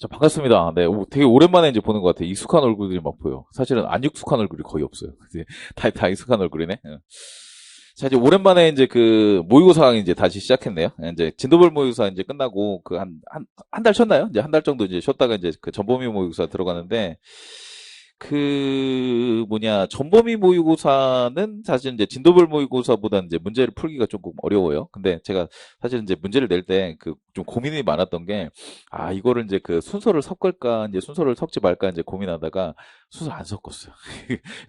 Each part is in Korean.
반갑습니다. 네, 되게 오랜만에 이제 보는 것 같아요. 익숙한 얼굴들이 막 보여. 사실은 안 익숙한 얼굴이 거의 없어요. 이제 다 익숙한 얼굴이네. 응. 자, 이제 오랜만에 이제 그 모의고사 이제 다시 시작했네요. 이제 진도별 모의고사 이제 끝나고 그 한 달 쉬었나요? 이제 한 달 정도 이제 쉬었다가 이제 그 전범위 모의고사 들어가는데 그 뭐냐 전범위 모의고사는 사실 이제 진도별 모의고사보다는 이제 문제를 풀기가 조금 어려워요. 근데 제가 사실 이제 문제를 낼 때 그 좀 고민이 많았던 게 이거를 이제 그 순서를 섞을까 이제 순서를 섞지 말까 이제 고민하다가 순서 안 섞었어요.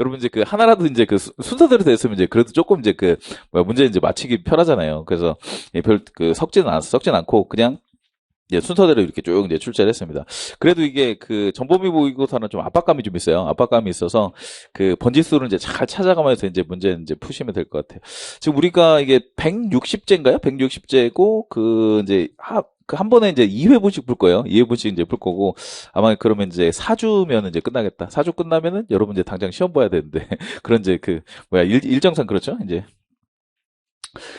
여러분 이제 그 하나라도 이제 그 순서대로 됐으면 이제 그래도 조금 이제 그 뭐야 문제 이제 맞히기 편하잖아요. 그래서 별 그 섞진 않고 그냥 이제 순서대로 이렇게 쭉 이제 출제를 했습니다. 그래도 이게 그 전범위 모의고사는 좀 압박감이 좀 있어요. 압박감이 있어서 그 번지수를 이제 잘 찾아가면서 이제 문제 이제 푸시면 될 것 같아요. 지금 우리가 이게 160제인가요? 160제고 그 이제 그 한 번에 이제 2회분씩 풀 거예요. 2회분씩 이제 풀 거고 아마 그러면 이제 4주면 이제 끝나겠다. 4주 끝나면은 여러분 이제 당장 시험 봐야 되는데 그런 이제 그 뭐야 일정상 그렇죠? 이제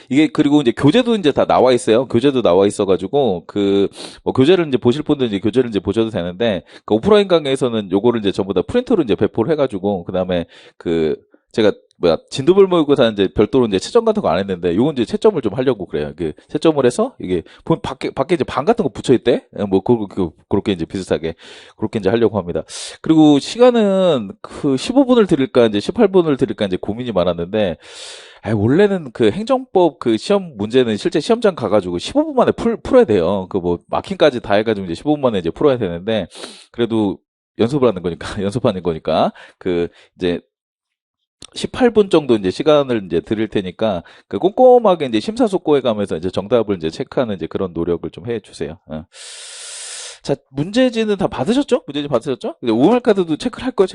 이게 그리고 이제 교재도 이제 다 나와 있어요. 교재도 나와 있어가지고 그 뭐 교재를 이제 보실 분들 이제 교재를 이제 보셔도 되는데 그 오프라인 강의에서는 요거를 이제 전부 다 프린터로 이제 배포를 해가지고 그 다음에 그 제가 뭐야 진도별 모의고사 이제 별도로 이제 채점 같은 거 안 했는데 요건 이제 채점을 좀 하려고 그래요. 그 채점을 해서 이게 밖에 이제 방 같은 거 붙여 있대. 뭐 그렇게 이제 비슷하게 그렇게 이제 하려고 합니다. 그리고 시간은 그 15분을 드릴까 이제 18분을 드릴까 이제 고민이 많았는데 원래는 그 행정법 그 시험 문제는 실제 시험장 가가지고 15분 만에 풀어야 돼요. 그 뭐 마킹까지 다 해가지고 이제 15분 만에 이제 풀어야 되는데 그래도 연습을 하는 거니까 연습하는 거니까 그 이제 18분 정도 이제 시간을 이제 드릴 테니까 그 꼼꼼하게 이제 심사숙고해 가면서 이제 정답을 이제 체크하는 이제 그런 노력을 좀 해주세요. 자, 문제지는 다 받으셨죠? 문제지 받으셨죠? 오말 카드도 체크할 거예요,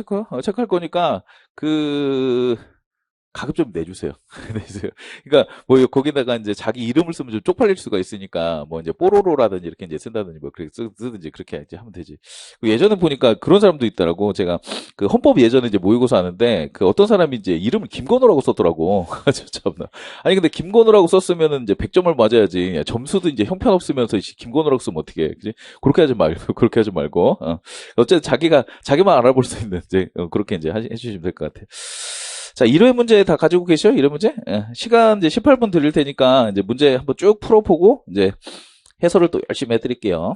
체크할 거니까 그 가급 좀 내주세요. 내주세요. 그러니까 뭐 거기다가 이제 자기 이름을 쓰면 좀 쪽팔릴 수가 있으니까 뭐 이제 뽀로로라든지 이렇게 이제 쓴다든지 뭐 그렇게 쓰든지 그렇게 이제 하면 되지. 예전에 보니까 그런 사람도 있더라고. 제가 그 헌법 예전에 이제 모의고사 하는데 그 어떤 사람이 이제 이름을 김건호라고 썼더라고. 참나. 아니 근데 김건호라고 썼으면은 이제 100점을 맞아야지. 점수도 이제 형편없으면서 김건호라고 쓰면 어떻게 해? 그지? 그렇게 하지 말고 그렇게 하지 말고. 어쨌든 자기만 알아볼 수 있는 이제 그렇게 이제 해주시면 될 것 같아요. 자, 1회 문제 다 가지고 계셔요? 1회 문제? 시간 이제 18분 드릴 테니까 이제 문제 한번 쭉 풀어보고 이제 해설을 또 열심히 해드릴게요.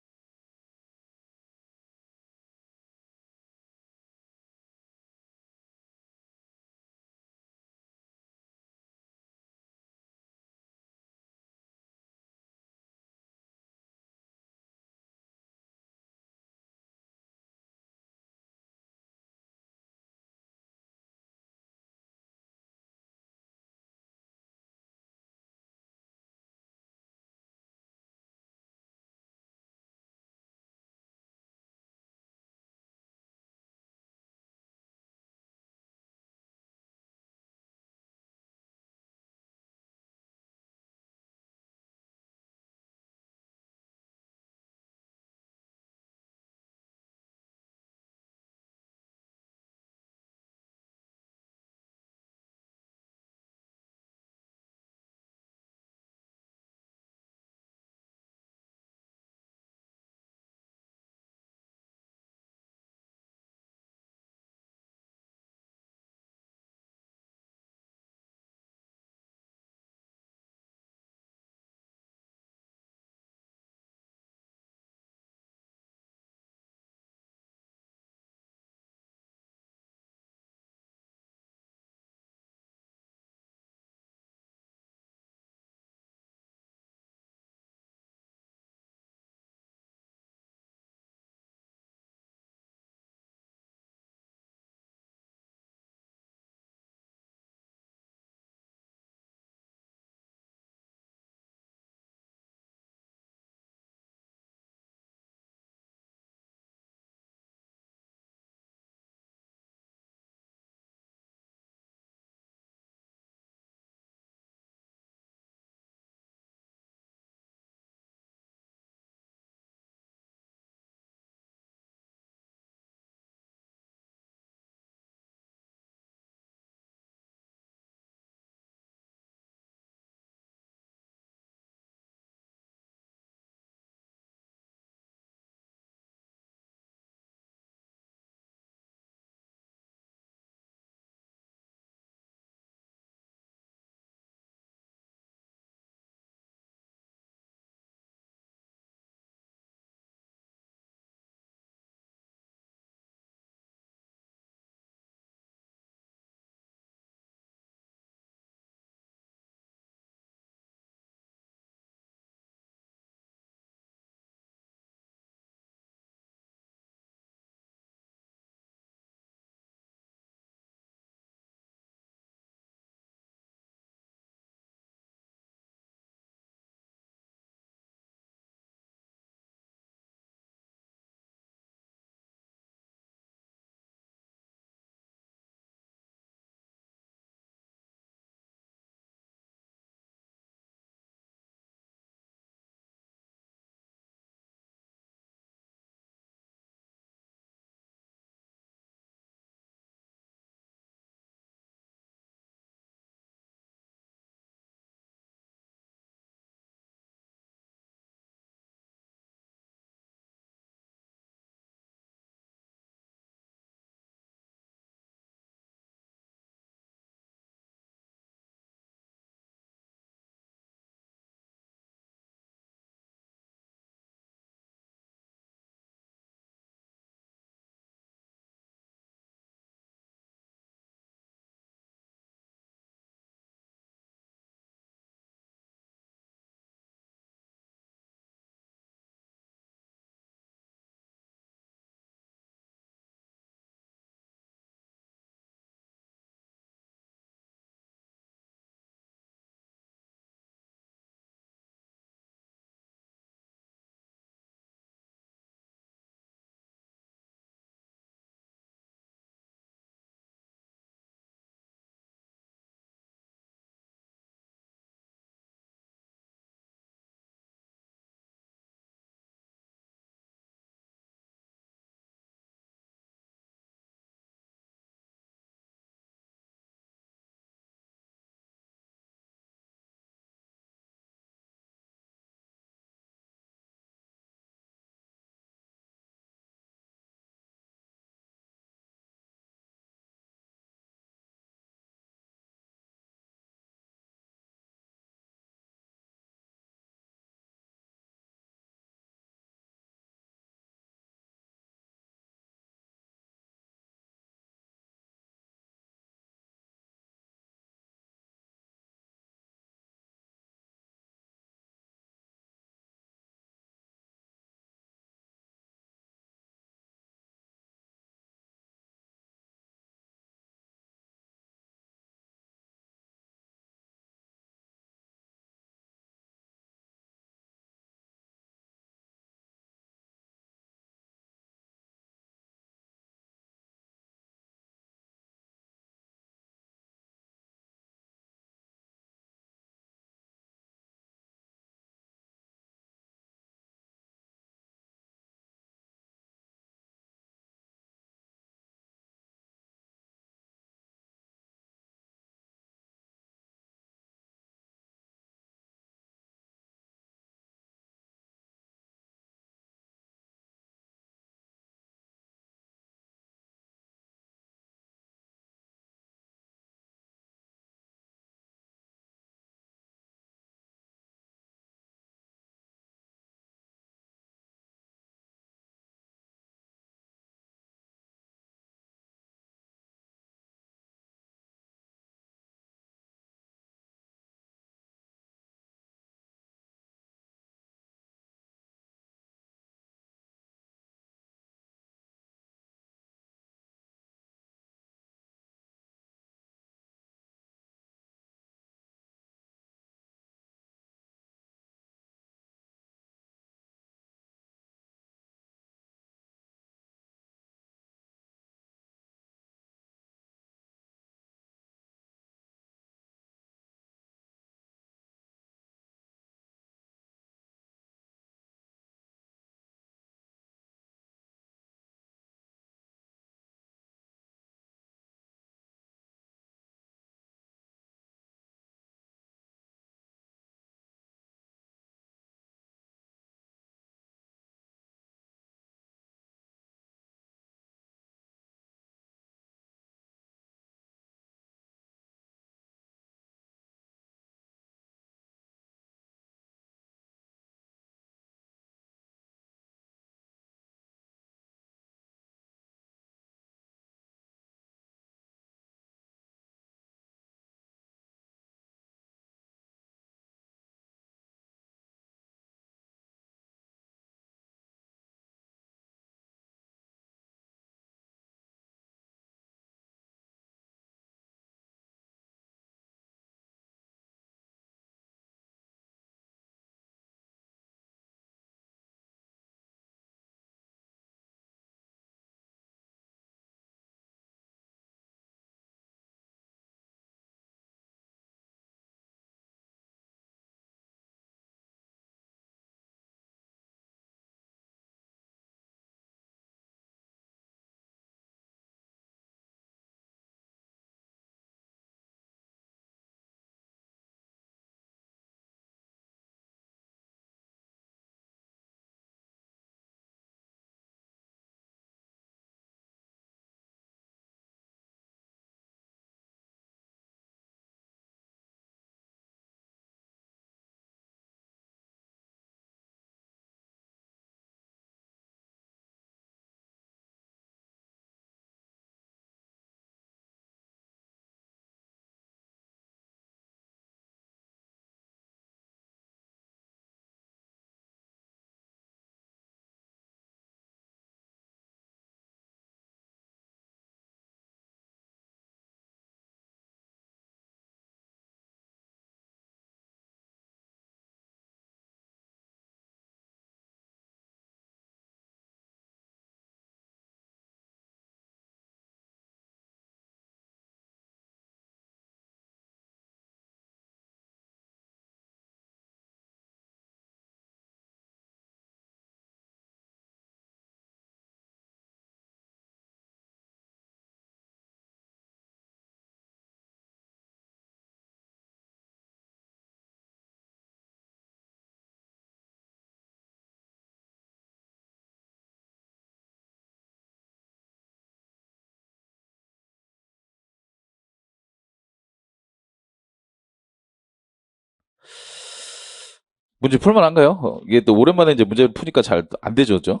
문제 풀만한가요? 이게 또 오랜만에 이제 문제를 푸니까 잘 안 되죠, 죠?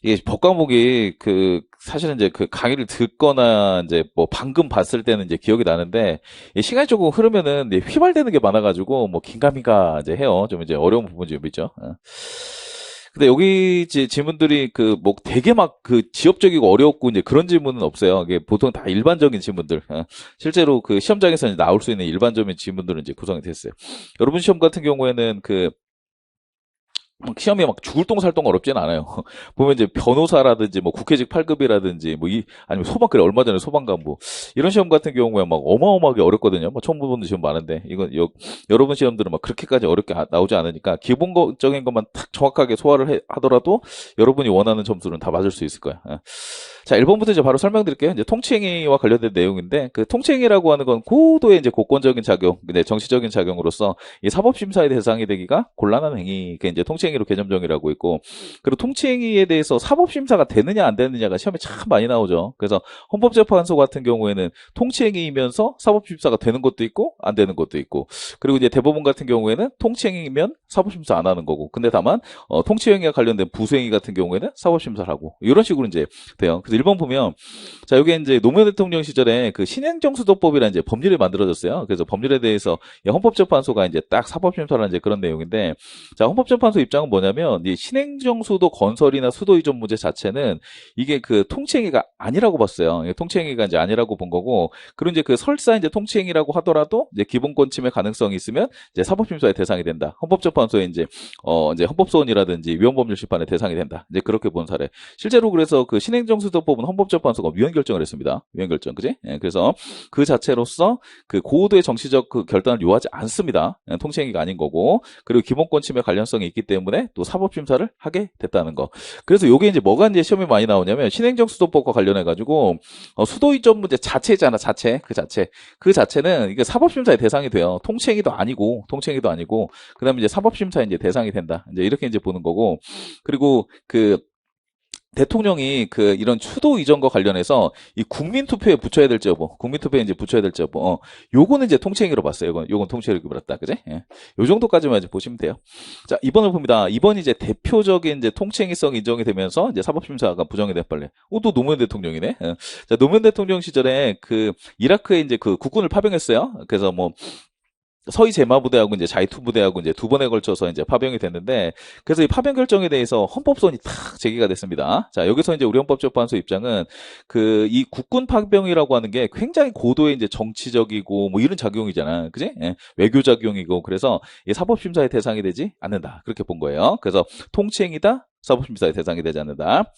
이게 법 과목이 사실은 이제 그 강의를 듣거나 이제 뭐 방금 봤을 때는 이제 기억이 나는데 이 시간이 조금 흐르면은 이제 휘발되는 게 많아가지고 뭐 긴가민가 이제 해요. 좀 이제 어려운 부분이 좀 있죠. 근데 여기 이제 질문들이 뭐 되게 막 지엽적이고 어려웠고 이제 그런 질문은 없어요. 이게 보통 다 일반적인 질문들. 실제로 그 시험장에서 이제 나올 수 있는 일반적인 질문들은 이제 구성이 됐어요. 여러분 시험 같은 경우에는 막 시험이 막 죽을 똥 살 똥 어렵진 않아요. 보면 이제 변호사라든지 뭐 국회직 8급이라든지 아니면 소방, 얼마 전에 소방관부 이런 시험 같은 경우에 막 어마어마하게 어렵거든요. 뭐 처음 보는 시험 많은데 이건 여러분 시험들은 막 그렇게까지 어렵게 나오지 않으니까 기본적인 것만 딱 정확하게 소화를 하더라도 여러분이 원하는 점수는 다 맞을 수 있을 거예요. 자, 1번부터 이제 바로 설명드릴게요. 이제 통치행위와 관련된 내용인데 그 통치행위라고 하는 건 고도의 이제 고권적인 작용, 정치적인 작용으로서 이 사법심사의 대상이 되기가 곤란한 행위, 그게 이제 통치행위로 개념 정의라고 있고, 그리고 통치행위에 대해서 사법심사가 되느냐 안 되느냐가 시험에 참 많이 나오죠. 그래서 헌법재판소 같은 경우에는 통치행위이면서 사법심사가 되는 것도 있고 안 되는 것도 있고, 그리고 이제 대법원 같은 경우에는 통치행위면 사법심사 안 하는 거고, 근데 다만 통치행위와 관련된 부수행위 같은 경우에는 사법심사를 하고 이런 식으로 이제 돼요. 그래서 1번 보면, 자, 이게 이제 노무현 대통령 시절에 그 신행정수도법이라는 이제 법률이 만들어졌어요. 그래서 법률에 대해서 헌법재판소가 이제 딱 사법심사를 하는 이제 그런 내용인데, 자, 헌법재판소 입장은 뭐냐면, 이 신행정수도 건설이나 수도 이전 문제 자체는 이게 통치행위가 아니라고 봤어요. 통치행위가 이제 아니라고 본 거고, 그리고 이제 설사 이제 통치행위라고 하더라도 이제 기본권 침해 가능성이 있으면 이제 사법심사의 대상이 된다. 헌법재판소에 이제 헌법소원이라든지 위헌법률 심판의 대상이 된다. 이제 그렇게 본 사례. 실제로 그래서 신행정수도법은 헌법재판소가 위헌 결정을 했습니다. 위헌 결정, 그지? 예, 그래서 그 자체로서 고도의 정치적 결단을 요하지 않습니다. 통치행위가 아닌 거고, 그리고 기본권 침해 관련성이 있기 때문에 또 사법심사를 하게 됐다는 거. 그래서 요게 이제 뭐가 이제 시험에 많이 나오냐면, 신행정수도법과 관련해가지고 수도 이전 문제 자체잖아, 자체. 그 자체는 이게 사법심사의 대상이 돼요. 통치행위도 아니고, 그 다음에 이제 사법심사의 이제 대상이 된다. 이제 이렇게 이제 보는 거고, 그리고 대통령이 이런 수도 이전과 관련해서 이 국민투표에 붙여야 될지 여부, 국민투표에 이제 붙여야 될지 여부, 요거는 이제 통치행위로 봤어요. 요건 통치행위로 봤다, 그지? 예. 요 정도까지만 이제 보시면 돼요. 자, 2번을 봅니다. 2번이 이제 대표적인 이제 통치행위성 인정이 되면서 이제 사법심사가 부정이 돼 빨리. 또 노무현 대통령이네. 예. 자, 노무현 대통령 시절에 이라크에 이제 국군을 파병했어요. 그래서 뭐 서희 제마부대하고 이제 자이투부대하고 이제 두 번에 걸쳐서 이제 파병이 됐는데, 그래서 이 파병 결정에 대해서 헌법소원이 탁 제기가 됐습니다. 자, 여기서 이제 우리 헌법재판소 입장은 이 국군 파병이라고 하는 게 굉장히 고도의 이제 정치적이고 뭐 이런 작용이잖아. 그지? 예, 외교 작용이고, 그래서 이 사법심사의 대상이 되지 않는다. 그렇게 본 거예요. 그래서 통치행위다, 사법심사의 대상이 되지 않는다.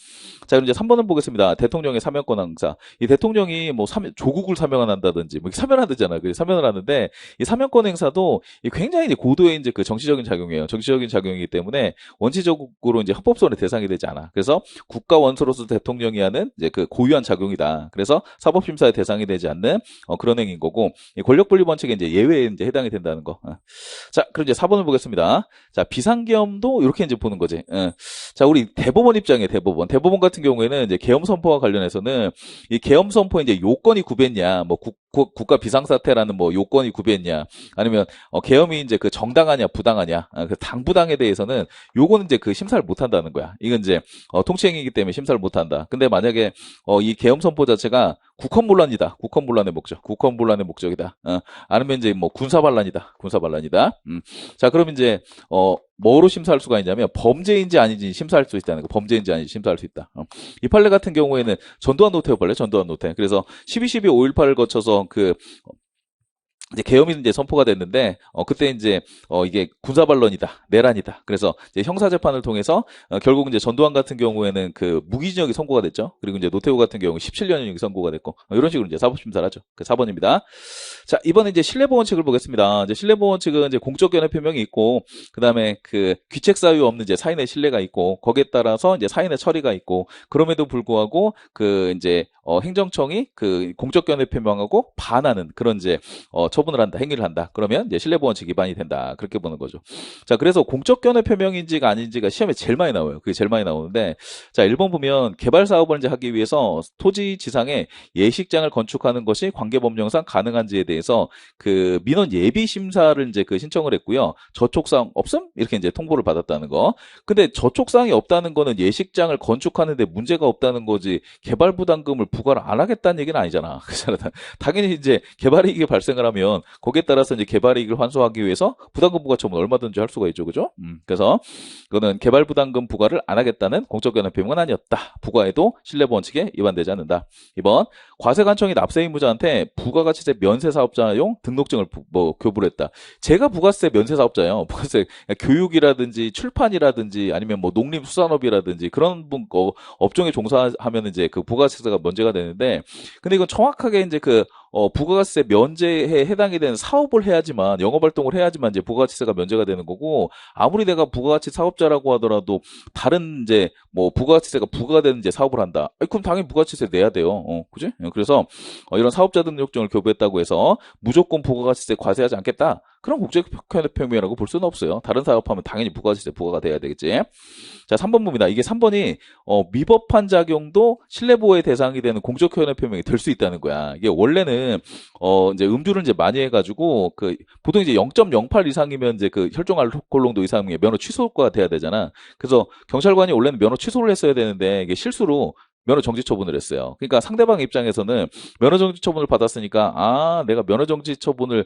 자, 그럼 이제 3번을 보겠습니다. 대통령의 사면권 행사. 이 대통령이 뭐 조국을 사면한다든지 뭐 사면하잖아요. 사면을 하는데, 이 사면권 행사도 굉장히 이제 고도의 이제 정치적인 작용이에요. 정치적인 작용이기 때문에 원칙적으로 이제 헌법소원의 대상이 되지 않아. 그래서 국가 원수로서 대통령이 하는 이제 고유한 작용이다. 그래서 사법심사의 대상이 되지 않는 그런 행위인 거고, 이 권력분리 원칙에 이제 예외에 이제 해당이 된다는 거. 자, 그럼 이제 4번을 보겠습니다. 자, 비상계엄도 이렇게 이제 보는 거지. 자, 우리 대법원 입장이에요. 대법원 같은 경우에는 이제 계엄 선포와 관련해서는 이 계엄 선포에 이제 요건이 구비했냐, 뭐 국가 비상사태라는 뭐 요건이 구비했냐, 아니면 계엄이 이제 정당하냐 부당하냐, 당부당에 대해서는 요거는 이제 심사를 못 한다는 거야. 이건 이제 통치행위이기 때문에 심사를 못 한다. 근데 만약에 이 계엄 선포 자체가 국헌문란이다. 국헌문란의 목적이다. 아니면 이제 뭐 군사반란이다. 자, 그럼 이제 뭐로 심사할 수가 있냐면 범죄인지 아닌지 심사할 수 있다는 거. 범죄인지 아닌지 심사할 수 있다. 이 판례 같은 경우에는 전두환 노태우 판례, 그래서 12.12 5.18을 거쳐서 이제 계엄이 이제 선포가 됐는데, 그때 이제 이게 군사반란이다, 내란이다. 그래서 이제 형사재판을 통해서 결국 이제 전두환 같은 경우에는 무기징역이 선고가 됐죠. 그리고 이제 노태우 같은 경우 17년형이 선고가 됐고, 이런 식으로 이제 사법심사를 하죠. 4번입니다. 자, 이번에 이제 신뢰보원칙을 보겠습니다. 이제 신뢰보원칙은 이제 공적견해 표명이 있고, 그 다음에 귀책 사유 없는 이제 사인의 신뢰가 있고, 거기에 따라서 이제 사인의 처리가 있고, 그럼에도 불구하고 이제 행정청이 공적견해 표명하고 반하는 그런 이제 처분을 한다, 행위를 한다. 그러면 이제 신뢰보원칙 위반이 된다. 그렇게 보는 거죠. 자, 그래서 공적 견해 표명인지가 아닌지가 시험에 제일 많이 나와요. 그게 제일 많이 나오는데, 자, 1번 보면 개발 사업을 이제 하기 위해서 토지 지상에 예식장을 건축하는 것이 관계법령상 가능한지에 대해서 그 민원 예비 심사를 이제 그 신청을 했고요. 저촉사항 없음? 이렇게 이제 통보를 받았다는 거. 근데 저촉사항이 없다는 거는 예식장을 건축하는데 문제가 없다는 거지 개발 부담금을 부과를 안 하겠다는 얘기는 아니잖아. 그렇잖아. 당연히 이제 개발이익이 발생을 하면 거기에 따라서 이제 개발이익을 환수하기 위해서 부담금 부과 처분 얼마든지 할 수가 있죠. 그죠? 그래서 이거는 개발 부담금 부과를 안 하겠다는 공적 견해 표명은 아니었다. 부과해도 신뢰보원칙에 위반되지 않는다. 2번 과세관청이 납세의무자한테 부가가치세 면세사업자용 등록증을 교부를 했다. 제가 부가세 면세사업자예요. 부가세 교육이라든지 출판이라든지 아니면 뭐 농림수산업이라든지 그런 업종에 종사하면 이제 그 부가세가 면제가 되는데, 근데 이건 정확하게 이제 그 부가가치세 면제에 해당이 되는 사업을 해야지만, 영업활동을 해야지만 이제 부가가치세가 면제가 되는 거고, 아무리 내가 부가가치 사업자라고 하더라도 다른 이제 뭐 부가가치세가 부과가 되는 이제 사업을 한다. 그럼 당연히 부가가치세 내야 돼요. 그지? 그래서 이런 사업자 등록증을 교부했다고 해서 무조건 부가가치세 과세하지 않겠다. 그런 국제 견해 표명이라고 볼 수는 없어요. 다른 사업하면 당연히 부가가치세 부과가 돼야 되겠지. 자, 3번 봅니다. 이게 3번이 미법한 작용도 신뢰보호의 대상이 되는 공적 견해 표명이 될 수 있다는 거야. 이게 원래는 이제 음주를 이제 많이 해가지고 그 보통 이제 0.08 이상이면 이제 그 혈중 알코올 농도 이상의 면허 취소가 돼야 되잖아. 그래서 경찰관이 원래는 면허 취소를 했어야 되는데 이게 실수로 면허 정지 처분을 했어요. 그러니까 상대방 입장에서는 면허 정지 처분을 받았으니까 내가 면허 정지 처분을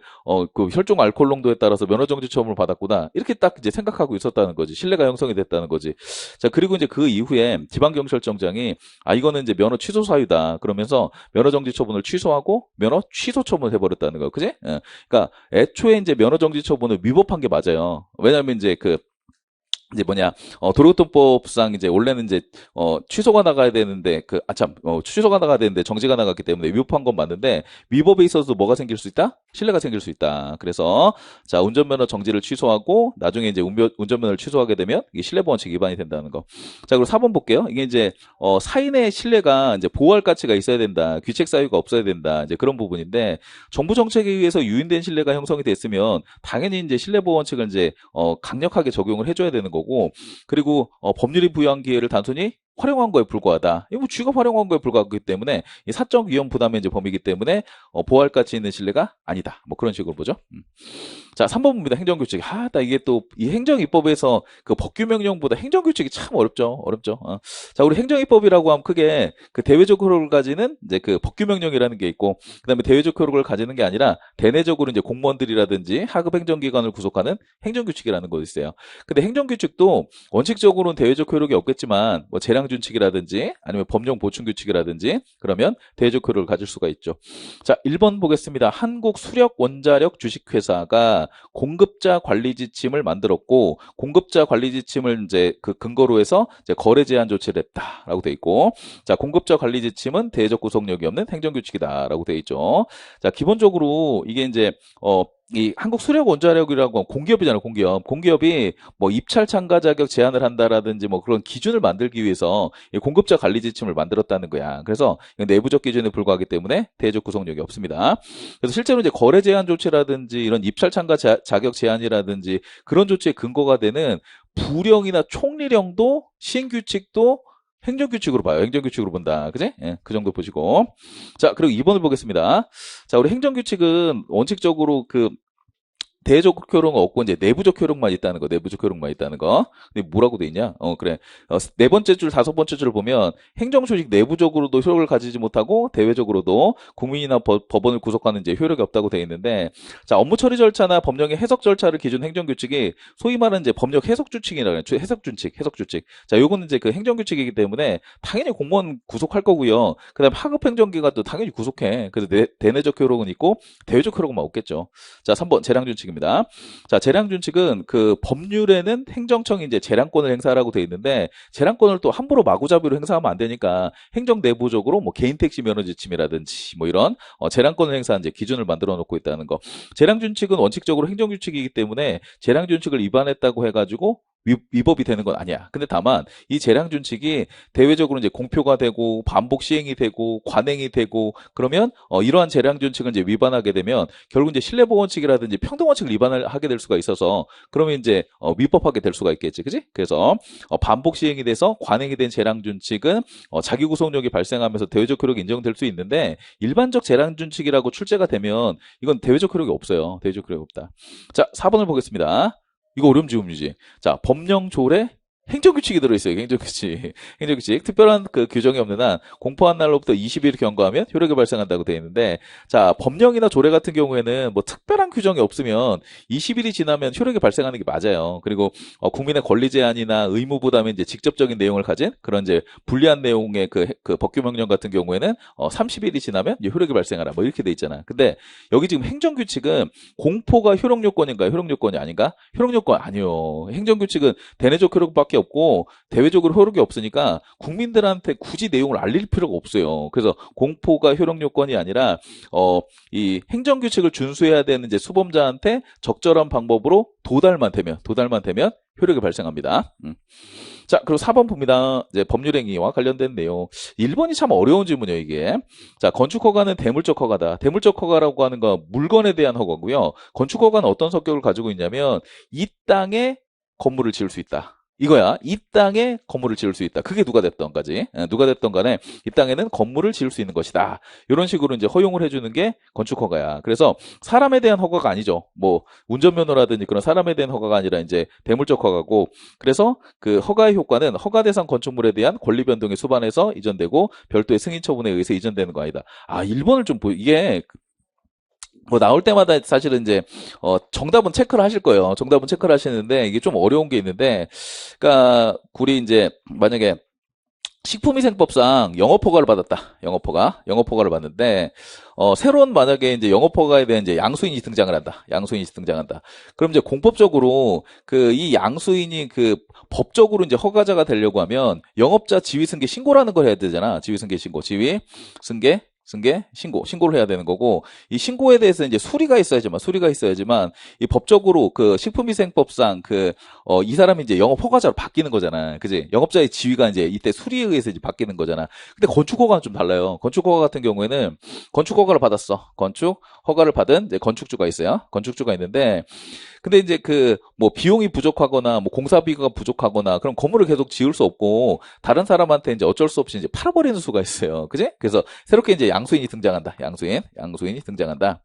그 혈중 알코올 농도에 따라서 면허 정지 처분을 받았구나. 이렇게 딱 이제 생각하고 있었다는 거지. 신뢰가 형성이 됐다는 거지. 자, 그리고 이제 그 이후에 지방경찰청장이 이거는 이제 면허 취소 사유다. 그러면서 면허 정지 처분을 취소하고 면허 취소 처분을 해버렸다는 거야. 그지? 그러니까 애초에 이제 면허 정지 처분을 위법한 게 맞아요. 왜냐하면 이제 도로교통법상 이제 원래는 이제 취소가 나가야 되는데 취소가 나가야 되는데 정지가 나갔기 때문에 위법한 건 맞는데, 위법에 있어서 뭐가 생길 수 있다? 신뢰가 생길 수 있다. 그래서 자, 운전면허 정지를 취소하고 나중에 이제 운전면허를 취소하게 되면 이게 신뢰보원칙 위반이 된다는 거. 자, 그리고 4번 볼게요. 이게 이제 사인의 신뢰가 이제 보호할 가치가 있어야 된다. 귀책 사유가 없어야 된다. 이제 그런 부분인데, 정부 정책에 의해서 유인된 신뢰가 형성이 됐으면 당연히 이제 신뢰보원칙을 이제 강력하게 적용을 해줘야 되는 거고, 그리고 법률이 부여한 기회를 단순히 활용한 거에 불과하다. 이거 뭐 쥐가 활용한 거에 불과하기 때문에 이 사적 위험 부담의 이제 범위이기 때문에 보호할 가치 있는 신뢰가 아니다. 뭐 그런 식으로 보죠. 자, 3번 봅니다. 행정규칙. 나 이게 또 이 행정입법에서 그 법규명령보다 행정규칙이 참 어렵죠. 자, 우리 행정입법이라고 하면 크게 그 대외적 효력을 가지는 이제 그 법규명령이라는 게 있고, 그다음에 대외적 효력을 가지는 게 아니라 대내적으로 이제 공무원들이라든지 하급 행정기관을 구속하는 행정규칙이라는 거 있어요. 근데 행정규칙도 원칙적으로는 대외적 효력이 없겠지만 뭐 재량준칙이라든지 아니면 법령 보충규칙이라든지 그러면 대외적 효력을 가질 수가 있죠. 자, 1번 보겠습니다. 한국수력원자력 주식회사가 공급자 관리 지침을 만들었고, 공급자 관리 지침을 이제 그 근거로 해서 이제 거래 제한 조치를 했다라고 돼 있고, 자, 공급자 관리 지침은 대외적 구속력이 없는 행정규칙이다라고 돼 있죠. 자, 기본적으로 이게 이제 이 한국수력원자력이라고 하면 공기업이잖아요. 공기업이 뭐 입찰 참가 자격 제한을 한다라든지 뭐 그런 기준을 만들기 위해서 이 공급자 관리 지침을 만들었다는 거야. 그래서 내부적 기준에 불과하기 때문에 대외적 구속력이 없습니다. 그래서 실제로 이제 거래 제한 조치라든지 이런 입찰 참가 자격 제한이라든지 그런 조치에 근거가 되는 부령이나 총리령도 시행규칙도 행정규칙으로 봐요. 행정규칙으로 본다. 그지? 예, 그 정도 보시고. 자, 그리고 2번을 보겠습니다. 자, 우리 행정규칙은 원칙적으로 대외적 효력은 없고 이제 내부적 효력만 있다는 거. 근데 뭐라고 돼 있냐? 그래. 네 번째 줄, 다섯 번째 줄을 보면 행정조직 내부적으로도 효력을 가지지 못하고 대외적으로도 국민이나 법원을 구속하는 이제 효력이 없다고 돼 있는데, 자, 업무 처리 절차나 법령의 해석 절차를 기준 행정규칙이 소위 말하는 이제 법령 해석준칙이라고 해요. 해석준칙. 자, 요거는 이제 그 행정규칙이기 때문에 당연히 공무원 구속할 거고요. 그다음에 하급 행정기관도 당연히 구속해. 그래서 대내적 효력은 있고 대외적 효력은 없겠죠. 자, 3번 재량준칙. 자, 재량준칙은 그 법률에는 행정청이 이제 재량권을 행사하라고 돼 있는데, 재량권을 또 함부로 마구잡이로 행사하면 안 되니까 행정 내부적으로 뭐 개인 택시 면허 지침이라든지 뭐 이런 재량권을 행사한 이제 기준을 만들어 놓고 있다는 거. 재량준칙은 원칙적으로 행정규칙이기 때문에 재량준칙을 위반했다고 해가지고 위법이 되는 건 아니야. 근데 다만 이 재량 준칙이 대외적으로 이제 공표가 되고 반복 시행이 되고 관행이 되고 그러면 이러한 재량 준칙을 이제 위반하게 되면 결국 이제 신뢰보원칙이라든지 평등원칙을 위반을 하게 될 수가 있어서 그러면 이제 위법하게 될 수가 있겠지, 그지? 그래서 반복 시행이 돼서 관행이 된 재량 준칙은 자기 구속력이 발생하면서 대외적 효력이 인정될 수 있는데 일반적 재량 준칙이라고 출제가 되면 이건 대외적 효력이 없어요. 대외적 효력이 없다. 자, 4번을 보겠습니다. 이거 어려움 지음이지. 자, 법령 조례 행정규칙이 들어있어요. 행정규칙. 행정규칙. 특별한 그 규정이 없는 한 공포한 날로부터 20일 경과하면 효력이 발생한다고 되어 있는데, 자, 법령이나 조례 같은 경우에는 뭐 특별한 규정이 없으면 20일이 지나면 효력이 발생하는 게 맞아요. 그리고 국민의 권리 제한이나 의무 부담에 이제 직접적인 내용을 가진 그런 이제 불리한 내용의 그 법규 명령 같은 경우에는 30일이 지나면 이제 효력이 발생하라. 뭐 이렇게 돼 있잖아. 근데 여기 지금 행정규칙은 공포가 효력 요건인가요? 효력 요건이 아닌가? 효력 요건 아니요. 행정규칙은 대내적 효력밖에 없고 대외적으로 효력이 없으니까 국민들한테 굳이 내용을 알릴 필요가 없어요. 그래서 공포가 효력 요건이 아니라 이 행정규칙을 준수해야 되는 이제 수범자한테 적절한 방법으로 도달만 되면 효력이 발생합니다. 자, 그리고 4번 봅니다. 이제 법률행위와 관련된 내용. 1번이 참 어려운 질문이에요, 이게. 자, 건축허가는 대물적 허가다. 대물적 허가라고 하는 건 물건에 대한 허가고요. 건축허가는 어떤 성격을 가지고 있냐면 이 땅에 건물을 지을 수 있다. 이거야. 이 땅에 건물을 지을 수 있다. 그게 누가 됐던 거지. 누가 됐던 간에 이 땅에는 건물을 지을 수 있는 것이다. 이런 식으로 이제 허용을 해주는 게 건축허가야. 그래서 사람에 대한 허가가 아니죠. 뭐 운전면허라든지 그런 사람에 대한 허가가 아니라 이제 대물적 허가고, 그래서 그 허가의 효과는 허가 대상 건축물에 대한 권리 변동에 수반해서 이전되고 별도의 승인 처분에 의해서 이전되는 거 아니다. 아, 1번을 좀 이게 뭐 나올 때마다 사실은 이제 정답은 체크를 하실 거예요. 정답은 체크를 하시는데 이게 좀 어려운 게 있는데, 그러니까 우리 이제 만약에 식품위생법상 영업허가를 받았다. 영업허가를 받는데 새로운 만약에 이제 영업허가에 대한 이제 양수인이 등장을 한다. 양수인이 등장한다. 그럼 이제 공법적으로 그 이 양수인이 그 법적으로 이제 허가자가 되려고 하면 영업자 지위승계 신고라는 걸 해야 되잖아. 지위승계 신고, 신고를 해야 되는 거고, 이 신고에 대해서 이제 수리가 있어야지만, 이 법적으로 그 식품위생법상 이 사람이 이제 영업 허가자로 바뀌는 거잖아. 그지? 영업자의 지위가 이제 이때 수리에 의해서 이제 바뀌는 거잖아. 근데 건축 허가는 좀 달라요. 건축 허가 같은 경우에는 건축 허가를 받았어. 건축 허가를 받은 이제 건축주가 있어요. 건축주가 있는데, 근데 이제 뭐 비용이 부족하거나 뭐 공사비가 부족하거나 그럼 건물을 계속 지을 수 없고 다른 사람한테 이제 어쩔 수 없이 이제 팔아버리는 수가 있어요. 그지? 그래서 새롭게 이제 양수인이 등장한다. 양수인이 등장한다.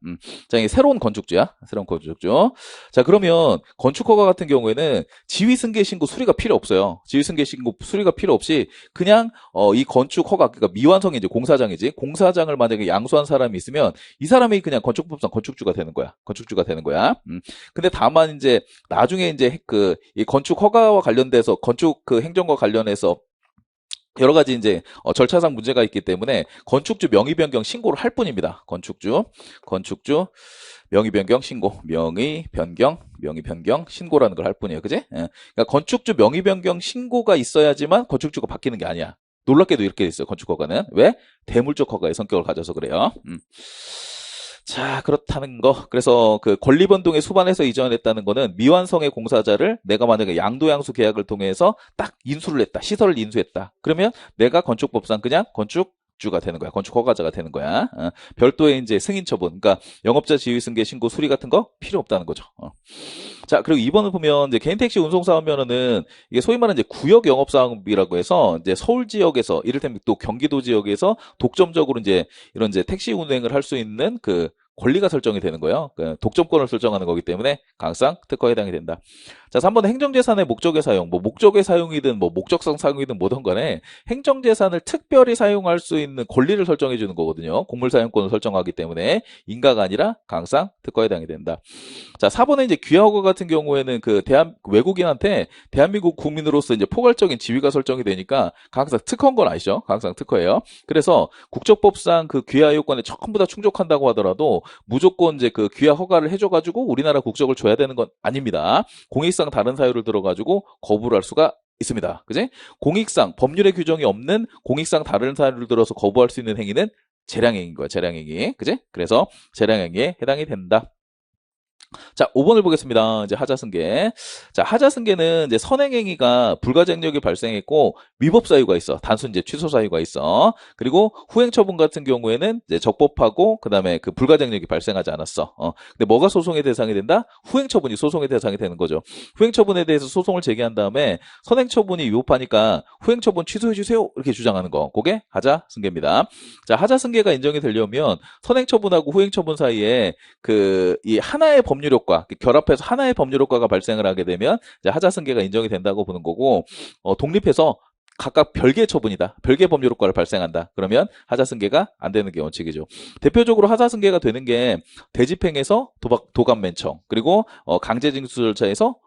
자, 이게 새로운 건축주야. 새로운 건축주. 자, 그러면 건축허가 같은 경우에는 지위승계 신고 수리가 필요 없어요. 지위승계 신고 수리가 필요 없이 그냥 이 건축허가, 그러니까 미완성이 이제 공사장이지. 공사장을 만약에 양수한 사람이 있으면 이 사람이 그냥 건축법상 건축주가 되는 거야. 근데 다만 이제 나중에 이제 이 건축 허가와 관련돼서 건축 행정과 관련해서 여러 가지 이제 절차상 문제가 있기 때문에 건축주 명의 변경 신고를 할 뿐입니다. 건축주 명의 변경 신고, 명의 변경 신고라는 걸 할 뿐이에요. 그지? 예. 그러니까 건축주 명의 변경 신고가 있어야지만 건축주가 바뀌는 게 아니야. 놀랍게도 이렇게 돼 있어요. 건축 허가는. 왜? 대물적 허가의 성격을 가져서 그래요. 자, 그렇다는 거. 그래서 그 권리 변동에 수반해서 이전했다는 거는 미완성의 공사자를 내가 만약에 양도양수 계약을 통해서 딱 인수를 했다. 시설을 인수했다. 그러면 내가 건축법상 그냥 건축주가 되는 거야. 건축 허가자가 되는 거야. 별도의 이제 승인 처분. 그러니까 영업자 지위 승계 신고 수리 같은 거 필요 없다는 거죠. 자, 그리고 2번을 보면 이제 개인 택시 운송 사업면허는 이게 소위 말하는 이제 구역 영업 사업이라고 해서 이제 서울 지역에서 이를테면 또 경기도 지역에서 독점적으로 이제 이런 이제 택시 운행을 할 수 있는 권리가 설정이 되는 거예요. 독점권을 설정하는 거기 때문에 강상 특허에 해당이 된다. 자, 3번 행정재산의 목적의 사용. 뭐 목적의 사용이든 뭐 목적성 사용이든 뭐든 간에 행정재산을 특별히 사용할 수 있는 권리를 설정해 주는 거거든요. 공물사용권을 설정하기 때문에 인가가 아니라 강상 특허에 해당이 된다. 자, 4번에 이제 귀하허가 같은 경우에는 외국인한테 대한민국 국민으로서 이제 포괄적인 지위가 설정이 되니까 강상 특허인 건 아시죠? 강상 특허예요. 그래서 국적법상 귀하 요건에 전부 다 충족한다고 하더라도 무조건 이제 귀하 허가를 해줘가지고 우리나라 국적을 줘야 되는 건 아닙니다. 공익상 다른 사유를 들어가지고 거부를 할 수가 있습니다. 그지? 공익상 법률의 규정이 없는 공익상 다른 사유를 들어서 거부할 수 있는 행위는 재량행위인 거야. 재량행위. 그지? 그래서 재량행위에 해당이 된다. 자, 5번을 보겠습니다. 이제 하자승계. 자, 하자승계는 이제 선행행위가 불가장력이 발생했고 위법 사유가 있어. 단순 이제 취소 사유가 있어. 그리고 후행 처분 같은 경우에는 이제 적법하고 그다음에 그 불가장력이 발생하지 않았어. 근데 뭐가 소송의 대상이 된다? 후행 처분이 소송의 대상이 되는 거죠. 후행 처분에 대해서 소송을 제기한 다음에 선행 처분이 위법하니까 후행 처분 취소해 주세요. 이렇게 주장하는 거. 그게 하자승계입니다. 자, 하자승계가 인정이 되려면 선행 처분하고 후행 처분 사이에 이 하나의 법률 효과, 결합해서 하나의 법률 효과가 발생을 하게 되면 이제 하자승계가 인정이 된다고 보는 거고, 독립해서 각각 별개의 처분이다. 별개의 법률 효과를 발생한다. 그러면 하자승계가 안 되는 게 원칙이죠. 대표적으로 하자승계가 되는 게 대집행에서 도감면청, 그리고 강제징수 절차에서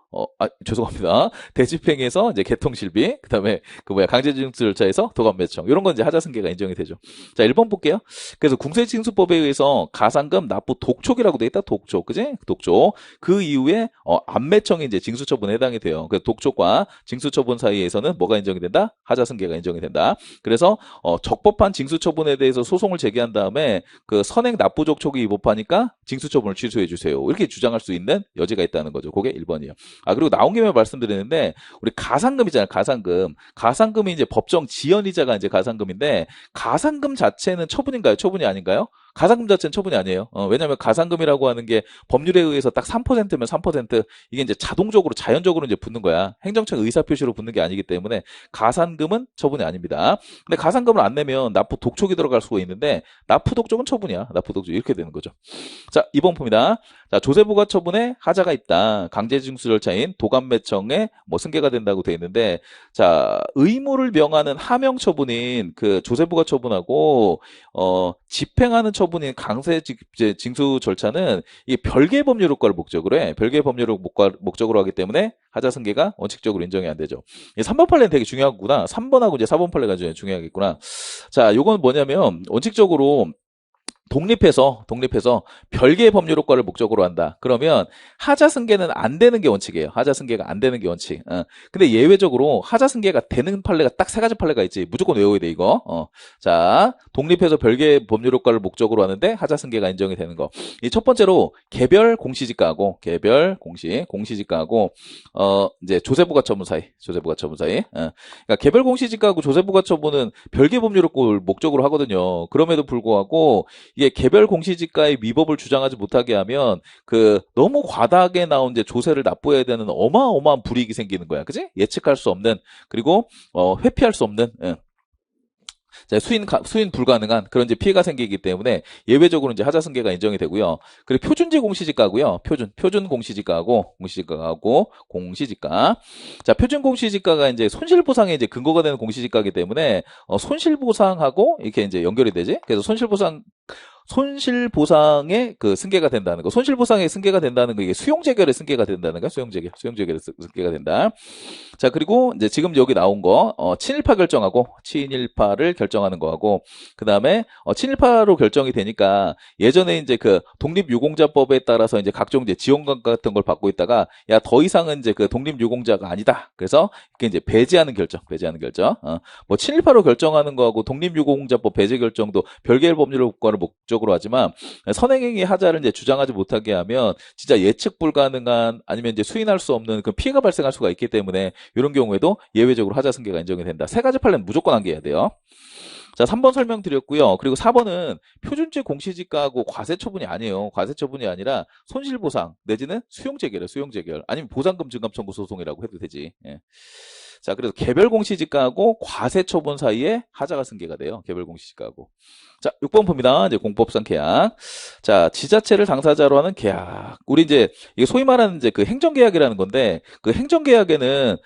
죄송합니다. 대집행에서 이제 개통실비, 그 다음에 강제징수 절차에서 도감매청. 이런 건 이제 하자승계가 인정이 되죠. 자, 1번 볼게요. 그래서 궁세징수법에 의해서 가산금 납부 독촉이라고 돼 있다. 독촉. 그지? 독촉. 그 이후에, 안매청이 이제 징수처분에 해당이 돼요. 그래서 독촉과 징수처분 사이에서는 뭐가 인정이 된다? 하자승계가 인정이 된다. 그래서, 적법한 징수처분에 대해서 소송을 제기한 다음에 그 선행 납부 적촉이 위법하니까 징수처분을 취소해 주세요. 이렇게 주장할 수 있는 여지가 있다는 거죠. 그게 1번이에요. 그리고 나온 김에 말씀드리는데, 우리 가산금 있잖아요, 가산금. 가산금이 이제 법정 지연이자가 이제 가산금인데, 가산금 자체는 처분인가요? 처분이 아닌가요? 가산금 자체는 처분이 아니에요. 왜냐하면 가산금이라고 하는 게 법률에 의해서 딱 3%면 3%, 이게 이제 자동적으로, 자연적으로 이제 붙는 거야. 행정처 의사표시로 붙는 게 아니기 때문에 가산금은 처분이 아닙니다. 근데 가산금을 안 내면 납부 독촉이 들어갈 수가 있는데, 납부 독촉은 처분이야. 납부 독촉. 이렇게 되는 거죠. 자, 2번 봅니다. 자, 조세부가 처분에 하자가 있다. 강제징수 절차인 도감매청에 승계가 된다고 돼 있는데, 자, 의무를 명하는 하명 처분인 그 조세부가 처분하고, 집행하는 처분인 강제징수 절차는 이게 별개의 법률 효과를 목적으로 해. 별개의 법률 목적으로 하기 때문에 하자승계가 원칙적으로 인정이 안 되죠. 3번 판례는 되게 중요하구나. 3번하고 이제 4번 판례가 중요하겠구나. 자, 요건 뭐냐면, 원칙적으로 독립해서 별개의 법률 효과를 목적으로 한다. 그러면 하자승계는 안 되는 게 원칙이에요. 하자승계가 안 되는 게 원칙. 근데 예외적으로 하자승계가 되는 판례가 딱 3가지 판례가 있지. 무조건 외워야 돼, 이거. 자, 독립해서 별개의 법률 효과를 목적으로 하는데 하자승계가 인정이 되는 거. 이 첫 번째로 개별 공시지가하고 공시지가하고 이제 조세부가 처분 사이. 그러니까 개별 공시지가하고 조세부가 처분은 별개 법률 효과를 목적으로 하거든요. 그럼에도 불구하고 이게 개별 공시지가의 위법을 주장하지 못하게 하면 너무 과다하게 나온 이제 조세를 납부해야 되는 어마어마한 불이익이 생기는 거야. 그지? 예측할 수 없는, 그리고 회피할 수 없는, 자, 수인 불가능한 그런 이제 피해가 생기기 때문에 예외적으로 이제 하자승계가 인정이 되고요. 그리고 표준제 공시지가고요. 표준 공시지가하고 공시지가. 자, 표준 공시지가가 이제 손실보상에 이제 근거가 되는 공시지가이기 때문에 손실보상하고 이렇게 이제 연결이 되지. 그래서 손실보상의 승계가 된다는 거. 손실보상의 승계가 된다는 거. 이게 수용재결의 승계가 된다는 거. 수용재결의 승계가 된다. 자, 그리고 이제 지금 여기 나온 거, 친일파 결정하고, 친일파를 결정하는 거하고, 그 다음에, 친일파로 결정이 되니까, 예전에 이제 독립유공자법에 따라서 이제 각종 이제 지원금 같은 걸 받고 있다가, 야, 더 이상은 이제 독립유공자가 아니다. 그래서, 이렇게 이제 배제하는 결정. 친일파로 결정하는 거하고, 독립유공자법 배제 결정도 별개의 법률 효과를 목적으로 하지만, 선행행위 하자를 이제 주장하지 못하게 하면, 진짜 예측 불가능한, 아니면 이제 수인할 수 없는 그 피해가 발생할 수가 있기 때문에, 이런 경우에도 예외적으로 하자승계가 인정이 된다. 3가지 판례는 무조건 함께해야 돼요. 자, 3번 설명드렸고요. 그리고 4번은 표준제 공시지가하고 과세처분이 아니에요. 과세처분이 아니라 손실보상 내지는 수용재결이에요. 수용재결. 아니면 보상금 증감 청구 소송이라고 해도 되지. 예. 자, 그래서 개별 공시지가하고 과세처분 사이에 하자가 승계가 돼요. 개별 공시지가하고. 자, 6번 봅니다. 이제 공법상 계약. 자, 지자체를 당사자로 하는 계약. 우리 이제 이게 소위 말하는 이제 행정계약이라는 건데, 행정계약에는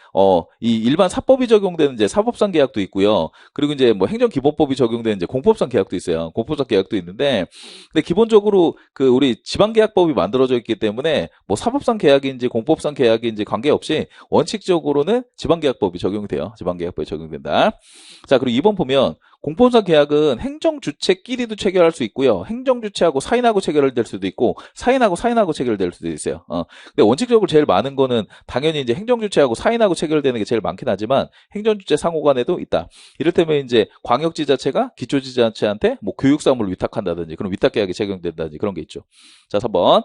이 일반 사법이 적용되는 이제 사법상 계약도 있고요. 그리고 이제 행정기본법이 적용되는 이제 공법상 계약도 있어요. 공법상 계약도 있는데, 근데 기본적으로 우리 지방계약법이 만들어져 있기 때문에 사법상 계약인지 공법상 계약인지 관계없이 원칙적으로는 지방계약법이 적용돼요. 지방계약법이 적용된다. 자, 그리고 2번 보면 공법상 계약은 행정주체끼리도 체결할 수 있고요. 행정주체하고 사인하고 체결될 수도 있고, 사인하고 체결될 수도 있어요. 근데 원칙적으로 제일 많은 거는 당연히 이제 행정주체하고 사인하고 체결되는 게 제일 많긴 하지만, 행정주체 상호간에도 있다. 이를테면 이제 광역지자체가 기초지자체한테 뭐 교육사무를 위탁한다든지, 그럼 위탁계약이 적용된다든지 그런 게 있죠. 자, 3번.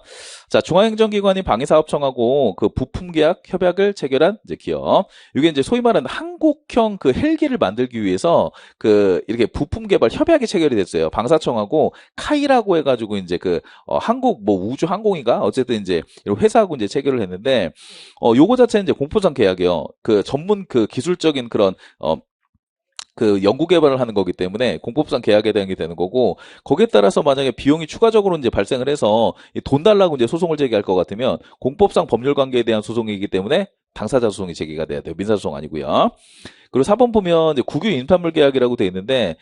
자, 중앙행정기관이 방위사업청하고 그 부품계약 협약을 체결한 이제 기업. 이게 이제 소위 말하는 한국형 그 헬기를 만들기 위해서 그 이렇게 부품 개발 협약이 체결이 됐어요. 방사청하고 카이라고 해가지고 이제 그 한국 뭐 우주 항공인가 어쨌든 이제 이런 회사하고 이제 체결을 했는데 요거 자체는 이제 공포상 계약이에요. 그 전문 그 기술적인 그런 그 연구 개발을 하는 거기 때문에 공법상 계약에 대한 게 되는 거고, 거기에 따라서 만약에 비용이 추가적으로 이제 발생을 해서 돈 달라고 이제 소송을 제기할 것 같으면 공법상 법률 관계에 대한 소송이기 때문에 당사자 소송이 제기가 돼야 돼요. 민사소송 아니고요. 그리고 4번 보면 이제 국유 인판물 계약이라고 돼 있는데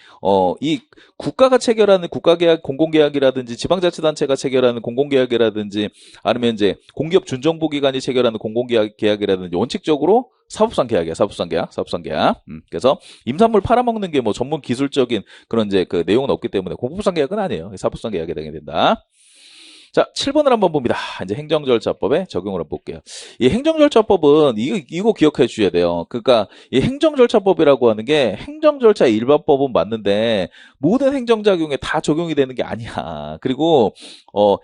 이 국가가 체결하는 국가계약 공공계약이라든지 지방자치단체가 체결하는 공공계약이라든지 아니면 이제 공기업 준정부기관이 체결하는 공공계약이라든지 원칙적으로 사법상 계약이야. 사법상 계약. 그래서 임산물 팔아먹는 게 뭐 전문 기술적인 그런 이제 그 내용은 없기 때문에 공법상 계약은 아니에요. 사법상 계약이 되게 된다. 자, 7번을 한번 봅니다. 이제 행정절차법에 적용을 한번 볼게요. 이 행정절차법은 이거 기억해 주셔야 돼요. 그러니까 이 행정절차법이라고 하는 게 행정절차 일반법은 맞는데 모든 행정작용에 다 적용이 되는 게 아니야. 그리고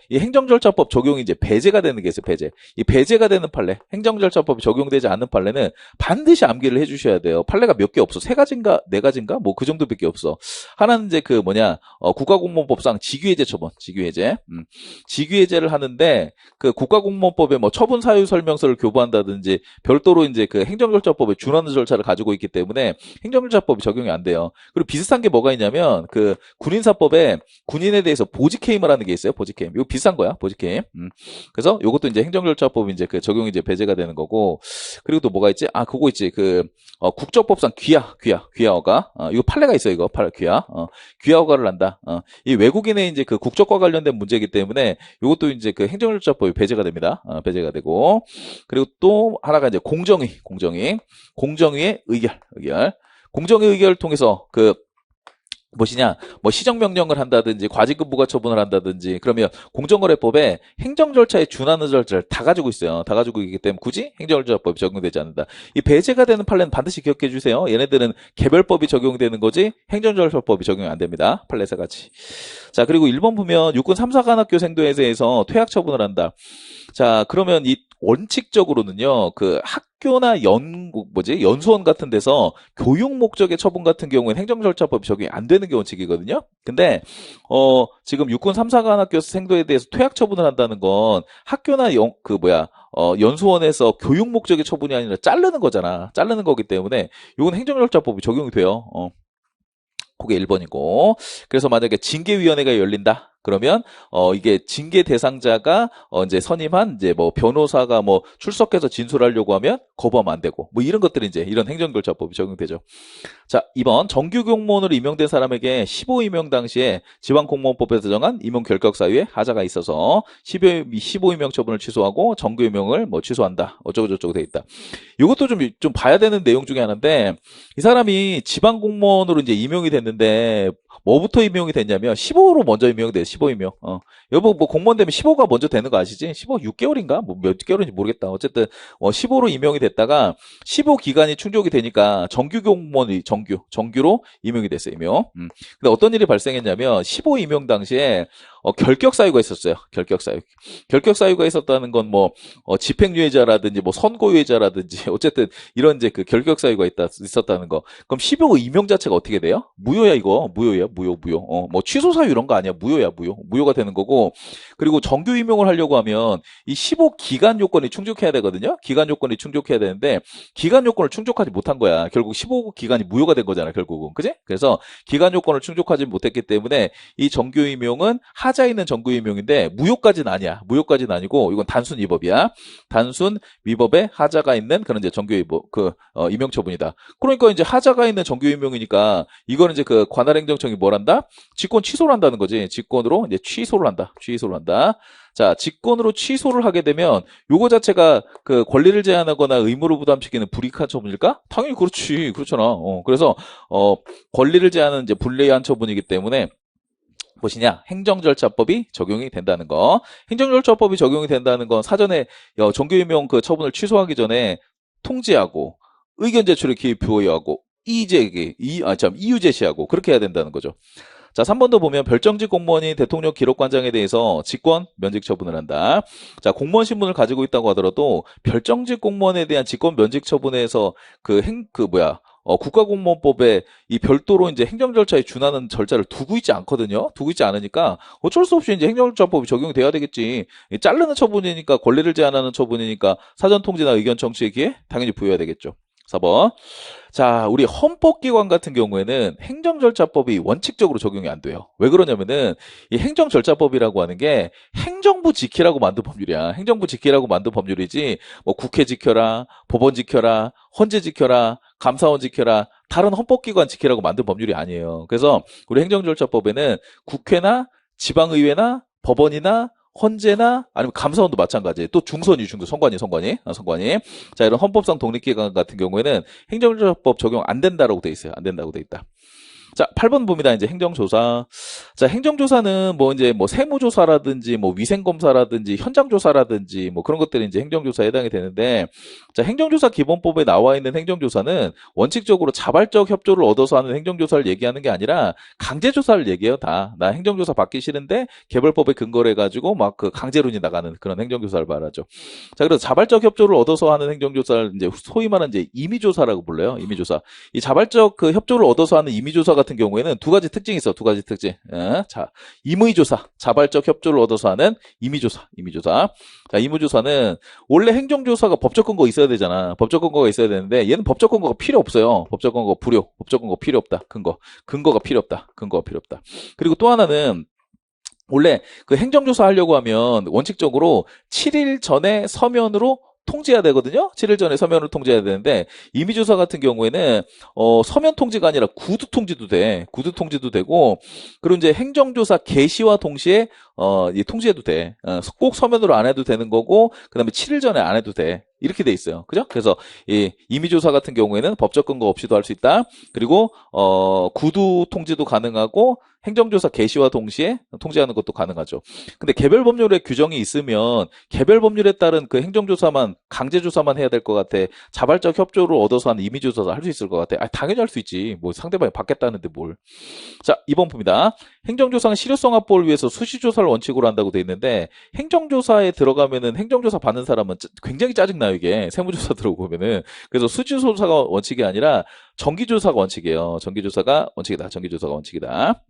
이 행정절차법 적용이 이제 배제가 되는 게 있어요. 배제. 이 배제가 되는 판례, 행정절차법이 적용되지 않는 판례는 반드시 암기를 해 주셔야 돼요. 판례가 몇 개 없어. 3가지인가 4가지인가 뭐 그 정도밖에 없어. 하나는 이제 그 국가공무원법상 직위해제 처분, 직위해제를 하는데 그 국가공무원법에 뭐 처분 사유 설명서를 교부한다든지 별도로 이제 그 행정절차법에 준하는 절차를 가지고 있기 때문에 행정절차법이 적용이 안 돼요. 그리고 비슷한 게 뭐가 있냐면 그 군인사법에 군인에 대해서 보직해임을 하는 게 있어요. 보직해임. 이거 비싼 거야. 보직해임. 그래서 이것도 이제 행정절차법이 이제 그 적용이 이제 배제가 되는 거고. 그리고 또 뭐가 있지? 그거 있지. 그 국적법상 귀하허가. 이거 판례가 있어요. 이거 귀하허가를 한다. 이 외국인의 이제 그 국적과 관련된 문제이기 때문에 이것도 이제 그 행정절차법이 배제가 됩니다. 배제가 되고. 그리고 또 하나가 이제 공정위의 의결. 공정위 의결을 통해서 그 무엇이냐, 뭐 시정명령을 한다든지 과징금 부과 처분을 한다든지 그러면 공정거래법에 행정절차에 준하는 절차를 다 가지고 있어요. 다 가지고 있기 때문에 굳이 행정절차법이 적용되지 않는다. 이 배제가 되는 판례는 반드시 기억해 주세요. 얘네들은 개별법이 적용되는 거지 행정절차법이 적용이 안 됩니다. 판례 3가지. 자, 그리고 1번 보면 육군 3사관학교 생도에 대해서 퇴학 처분을 한다. 자, 그러면 이 원칙적으로는요, 그 학교나 연수원 같은 데서 교육 목적의 처분 같은 경우에는 행정절차법이 적용이 안 되는 게 원칙이거든요. 근데, 지금 육군 3사관학교 생도에 대해서 퇴학 처분을 한다는 건 학교나 연수원에서 교육 목적의 처분이 아니라 자르는 거잖아. 자르는 거기 때문에 이건 행정절차법이 적용이 돼요. 그게 1번이고. 그래서 만약에 징계위원회가 열린다. 그러면 이게 징계 대상자가 이제 선임한 이제 뭐 변호사가 뭐 출석해서 진술하려고 하면 거부하면 안 되고 뭐 이런 것들이 이제 이런 행정절차법이 적용되죠. 자, 2번 정규 공무원으로 임용된 사람에게 15임용 당시에 지방공무원법에서 정한 임용 결격 사유에 하자가 있어서 15임용 처분을 취소하고 정규 임용을 뭐 취소한다. 어쩌고저쩌고 돼 있다. 이것도 좀 봐야 되는 내용 중에 하나인데 이 사람이 지방공무원으로 이제 임용이 됐는데 뭐부터 임용이 됐냐면 15로 먼저 임용이 돼요. 15임용. 여보 뭐 공무원 되면 15가 먼저 되는 거 아시지? 15 6개월인가? 뭐 몇 개월인지 모르겠다. 어쨌든 15로 임용이 됐다가 15 기간이 충족이 되니까 정규 공무원이 정규로 임용이 됐어요. 임용. 근데 어떤 일이 발생했냐면 15 임용 당시에 결격 사유가 있었어요. 결격 사유가 있었다는 건 뭐 집행유예자라든지 뭐 선고유예자라든지 어쨌든 이런 이제 그 결격 사유가 있었다는 거. 그럼 15 임용 자체가 어떻게 돼요? 무효야 이거. 무효. 뭐 취소 사유 이런 거 아니야. 무효가 되는 거고. 그리고 정규 임용을 하려고 하면 이 15 기간 요건이 충족해야 되거든요. 기간 요건이 충족해야 되는데 기간 요건을 충족하지 못한 거야. 결국 15 기간이 무효가 된 거잖아. 결국은. 그지? 그래서 기간 요건을 충족하지 못했기 때문에 이 정규 임용은 하자 있는 정규임용인데 무효까지는 아니야. 무효까지는 아니고 이건 단순 위법이야. 단순 위법에 하자가 있는 그런 이제 정규위법 임용 처분이다. 그러니까 이제 하자가 있는 정규임용이니까 이거는 이제 그 관할행정청이 뭘 한다? 직권 취소를 한다는 거지. 직권으로 이제 취소를 한다. 취소를 한다. 자, 직권으로 취소를 하게 되면 요거 자체가 그 권리를 제한하거나 의무를 부담시키는 불이익한 처분일까? 당연히 그렇지. 그렇잖아. 그래서 권리를 제한하는 이제 불리한 처분이기 때문에 무엇이냐? 행정절차법이 적용이 된다는 거. 행정절차법이 적용이 된다는 건 사전에 정규임용 그 처분을 취소하기 전에 통지하고 의견 제출에 기입 부여하고 이유 제시하고 그렇게 해야 된다는 거죠. 자, 3번도 보면 별정직 공무원이 대통령 기록관장에 대해서 직권 면직 처분을 한다. 자, 공무원 신분을 가지고 있다고 하더라도 별정직 공무원에 대한 직권 면직 처분에서 국가공무원법에 이 별도로 이제 행정절차에 준하는 절차를 두고 있지 않거든요. 두고 있지 않으니까 어쩔 수 없이 이제 행정절차법이 적용이 돼야 되겠지. 자르는 처분이니까 권리를 제한하는 처분이니까 사전 통지나 의견 청취의 기회 당연히 부여해야 되겠죠. 4번. 자, 우리 헌법기관 같은 경우에는 행정절차법이 원칙적으로 적용이 안 돼요. 왜 그러냐면은 이 행정절차법이라고 하는 게 행정부 지키라고 만든 법률이야. 행정부 지키라고 만든 법률이지 뭐 국회 지켜라, 법원 지켜라, 헌재 지켜라, 감사원 지켜라, 다른 헌법기관 지키라고 만든 법률이 아니에요. 그래서 우리 행정절차법에는 국회나 지방의회나 법원이나 헌재나 아니면 감사원도 마찬가지. 또 중선이 선관위. 자, 이런 헌법상 독립기관 같은 경우에는 행정절차법 적용 안 된다라고 돼 있어요. 안 된다고 돼 있다. 자, 8번 봅니다. 이제 행정조사. 자, 행정조사는 뭐 세무조사라든지 위생검사라든지 현장조사라든지 그런 것들이 이제 행정조사에 해당이 되는데, 자, 행정조사 기본법에 나와 있는 행정조사는 원칙적으로 자발적 협조를 얻어서 하는 행정조사를 얘기하는 게 아니라 강제조사를 얘기해요, 다. 나 행정조사 받기 싫은데 개별법에 근거를 해가지고 그 강제론이 나가는 그런 행정조사를 말하죠. 자, 그래서 자발적 협조를 얻어서 하는 행정조사를 이제 소위 말하는 이제 임의조사라고 불러요. 임의조사. 이 자발적 그 협조를 얻어서 하는 임의조사 같은 경우에는 두 가지 특징이 있어. 두 가지 특징. 자, 임의조사. 자발적 협조를 얻어서 하는 임의조사. 자, 임의조사는 원래 행정조사가 법적 근거 있어야 되잖아. 법적 근거가 있어야 되는데 얘는 법적 근거가 필요 없어요. 법적 근거 불효. 법적 근거 필요 없다. 근거가 필요 없다. 그리고 또 하나는 원래 그 행정조사 하려고 하면 원칙적으로 7일 전에 서면으로 통지해야 되거든요. 7일 전에 서면을 통지해야 되는데 임의조사 같은 경우에는 서면 통지가 아니라 구두 통지도 돼. 구두 통지도 되고 그리고 이제 행정조사 개시와 동시에 통지해도 돼. 꼭 서면으로 안 해도 되는 거고 그다음에 7일 전에 안 해도 돼. 이렇게 돼 있어요. 그죠? 그래서 이 임의조사 같은 경우에는 법적 근거 없이도 할 수 있다. 그리고 구두 통지도 가능하고 행정조사 개시와 동시에 통지하는 것도 가능하죠. 근데 개별 법률에 규정이 있으면 개별 법률에 따른 그 행정조사만 강제조사만 해야 될 것 같아. 자발적 협조를 얻어서 하는 임의조사도 할 수 있을 것 같아. 당연히 할 수 있지. 상대방이 받겠다는데 뭘. 자, 2번 봅니다. 행정조사는 실효성 확보를 위해서 수시조사를 원칙으로 한다고 돼 있는데 행정조사에 들어가면은 행정조사 받는 사람은 굉장히 짜증나요, 이게. 세무조사 들어보면은. 그래서 수시조사가 원칙이 아니라 정기조사가 원칙이에요. 정기조사가 원칙이다.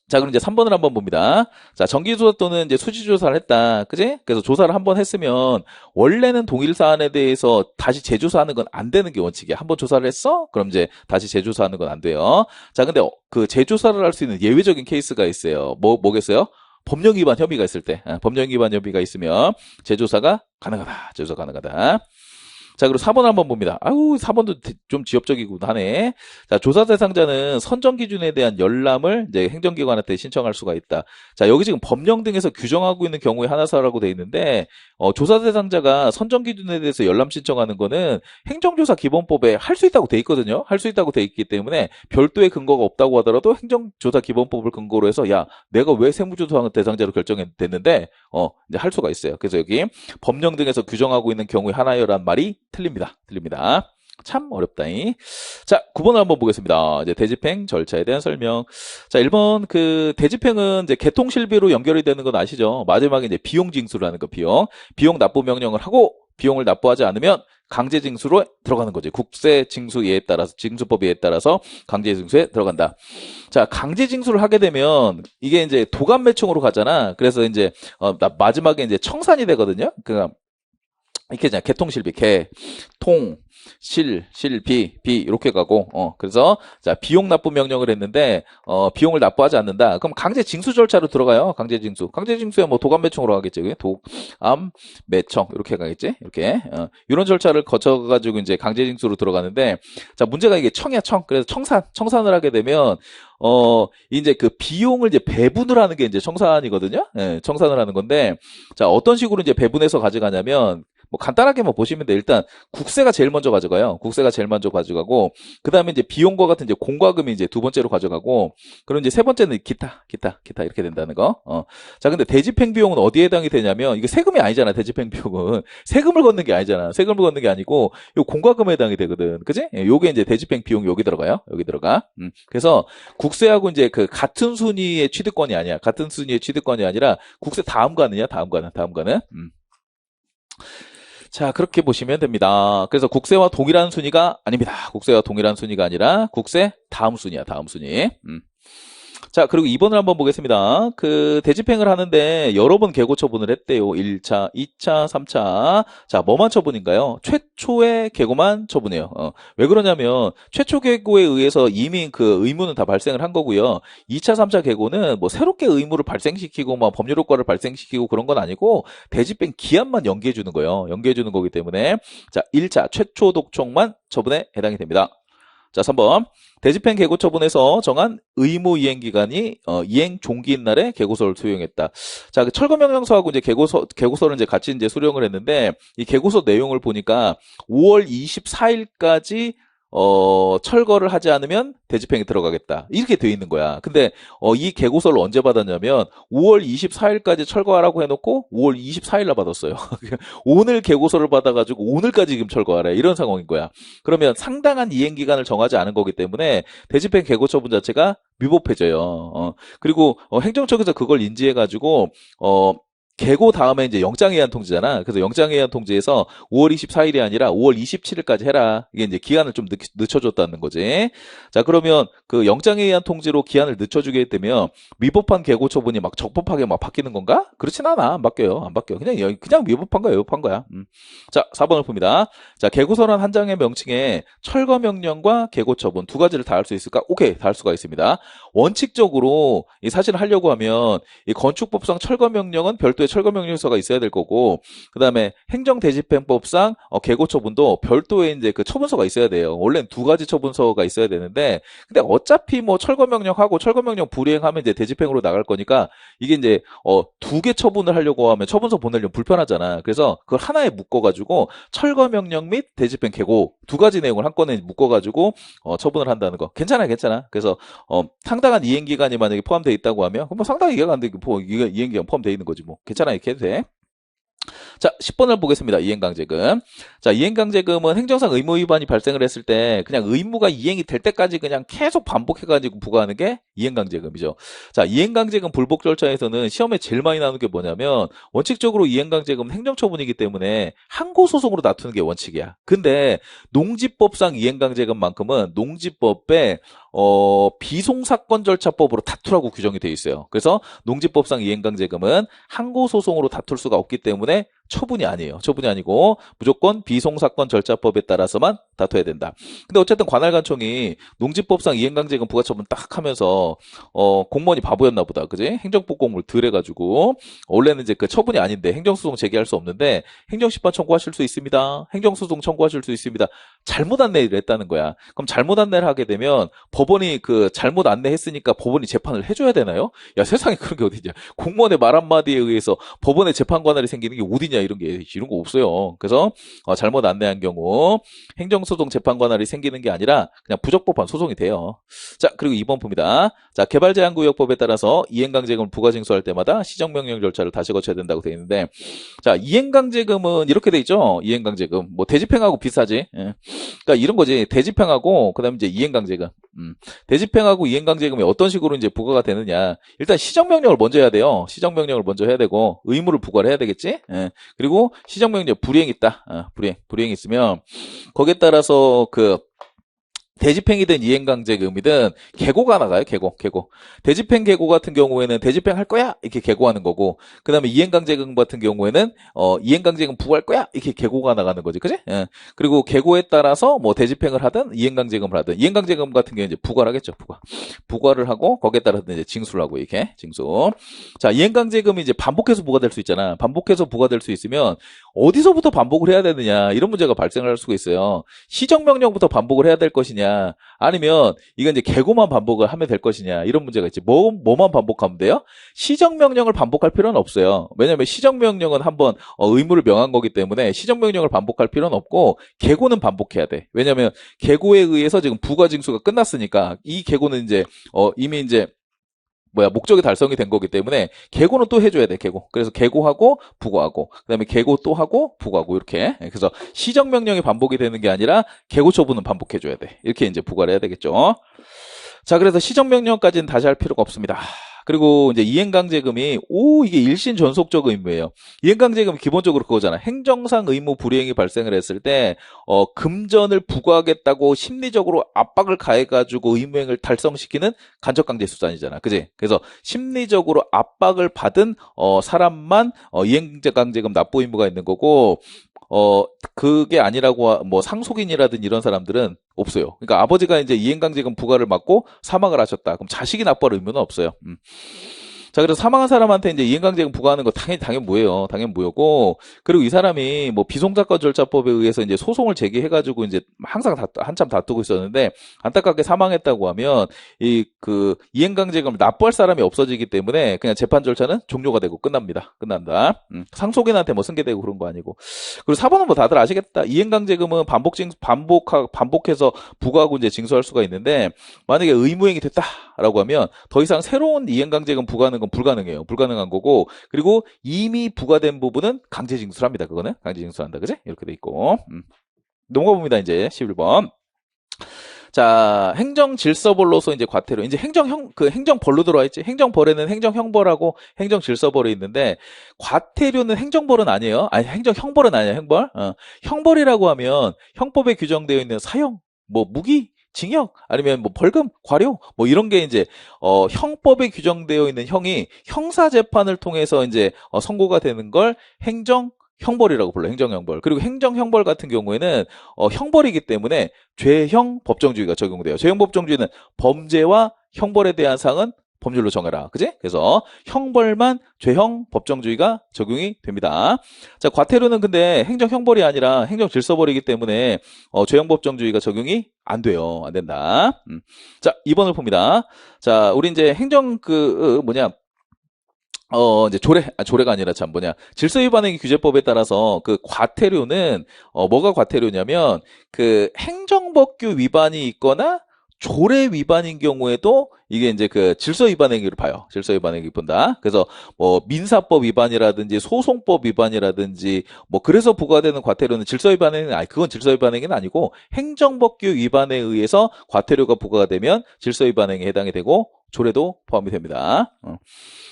자, 그럼 이제 3번을 한번 봅니다. 자, 정기조사 또는 이제 수시조사를 했다. 그지? 그래서 조사를 한번 했으면 원래는 동일 사안에 대해서 다시 재조사하는 건 안 되는 게 원칙이야. 한번 조사를 했어? 그럼 이제 다시 재조사하는 건 안 돼요. 자, 근데 그 재조사를 할 수 있는 예외적인 케이스가 있어요. 뭐겠어요? 법령 위반 혐의가 있을 때. 법령 위반 혐의가 있으면 재조사가 가능하다. 자, 그리고 4번 한번 봅니다. 4번도 좀 지엽적이고 하네. 자, 조사 대상자는 선정 기준에 대한 열람을 이제 행정기관한테 신청할 수가 있다. 자, 여기 지금 법령 등에서 규정하고 있는 경우에 하나사라고 돼 있는데, 조사 대상자가 선정 기준에 대해서 열람 신청하는 거는 행정조사 기본법에 할 수 있다고 돼 있거든요. 할 수 있다고 돼 있기 때문에 별도의 근거가 없다고 하더라도 행정조사 기본법을 근거로 해서 내가 왜 세무조사 대상자로 결정됐는데, 이제 할 수가 있어요. 그래서 여기 법령 등에서 규정하고 있는 경우에 하나여란 말이 틀립니다. 참 어렵다잉. 자, 9번을 한번 보겠습니다. 이제 대집행 절차에 대한 설명. 자, 1번 그 대집행은 이제 개통실비로 연결이 되는 건 아시죠? 마지막에 이제 비용 징수를 하는 거, 비용 납부 명령을 하고 비용을 납부하지 않으면 강제 징수로 들어가는 거지. 국세 징수예에 따라서, 징수법 예에 따라서 강제 징수에 들어간다. 자, 강제 징수를 하게 되면 이게 이제 도감 매칭으로 가잖아. 그래서 이제 마지막에 이제 청산이 되거든요. 그러니까 이렇게 자 개통실비 개, 통, 실비, 비 이렇게 가고 그래서 자 비용 납부 명령을 했는데 비용을 납부하지 않는다. 그럼 강제 징수 절차로 들어가요. 강제 징수. 강제 징수야 뭐 도감 매청으로 가겠지. 도암 매청 이렇게 가겠지. 이렇게 이런 절차를 거쳐 가지고 이제 강제 징수로 들어가는데 자 문제가 이게 청이야 청. 그래서 청산을 하게 되면 이제 그 비용을 이제 배분을 하는 게 이제 청산이거든요. 예, 청산을 하는 건데, 자, 어떤 식으로 이제 배분해서 가져가냐면, 뭐 간단하게만 보시면 돼. 일단 국세가 제일 먼저 가져가요. 국세가 제일 먼저 가져가고, 그 다음에 이제 비용과 같은 이제 공과금이 이제 두 번째로 가져가고, 그리고 이제 세 번째는 기타 이렇게 된다는 거. 자, 근데 대집행 비용은 어디에 해당이 되냐면, 이게 세금이 아니잖아. 대집행 비용은 세금을 걷는 게 아니잖아. 세금을 걷는 게 아니고, 요 공과금에 해당이 되거든. 그지? 예, 요게 이제 대집행 비용 여기 들어가요. 여기 들어가. 그래서 국세하고 이제 그 같은 순위의 취득권이 아니야. 같은 순위의 취득권이 아니라 국세 다음 가느냐, 다음 가는. 자, 그렇게 보시면 됩니다. 그래서 국세와 동일한 순위가 아닙니다. 국세와 동일한 순위가 아니라 국세 다음 순위야, 다음 순위. 자, 그리고 2번을 한번 보겠습니다. 그 대집행을 하는데 여러 번 계고 처분을 했대요. 1차, 2차, 3차. 자, 뭐만 처분인가요? 최초의 계고만 처분해요. 왜 그러냐면 최초 계고에 의해서 이미 그 의무는 다 발생을 한 거고요. 2차, 3차 계고는 뭐 새롭게 의무를 발생시키고 뭐 법률 효과를 발생시키고 그런 건 아니고 대집행 기한만 연기해 주는 거예요. 연기해 주는 거기 때문에 자, 1차 최초 독촉만 처분에 해당이 됩니다. 자, 3번. 대집행 계고 처분에서 정한 의무 이행 기간이 이행 종기인 날에 계고서를 수령했다. 자, 그 철거명령서하고 이제 계고서를 이제 같이 이제 수령을 했는데 이 계고서 내용을 보니까 5월 24일까지 철거를 하지 않으면 대집행이 들어가겠다. 이렇게 돼 있는 거야. 근데 이 계고서를 언제 받았냐면 5월 24일까지 철거하라고 해놓고 5월 24일날 받았어요. 오늘 계고서를 받아가지고 오늘까지 지금 철거하래. 이런 상황인 거야. 그러면 상당한 이행기간을 정하지 않은 거기 때문에 대집행 계고 처분 자체가 위법해져요. 그리고 행정처에서 그걸 인지해가지고 계고 다음에 이제 영장의안 통지잖아. 그래서 영장의안 통지에서 5월 24일이 아니라 5월 27일까지 해라. 이게 이제 기한을 좀 늦춰줬다는 거지. 자, 그러면 그 영장의안 통지로 기한을 늦춰주게 되면 위법한 계고 처분이 막 적법하게 막 바뀌는 건가? 그렇진 않아. 안 바뀌어요. 안 바뀌어. 그냥 위법한 거야. 위법한 거야. 자, 4번을 봅니다. 자, 계고서란 한 장의 명칭에 철거 명령과 계고 처분 두 가지를 다 할 수 있을까? 오케이. 다 할 수가 있습니다. 원칙적으로 이 사실을 하려고 하면 이 건축법상 철거 명령은 별도의 철거 명령서가 있어야 될 거고, 그 다음에 행정대집행법상 계고 처분도 별도의 이제 그 처분서가 있어야 돼요. 원래는 두 가지 처분서가 있어야 되는데, 근데 어차피 뭐 철거 명령하고 철거 명령 불이행하면 이제 대집행으로 나갈 거니까 이게 이제 두 개 처분을 하려고 하면 처분서 보내려면 불편하잖아. 그래서 그걸 하나에 묶어가지고 철거 명령 및 대집행 계고 두 가지 내용을 한건에 묶어가지고 처분을 한다는 거. 괜찮아. 그래서 상당한 이행기간이 만약에 포함되어 있다고 하면 뭐 상당히 이해가 안 되고 이행기간 포함되어 있는 거지 뭐. 괜찮아. 이렇게 해도 돼. 자, 10번을 보겠습니다. 이행강제금. 자, 이행강제금은 행정상 의무 위반이 발생을 했을 때 그냥 의무가 이행이 될 때까지 그냥 계속 반복해가지고 부과하는 게 이행강제금이죠. 자, 이행강제금 불복 절차에서는 시험에 제일 많이 나오는 게 뭐냐면 원칙적으로 이행강제금은 행정처분이기 때문에 항고소송으로 다투는 게 원칙이야. 근데 농지법상 이행강제금만큼은 농지법에 비송사건 절차법으로 다투라고 규정이 되어 있어요. 그래서 농지법상 이행강제금은 항고소송으로 다툴 수가 없기 때문에 처분이 아니에요. 처분이 아니고 무조건 비송사건 절차법에 따라서만 다퉈야 된다. 근데 어쨌든 관할관청이 농지법상 이행강제금 부과처분 딱 하면서 공무원이 바보였나 보다. 그지? 행정법공을 덜 해가지고 원래는 이제 그 처분이 아닌데 행정소송 제기할 수 없는데 행정심판 청구하실 수 있습니다. 행정소송 청구하실 수 있습니다. 잘못 안내를 했다는 거야. 그럼 잘못 안내를 하게 되면 법원이 그 잘못 안내했으니까 법원이 재판을 해줘야 되나요? 야, 세상에 그런 게 어디냐. 공무원의 말 한마디에 의해서 법원의 재판 관할이 생기는 게 어디냐. 이런 거 없어요. 그래서 잘못 안내한 경우 행정소송 재판 관할이 생기는 게 아니라 그냥 부적법한 소송이 돼요. 자, 그리고 2번 봅니다. 자, 개발제한구역법에 따라서 이행강제금을 부과징수할 때마다 시정명령 절차를 다시 거쳐야 된다고 되어 있는데, 자, 이행강제금은 이렇게 돼 있죠. 이행강제금 뭐 대집행하고 비슷하지. 예. 그러니까 이런 거지. 대집행하고 그다음에 이제 이행강제금. 대집행하고 이행강제금이 어떤 식으로 이제 부과가 되느냐. 일단 시정명령을 먼저 해야 돼요. 시정명령을 먼저 해야 되고 의무를 부과를 해야 되겠지. 예. 그리고 시정명령 불이행 있다. 불이행 있으면 거기에 따라서 그 대집행이든 이행강제금이든 계고가 나가요. 계고. 대집행 계고 같은 경우에는 대집행 할 거야 이렇게 계고하는 거고, 그 다음에 이행강제금 같은 경우에는 이행강제금 부과할 거야 이렇게 계고가 나가는 거지, 그지? 예. 그리고 계고에 따라서 뭐 대집행을 하든 이행강제금을 하든, 이행강제금 같은 경우는 이제 부과를 하겠죠. 부과를 하고 거기에 따라서 이제 징수를 하고 이렇게 징수. 자, 이행강제금이 이제 반복해서 부과될 수 있잖아. 반복해서 부과될 수 있으면 어디서부터 반복을 해야 되느냐 이런 문제가 발생을 할 수가 있어요. 시정명령부터 반복을 해야 될 것이냐, 아니면 이건 이제 계고만 반복을 하면 될 것이냐 이런 문제가 있지. 뭐만 반복하면 돼요? 시정명령을 반복할 필요는 없어요. 왜냐하면 시정명령은 한번 의무를 명한 거기 때문에 시정명령을 반복할 필요는 없고, 계고는 반복해야 돼. 왜냐하면 계고에 의해서 지금 부과징수가 끝났으니까 이 계고는 이제 이미 이제 목적이 달성이 된 거기 때문에 계고는 또 해줘야 돼, 계고. 그래서 계고하고 부과하고, 그 다음에 계고 또 하고 부과하고, 이렇게. 그래서 시정명령이 반복이 되는 게 아니라 계고 처분은 반복해줘야 돼. 이렇게 이제 부과를 해야 되겠죠. 자, 그래서 시정명령까지는 다시 할 필요가 없습니다. 그리고 이제 이행강제금이 이게 일신 전속적 의무예요. 이행강제금은 기본적으로 그거잖아. 행정상 의무 불이행이 발생을 했을 때 금전을 부과하겠다고 심리적으로 압박을 가해가지고 의무행을 달성시키는 간접강제수단이잖아, 그지? 그래서 심리적으로 압박을 받은 사람만 이행강제금 납부 의무가 있는 거고, 그게 아니라고, 상속인이라든 이런 사람들은 없어요. 그러니까 아버지가 이제 이행강제금 부과를 받고 사망을 하셨다. 그럼 자식이 납부할 의무는 없어요. 자, 그래서 사망한 사람한테 이제 이행강제금 부과하는 거 당연히 무효예요. 당연히 무효고, 그리고 이 사람이 비송사건 절차법에 의해서 이제 소송을 제기해가지고 이제 항상 한참 다투고 있었는데, 안타깝게 사망했다고 하면 이행강제금을 납부할 사람이 없어지기 때문에 그냥 재판 절차는 종료가 되고 끝난다. 상속인한테 승계되고 그런 거 아니고. 그리고 4번은 다들 아시겠다. 이행강제금은 반복해서 부과하고 이제 징수할 수가 있는데, 만약에 의무행위 됐다라고 하면 더 이상 새로운 이행강제금 부과하는 건 불가능해요. 불가능한 거고, 그리고 이미 부과된 부분은 강제징수를 합니다. 그거는 강제징수를 한다, 그지? 이렇게 돼 있고. 넘어가 봅니다. 이제 11번. 자, 행정질서벌로서 이제 과태료. 이제 행정벌로 들어와 있지. 행정벌에는 행정형벌하고 행정질서벌이 있는데, 과태료는 행정벌은 아니에요. 아니, 행정형벌은 아니에요. 형벌이라고 하면 형법에 규정되어 있는 사형, 무기, 징역, 아니면 벌금, 과료, 이런 게 이제 형법에 규정되어 있는 형이 형사재판을 통해서 이제 선고가 되는 걸 형벌이라고 불러요. 행정형벌. 그리고 행정형벌 같은 경우에는 형벌이기 때문에 죄형 법정주의가 적용돼요. 죄형 법정주의는 범죄와 형벌에 대한 사항은 법률로 정해라. 그지? 그래서 형벌만 죄형 법정주의가 적용이 됩니다. 자, 과태료는 근데 행정형벌이 아니라 행정질서벌이기 때문에 죄형 법정주의가 적용이 안 돼요. 안 된다. 자, 2번을 봅니다. 자, 우리 이제 이제 조례가 아니라 질서위반행위 규제법에 따라서 과태료는, 뭐가 과태료냐면, 행정법규 위반이 있거나, 조례 위반인 경우에도 이게 이제 질서 위반 행위를 봐요. 질서 위반 행위 본다. 그래서 민사법 위반이라든지 소송법 위반이라든지 그래서 부과되는 과태료는 질서 위반 행위는 그건 질서 위반 행위는 아니고, 행정법규 위반에 의해서 과태료가 부과가 되면 질서 위반 행위에 해당이 되고 조례도 포함이 됩니다.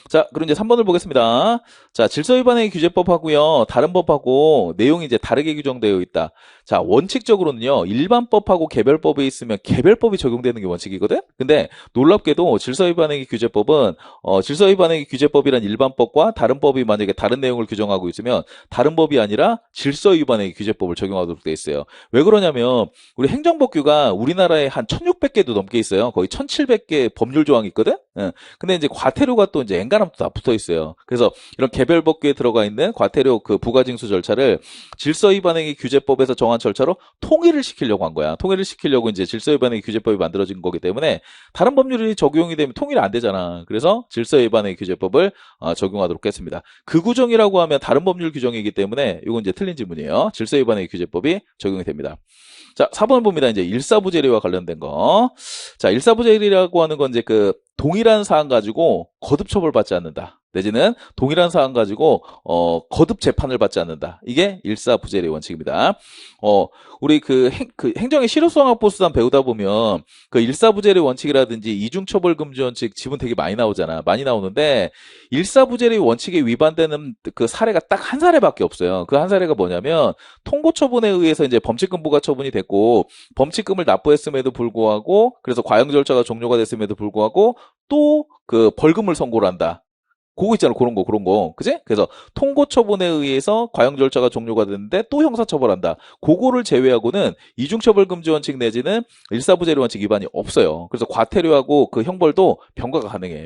자, 그럼 이제 3번을 보겠습니다. 자, 질서위반행위 규제법하고요, 다른 법하고 내용이 이제 다르게 규정되어 있다. 자, 원칙적으로는요, 일반법하고 개별법이 있으면 개별법이 적용되는 게 원칙이거든? 근데 놀랍게도 질서위반행위 규제법은, 질서위반행위 규제법이란 일반법과 다른 법이 만약에 다른 내용을 규정하고 있으면 다른 법이 아니라 질서위반행위 규제법을 적용하도록 되어 있어요. 왜 그러냐면, 우리 행정법규가 우리나라에 한 1600개도 넘게 있어요. 거의 1700개 법률 조항이 있거든? 근데 이제 과태료가 또 이제 엔간하면 다 붙어 있어요. 그래서 이런 개별법규에 들어가 있는 과태료 부과징수 절차를 질서위반행위 규제법에서 정한 절차로 통일을 시키려고 한 거야. 통일을 시키려고 이제 질서위반행위 규제법이 만들어진 거기 때문에 다른 법률이 적용이 되면 통일이 안 되잖아. 그래서 질서위반행위 규제법을 적용하도록 했습니다. 그 구정이라고 하면 다른 법률 규정이기 때문에 이건 이제 틀린 질문이에요. 질서위반행위 규제법이 적용이 됩니다. 자, 4번을 봅니다. 이제 일사부재리와 관련된 거. 자, 일사부재리라고 하는 건 이제 동일한 사안 가지고 거듭 처벌받지 않는다. 내지는 동일한 사안 가지고 거듭 재판을 받지 않는다. 이게 일사부재의 원칙입니다. 우리 그 행정의 실효성확보수단 배우다 보면 그 일사부재의 원칙이라든지 이중처벌금지 원칙 지문 되게 많이 나오잖아. 많이 나오는데 일사부재의 원칙에 위반되는 그 사례가 딱 한 사례밖에 없어요. 그 한 사례가 뭐냐면 통고처분에 의해서 이제 범칙금 부과 처분이 됐고 범칙금을 납부했음에도 불구하고 그래서 과형 절차가 종료가 됐음에도 불구하고 또 그 벌금을 선고를 한다. 그거 있잖아, 그런 거. 그지? 그래서 통고 처분에 의해서 과형 절차가 종료가 됐는데 또 형사처벌한다. 그거를 제외하고는 이중처벌금지 원칙 내지는 일사부재료 원칙 위반이 없어요. 그래서 과태료하고 그 형벌도 병과가 가능해.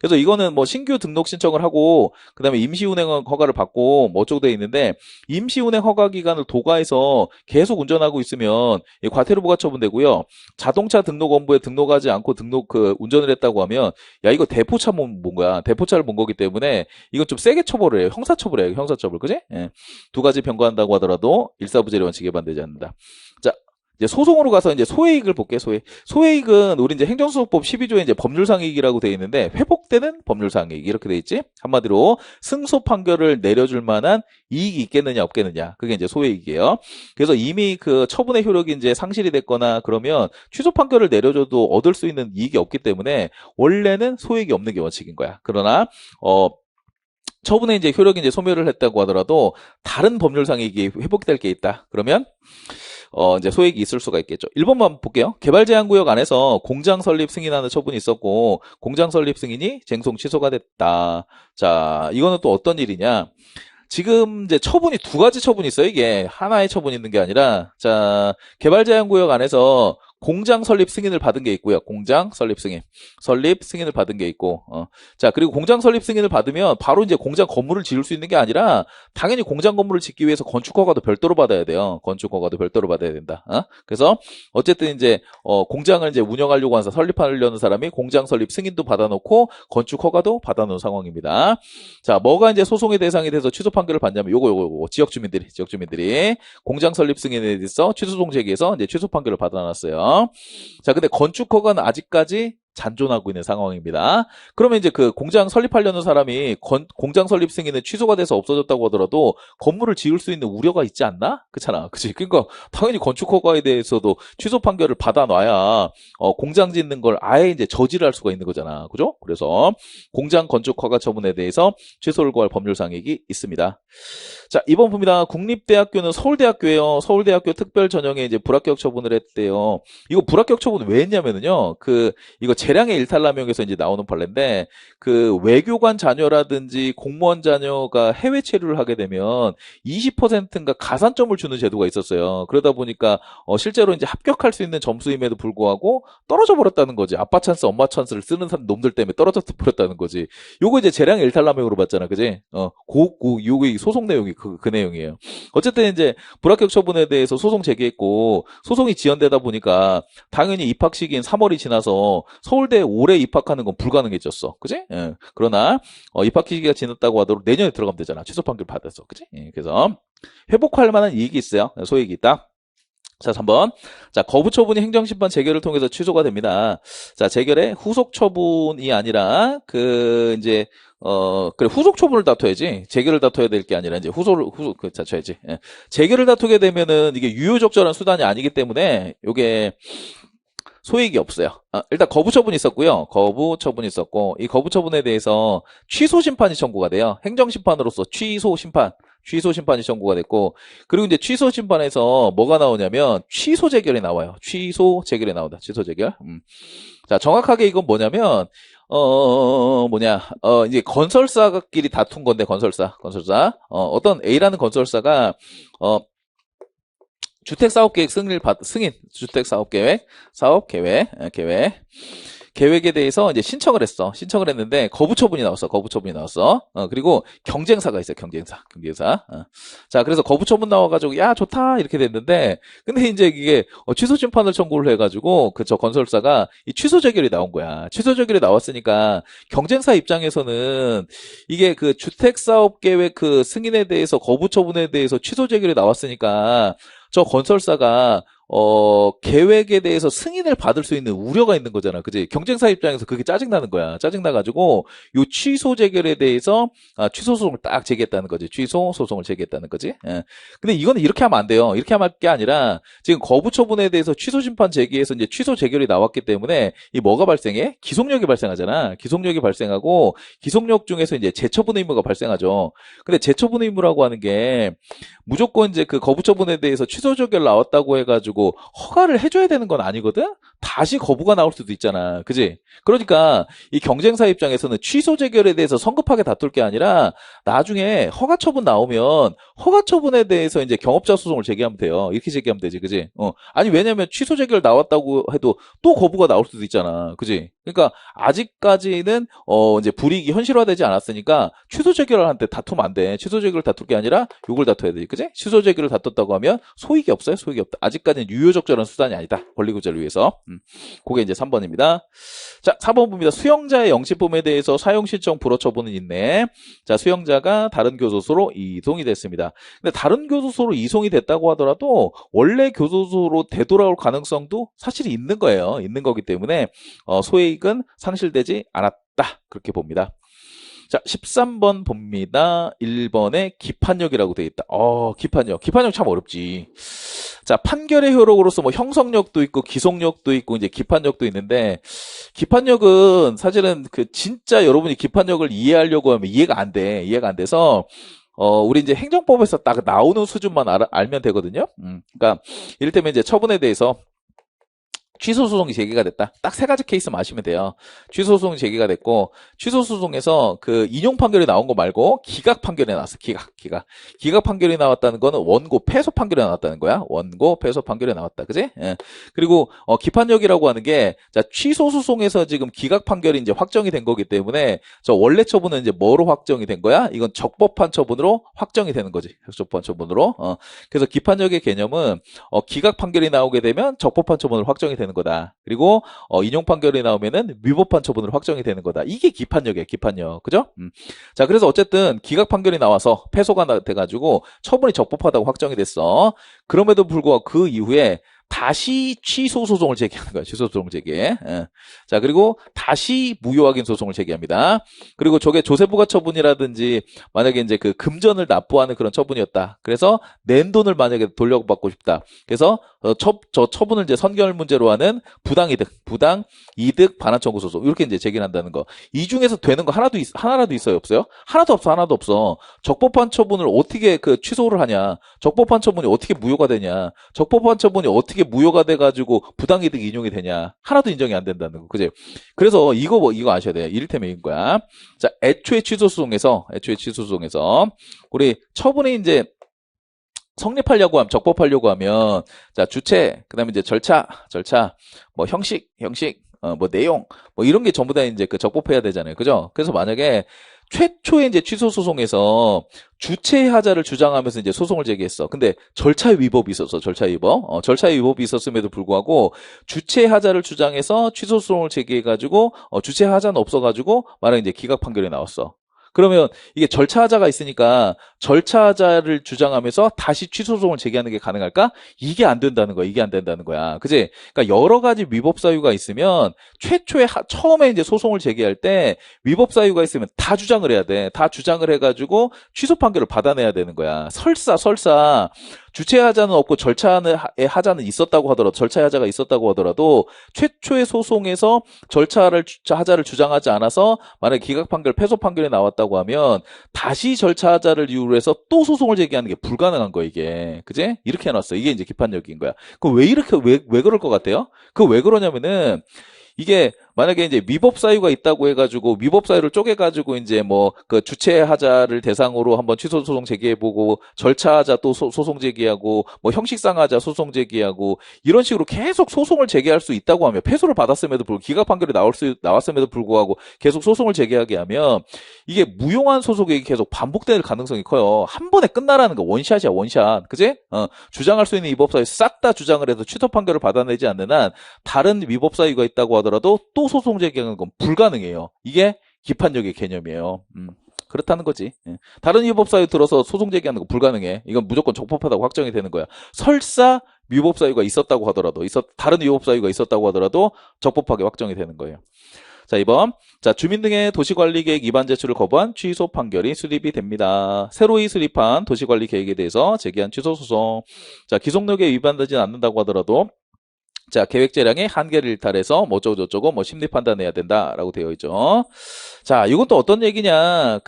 그래서 이거는 뭐 신규 등록 신청을 하고, 그 다음에 임시운행 허가를 받고, 뭐 어쩌고 돼 있는데, 임시운행 허가 기간을 도과해서 계속 운전하고 있으면 과태료 부과 처분되고요. 자동차 등록원부에 등록하지 않고 운전을 했다고 하면, 야, 이거 대포차 본 거야. 대포차를 본 거기 때문에 이건 좀 세게 처벌을 해요. 형사처벌이에요. 형사처벌. 그지? 예. 두 가지 병과한다고 하더라도 일사부재료 원칙에 위반되지 않는다. 자, 이제 소송으로 가서 이제 소해이익을 볼게요. 소해이익은 우리 이제 행정소송법 12조에 이제 법률상이익이라고 되어 있는데 회복되는 법률상이익 이렇게 되어 있지. 한마디로 승소 판결을 내려줄 만한 이익이 있겠느냐 없겠느냐. 그게 이제 소해이익이에요. 그래서 이미 그 처분의 효력이 이제 상실이 됐거나 그러면 취소 판결을 내려줘도 얻을 수 있는 이익이 없기 때문에 원래는 소해이익이 없는 게 원칙인 거야. 그러나 처분에 이제 효력이 이제 소멸을 했다고 하더라도 다른 법률상의 이익이 회복될 게 있다. 그러면 이제 소액이 있을 수가 있겠죠. 1번만 볼게요. 개발제한구역 안에서 공장 설립 승인하는 처분이 있었고 공장 설립 승인이 쟁송 취소가 됐다. 자, 이거는 또 어떤 일이냐? 지금 이제 처분이 두 가지 처분이 있어요. 이게 하나의 처분이 있는 게 아니라, 자, 개발제한구역 안에서 공장 설립 승인을 받은 게 있고요. 공장 설립 승인을 받은 게 있고, 자, 그리고 공장 설립 승인을 받으면 바로 이제 공장 건물을 지을 수 있는 게 아니라 당연히 공장 건물을 짓기 위해서 건축 허가도 별도로 받아야 돼요. 건축 허가도 별도로 받아야 된다. 그래서 어쨌든 이제 공장을 이제 운영하려고 하는 설립하려는 사람이 공장 설립 승인도 받아놓고 건축 허가도 받아놓은 상황입니다. 자, 뭐가 이제 소송의 대상이 돼서 취소 판결을 받냐면 요거 지역 주민들이 공장 설립 승인에 대해서 취소송 제기해서 이제 취소 판결을 받아놨어요. 자, 근데 건축 허가는 아직까지 잔존하고 있는 상황입니다. 그러면 이제 그 공장 설립하려는 사람이 공장 설립 승인은 취소가 돼서 없어졌다고 하더라도 건물을 지을 수 있는 우려가 있지 않나? 그렇잖아. 그치? 그러니까 당연히 건축 허가에 대해서도 취소 판결을 받아놔야 공장 짓는 걸 아예 이제 저지를 할 수가 있는 거잖아. 그죠? 그래서 공장 건축 허가 처분에 대해서 취소를 구할 법률상익이 있습니다. 자, 이번 봅니다. 국립대학교는 서울대학교예요. 서울대학교 특별 전형에 이제 불합격 처분을 했대요. 이거 불합격 처분 왜 했냐면은요. 이거 재량의 일탈남용에서 이제 나오는 판례인데 그 외교관 자녀라든지 공무원 자녀가 해외 체류를 하게 되면 20%인가 가산점을 주는 제도가 있었어요. 그러다 보니까 실제로 이제 합격할 수 있는 점수임에도 불구하고 떨어져 버렸다는 거지. 아빠 찬스, 엄마 찬스를 쓰는 놈들 때문에 떨어져 버렸다는 거지. 요거 이제 재량의 일탈남용으로 봤잖아, 그지? 요거 소송 내용이 그 내용이에요. 어쨌든 이제 불합격 처분에 대해서 소송 제기했고 소송이 지연되다 보니까 당연히 입학 시기인 3월이 지나서 서울대에 올해 입학하는 건 불가능해졌어. 그지? 예. 그러나 입학 시기가 지났다고 하더라도 내년에 들어가면 되잖아. 취소 판결 받았어. 그지? 예. 그래서 회복할 만한 이익이 있어요. 소액이 있다. 자, 3번. 자, 거부 처분이 행정심판 재결을 통해서 취소가 됩니다. 자, 재결의 후속 처분이 아니라 그래, 후속 처분을 다퉈야지. 재결을 다퉈야 될 게 아니라 이제 다퉈야지. 예. 재결을 다투게 되면은 이게 유효적절한 수단이 아니기 때문에 요게 소액이 없어요. 일단 거부 처분이 있었고요. 거부 처분이 있었고 이 거부 처분에 대해서 취소 심판이 청구가 돼요. 행정 심판으로서 취소 심판이 청구가 됐고 그리고 이제 취소 심판에서 뭐가 나오냐면 취소 재결이 나와요. 취소 재결이 나온다. 취소 재결. 자, 정확하게 이건 뭐냐면 이제 건설사끼리 다툰 건데 건설사. 어떤 A라는 건설사가 주택사업계획 승인, 계획에 대해서 이제 신청을 했어. 신청을 했는데 거부 처분이 나왔어. 그리고 경쟁사가 있어요. 경쟁사. 자, 그래서 거부 처분 나와가지고 야 좋다 이렇게 됐는데 근데 이제 이게 취소 심판을 청구를 해가지고 저 건설사가 이 취소 재결이 나온 거야. 취소 재결이 나왔으니까 경쟁사 입장에서는 이게 그 주택사업계획 그 승인에 대해서 거부 처분에 대해서 취소 재결이 나왔으니까 저 건설사가 계획에 대해서 승인을 받을 수 있는 우려가 있는 거잖아. 그지? 경쟁사 입장에서 그게 짜증나는 거야. 짜증나가지고, 요 취소 재결에 대해서, 취소 소송을 딱 제기했다는 거지. 취소 소송을 제기했다는 거지. 예. 근데 이거는 이렇게 하면 안 돼요. 이렇게 하면 할 게 아니라, 지금 거부 처분에 대해서 취소 심판 제기해서 이제 취소 재결이 나왔기 때문에, 이 뭐가 발생해? 기속력이 발생하잖아. 기속력이 발생하고, 기속력 중에서 이제 재처분 의무가 발생하죠. 근데 재처분 의무라고 하는 게, 무조건 이제 그 거부 처분에 대해서 취소 재결 나왔다고 해가지고, 허가를 해줘야 되는 건 아니거든? 다시 거부가 나올 수도 있잖아. 그지? 그러니까 이 경쟁사 입장에서는 취소 재결에 대해서 성급하게 다툴 게 아니라 나중에 허가 처분 나오면 허가 처분에 대해서 이제 경업자 소송을 제기하면 돼요. 이렇게 제기하면 되지. 그지? 아니, 왜냐면 취소 재결 나왔다고 해도 또 거부가 나올 수도 있잖아. 그지? 그러니까 아직까지는 이제 불이익이 현실화되지 않았으니까 취소 재결한테 다투면 안 돼. 취소 재결을 다툴 게 아니라 요걸 다퉈야 돼. 그지? 취소 재결을 다퉜다고 하면 소익이 없어요. 소익이 없다. 아직까지는 유효적절한 수단이 아니다. 권리구제를 위해서. 그게 이제 3번입니다. 자, 4번 봅니다. 수영자의 영시품에 대해서 사용신청 불허 처분은 있네. 자, 수영자가 다른 교도소로 이송이 됐습니다. 근데 다른 교도소로 이송이 됐다고 하더라도 원래 교도소로 되돌아올 가능성도 사실 있는 거예요. 있는 거기 때문에 소액은 상실되지 않았다. 그렇게 봅니다. 자, 13번 봅니다. 1번에 기판력이라고 되어 있다. 기판력. 기판력 참 어렵지. 자, 판결의 효력으로서 뭐 형성력도 있고 기속력도 있고 이제 기판력도 있는데, 기판력은 사실은 진짜 여러분이 기판력을 이해하려고 하면 이해가 안 돼. 이해가 안 돼서 우리 이제 행정법에서 딱 나오는 수준만 알면 되거든요. 그러니까 이를테면 이제 처분에 대해서 취소 소송이 제기가 됐다. 딱 세 가지 케이스만 아시면 돼요. 취소 소송이 제기가 됐고, 취소 소송에서 그 인용 판결이 나온 거 말고 기각 판결이 나왔어. 기각 판결이 나왔다는 거는 원고 패소 판결이 나왔다는 거야. 원고 패소 판결이 나왔다. 그지? 예. 그리고 기판력이라고 하는 게, 자, 취소 소송에서 지금 기각 판결이 이제 확정이 된 거기 때문에 저 원래 처분은 이제 뭐로 확정이 된 거야? 이건 적법한 처분으로 확정이 되는 거지. 적법한 처분으로. 그래서 기판력의 개념은 기각 판결이 나오게 되면 적법한 처분으로 확정이 되는 거다. 그리고 인용 판결이 나오면은 위법한 처분으로 확정이 되는 거다. 이게 기판력이에요. 기판력. 그죠? 자, 그래서 어쨌든 기각 판결이 나와서 패소가 돼가지고 처분이 적법하다고 확정이 됐어. 그럼에도 불구하고 그 이후에 다시 취소 소송을 제기하는 거야. 취소 소송을 제기해. 자, 그리고 다시 무효확인 소송을 제기합니다. 그리고 저게 조세부가 처분이라든지 만약에 이제 그 금전을 납부하는 그런 처분이었다. 그래서 낸 돈을 만약에 돌려받고 싶다. 그래서 저 처분을 이제 선결 문제로 하는 부당이득 반환 청구 소송 이렇게 이제 제기한다는 거. 이 중에서 되는 거 하나라도 있어요, 없어요? 하나도 없어. 적법한 처분을 어떻게 취소를 하냐? 적법한 처분이 어떻게 무효가 되냐? 적법한 처분이 어떻게 무효가 돼가지고 부당이득 인용이 되냐? 하나도 인정이 안 된다는 거, 그지? 그래서 이거 아셔야 돼요. 이를테면 이건 거야. 자, 애초에 취소 소송에서 우리 처분이 이제 성립하려고 하면, 적법하려고 하면, 자, 주체, 그 다음에 이제 절차, 뭐 형식, 뭐 내용, 뭐 이런 게 전부 다 이제 적법해야 되잖아요. 그죠? 그래서 만약에 최초에 이제 취소 소송에서 주체 하자를 주장하면서 이제 소송을 제기했어. 근데 절차 위법이 있었어. 절차 위법이 있었음에도 불구하고 주체 하자를 주장해서 취소 소송을 제기해가지고 주체 하자는 없어가지고 만약에 이제 기각 판결이 나왔어. 그러면 이게 절차 하자가 있으니까 절차 하자를 주장하면서 다시 취소 소송을 제기하는 게 가능할까? 이게 안 된다는 거야. 그지? 그러니까 여러 가지 위법 사유가 있으면 최초에 처음에 이제 소송을 제기할 때 위법 사유가 있으면 다 주장을 해야 돼. 다 주장을 해가지고 취소 판결을 받아내야 되는 거야. 설사 주체 하자는 없고 절차의 하자는 있었다고 하더라도, 절차의 하자가 있었다고 하더라도 최초의 소송에서 하자를 주장하지 않아서 만약에 기각 판결, 패소 판결이 나왔다고 하면 다시 절차 하자를 이유로 해서 또 소송을 제기하는 게 불가능한 거야, 이게. 그지? 이렇게 해놨어. 이게 이제 기판력인 거야. 왜 그럴 것 같아요? 왜 그러냐면은 이게 만약에 이제 위법 사유가 있다고 해가지고 위법 사유를 쪼개가지고 이제 뭐 주체 하자를 대상으로 한번 취소 소송 제기해보고 절차 하자 또 소송 제기하고 뭐 형식상 하자 소송 제기하고 이런 식으로 계속 소송을 제기할 수 있다고 하면 패소를 받았음에도 불구하고 기각 판결이 나왔음에도 불구하고 계속 소송을 제기하게 하면 이게 무용한 소송이 계속 반복될 가능성이 커요. 한 번에 끝나라는 거 원샷이야, 원샷. 그지? 주장할 수 있는 위법 사유 싹 다 주장을 해서 취소 판결을 받아내지 않는 한 다른 위법 사유가 있다고 하더라도 또 소송 제기하는 건 불가능해요. 이게 기판력의 개념이에요. 그렇다는 거지. 예. 다른 위법사유 들어서 소송 제기하는 거 불가능해. 이건 무조건 적법하다고 확정이 되는 거야. 설사 위법사유가 있었다고 하더라도, 다른 위법사유가 있었다고 하더라도 적법하게 확정이 되는 거예요. 자, 2번. 자, 주민 등의 도시관리계획 위반 제출을 거부한 취소 판결이 수립이 됩니다. 새로이 수립한 도시관리계획에 대해서 제기한 취소소송. 자, 기속력에 위반되지 않는다고 하더라도 자, 계획 재량의 한계를 일탈해서 뭐 어쩌고저쩌고 뭐 심리 판단해야 된다라고 되어 있죠. 자, 이건 또 어떤 얘기냐?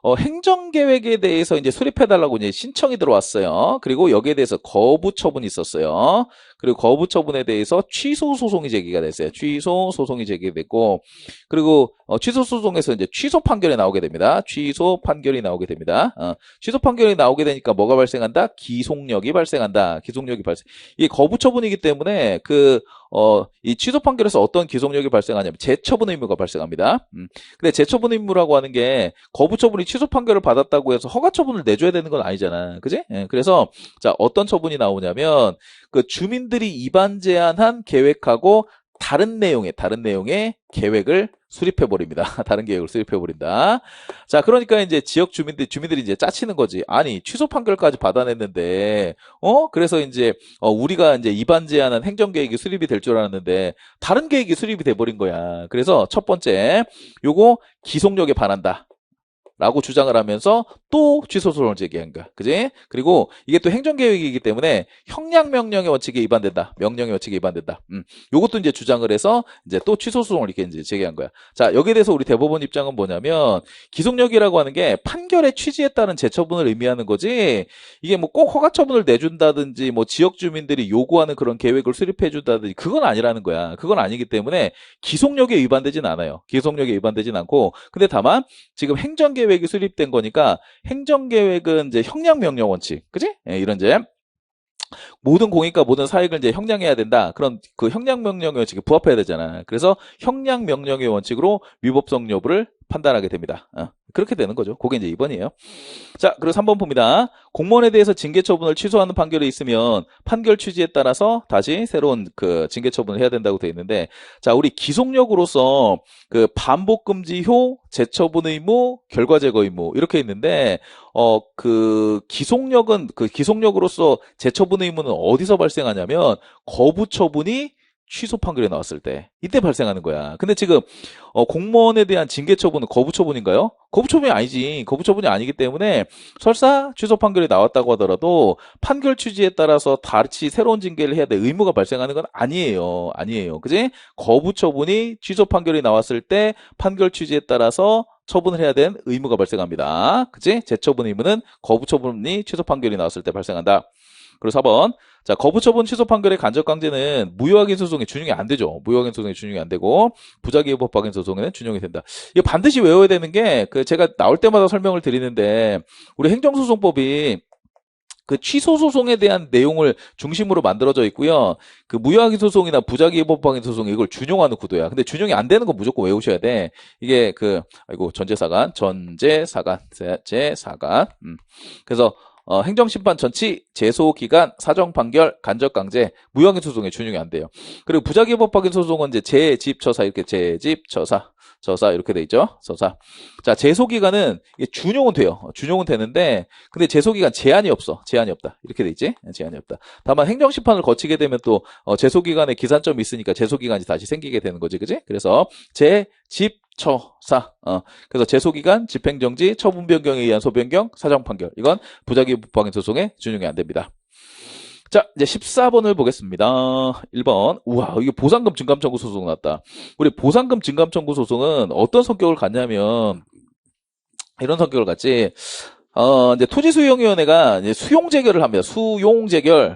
행정계획에 대해서 이제 수립해달라고 이제 신청이 들어왔어요. 그리고 여기에 대해서 거부 처분이 있었어요. 그리고 거부 처분에 대해서 취소 소송이 제기가 됐어요. 취소 소송이 제기됐고, 그리고 취소 소송에서 이제 취소 판결이 나오게 됩니다. 취소 판결이 나오게 됩니다. 취소 판결이 나오게 되니까 뭐가 발생한다? 기속력이 발생한다. 기속력이 발생. 이게 거부 처분이기 때문에 이 취소 판결에서 어떤 기속력이 발생하냐면 재처분 의무가 발생합니다. 근데 재처분 의무라고 하는 게 거부 처분이 취소 판결을 받았다고 해서 허가 처분을 내줘야 되는 건 아니잖아. 그지? 예, 그래서 자, 어떤 처분이 나오냐면 그 주민들이 위반 제한한 계획하고 다른 내용의 계획을 수립해버립니다. 다른 계획을 수립해버린다. 자, 그러니까 이제 지역 주민들이 이제 짜치는 거지. 아니, 취소 판결까지 받아냈는데, 그래서 이제, 우리가 이제 위반 제한한 행정계획이 수립이 될 줄 알았는데, 다른 계획이 수립이 돼버린 거야. 그래서 첫 번째, 요거 기속력에 반한다. 라고 주장을 하면서 또 취소 소송을 제기한 거야. 그지? 그리고 이게 또 행정계획이기 때문에 형량명령의 원칙에 위반된다. 명령의 원칙에 위반된다. 요것도 이제 주장을 해서 이제 또 취소 소송을 이렇게 이제 제기한 거야. 자, 여기에 대해서 우리 대법원 입장은 뭐냐면 기속력이라고 하는 게 판결의 취지에 따른 재처분을 의미하는 거지. 이게 뭐 꼭 허가 처분을 내준다든지 뭐 지역 주민들이 요구하는 그런 계획을 수립해 준다든지 그건 아니라는 거야. 그건 아니기 때문에 기속력에 위반되진 않아요. 기속력에 위반되진 않고 근데 다만 지금 행정계획이 수립된 거니까 행정계획은 이제 형량명령 원칙, 그지? 예, 이런 이제 모든 공익과 모든 사익을 이제 형량해야 된다. 그런 그 형량명령의 원칙에 부합해야 되잖아. 그래서 형량명령의 원칙으로 위법성 여부를 판단하게 됩니다. 그렇게 되는 거죠. 그게 이제 2번이에요. 자, 그리고 3번 봅니다. 공무원에 대해서 징계 처분을 취소하는 판결이 있으면 판결 취지에 따라서 다시 새로운 그 징계 처분을 해야 된다고 되어 있는데, 자, 우리 기속력으로서 그 반복 금지효, 재처분 의무, 결과 제거 의무 이렇게 있는데, 그 기속력으로서 재처분 의무는 어디서 발생하냐면 거부 처분이 취소 판결이 나왔을 때 이때 발생하는 거야. 근데 지금 공무원에 대한 징계 처분은 거부 처분인가요? 거부 처분이 아니지. 거부 처분이 아니기 때문에 설사 취소 판결이 나왔다고 하더라도 판결 취지에 따라서 다시 새로운 징계를 해야 될 의무가 발생하는 건 아니에요. 아니에요. 그지? 거부 처분이 취소 판결이 나왔을 때 판결 취지에 따라서 처분을 해야 되는 의무가 발생합니다. 그지? 재처분 의무는 거부 처분이 취소 판결이 나왔을 때 발생한다. 그리고 4번. 자, 거부처분 취소 판결의 간접강제는 무효확인 소송에 준용이 안 되죠. 무효확인 소송에 준용이 안 되고 부작위 법확인 소송에는 준용이 된다. 이거 반드시 외워야 되는 게 제가 나올 때마다 설명을 드리는데 우리 행정소송법이 그 취소 소송에 대한 내용을 중심으로 만들어져 있고요. 그 무효확인 소송이나 부작위 법확인 소송 이걸 준용하는 구도야. 근데 준용이 안 되는 건 무조건 외우셔야 돼. 이게 전제사간. 그래서 행정심판 전치, 제소기간, 사정판결, 간접강제, 무효확인 소송에 준용이 안 돼요. 그리고 부작위 법확인 소송은 이제 재집처사 이렇게 저사 이렇게 돼 있죠. 저사. 자, 제소기간은 이게 준용은 돼요. 준용은 되는데 근데 제소기간 제한이 없어. 제한이 없다. 이렇게 돼 있지. 제한이 없다. 다만 행정심판을 거치게 되면 또 제소기간에 기산점이 있으니까 제소기간이 다시 생기게 되는 거지. 그지? 그래서 처사. 그래서 제소기간, 집행정지, 처분 변경에 의한 소변경, 사정판결. 이건 부작위 법확인 소송에 준용이 안 됩니다. 자, 이제 14번을 보겠습니다. 1번. 우와, 이게 보상금 증감 청구 소송 나왔다. 우리 보상금 증감 청구 소송은 어떤 성격을 갖냐면 이런 성격을 갖지. 이제 토지수용위원회가 이제 수용재결을 합니다. 수용재결.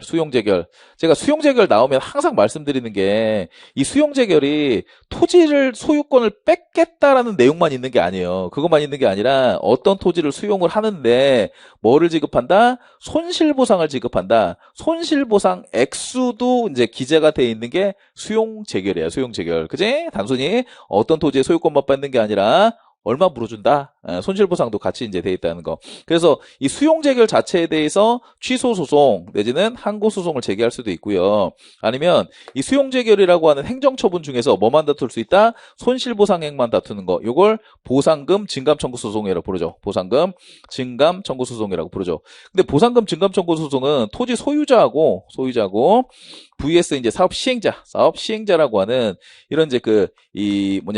제가 수용재결 나오면 항상 말씀드리는 게, 이 수용재결이 토지를, 소유권을 뺏겠다라는 내용만 있는 게 아니에요. 그것만 있는 게 아니라, 어떤 토지를 수용을 하는데, 뭐를 지급한다? 손실보상을 지급한다. 손실보상 액수도 이제 기재가 돼 있는 게 수용재결이에요. 수용재결. 그지? 단순히 어떤 토지의 소유권만 뺏는 게 아니라, 얼마 물어준다. 손실보상도 같이 이제 돼 있다는 거. 그래서 이 수용재결 자체에 대해서 취소소송 내지는 항고소송을 제기할 수도 있고요. 아니면 이 수용재결이라고 하는 행정처분 중에서 뭐만 다툴 수 있다? 손실보상액만 다투는 거. 요걸 보상금 증감청구소송이라고 부르죠. 보상금 증감청구소송이라고 부르죠. 근데 보상금 증감청구소송은 토지 소유자하고 vs 이제 사업 시행자라고 하는 이런 이제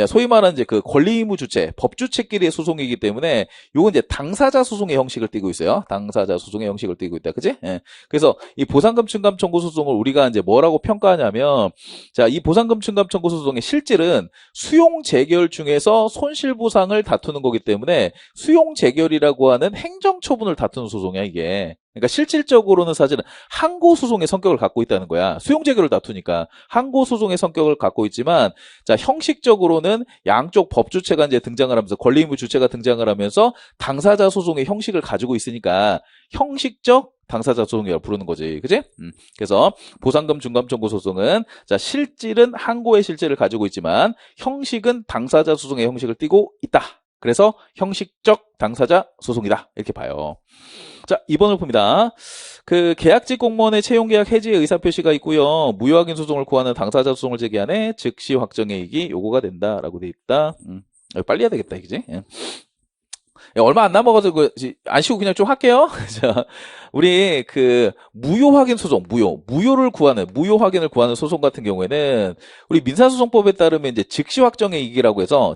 소위 말하는 이제 그 권리 의무 주체, 법주체끼리의 소송이기 때문에 요건 이제 당사자 소송의 형식을 띠고 있어요. 당사자 소송의 형식을 띠고 있다. 그지? 예. 그래서 이 보상금 증감 청구 소송을 우리가 이제 뭐라고 평가하냐면, 자, 이 보상금 증감 청구 소송의 실질은 수용 재결 중에서 손실 보상을 다투는 거기 때문에 수용 재결이라고 하는 행정 처분을 다투는 소송이야, 이게. 그러니까 실질적으로는 사실은 항고소송의 성격을 갖고 있다는 거야. 수용재결을 다투니까 항고소송의 성격을 갖고 있지만, 자, 형식적으로는 양쪽 법주체가 이제 등장을 하면서, 권리의무 주체가 등장을 하면서 당사자 소송의 형식을 가지고 있으니까 형식적 당사자 소송이라고 부르는 거지. 그지? 그래서 보상금 중감 청구 소송은, 자, 실질은 항고의 실질을 가지고 있지만 형식은 당사자 소송의 형식을 띠고 있다. 그래서 형식적 당사자 소송이다. 이렇게 봐요. 자, 2번을 봅니다. 그 계약직 공무원의 채용계약 해지의 의사표시가 있고요. 무효확인 소송을 구하는 당사자 소송을 제기하네 즉시 확정이익이 요구가 된다라고 돼 있다. 빨리 해야 되겠다, 이제. 얼마 안 남아가지고 안 쉬고 그냥 좀 할게요. 자, 우리 그 무효 확인 소송, 무효 확인을 구하는 소송 같은 경우에는 우리 민사소송법에 따르면 이제 즉시 확정의 이익이라고 해서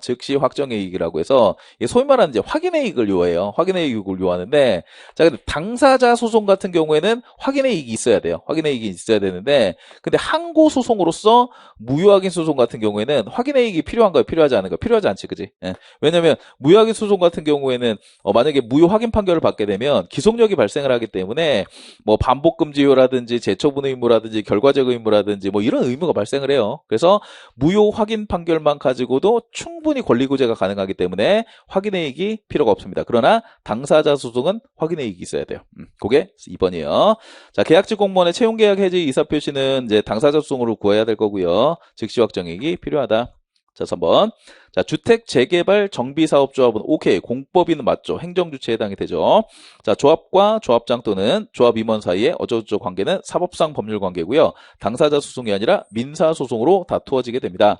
소위 말하는 이제 확인의 이익을 요해요. 확인의 이익을 요하는데, 자, 근데 당사자 소송 같은 경우에는 확인의 이익이 있어야 돼요. 확인의 이익이 있어야 되는데, 근데 항고 소송으로서 무효 확인 소송 같은 경우에는 확인의 이익이 필요한가요? 필요하지 않은가요? 필요하지 않지, 그지? 예. 왜냐면 무효 확인 소송 같은 경우에는 만약에 무효 확인 판결을 받게 되면 기속력이 발생을 하기 때문에 뭐 반복금지효라든지 재처분 의무라든지 결과적 의무라든지 뭐 이런 의무가 발생을 해요. 그래서 무효 확인 판결만 가지고도 충분히 권리구제가 가능하기 때문에 확인의 이익이 필요가 없습니다. 그러나 당사자 소송은 확인의 이익이 있어야 돼요. 그게 2번이에요. 자, 계약직 공무원의 채용계약 해지 의사표시는 이제 당사자 소송으로 구해야 될 거고요. 즉시 확정이익이 필요하다. 자, 3번. 자, 주택 재개발 정비사업조합은 오케이. 공법인은 맞죠. 행정주체에 해당이 되죠. 자, 조합과 조합장 또는 조합 임원 사이의 어쩌고저쩌고 관계는 사법상 법률 관계고요. 당사자 소송이 아니라 민사소송으로 다투어지게 됩니다.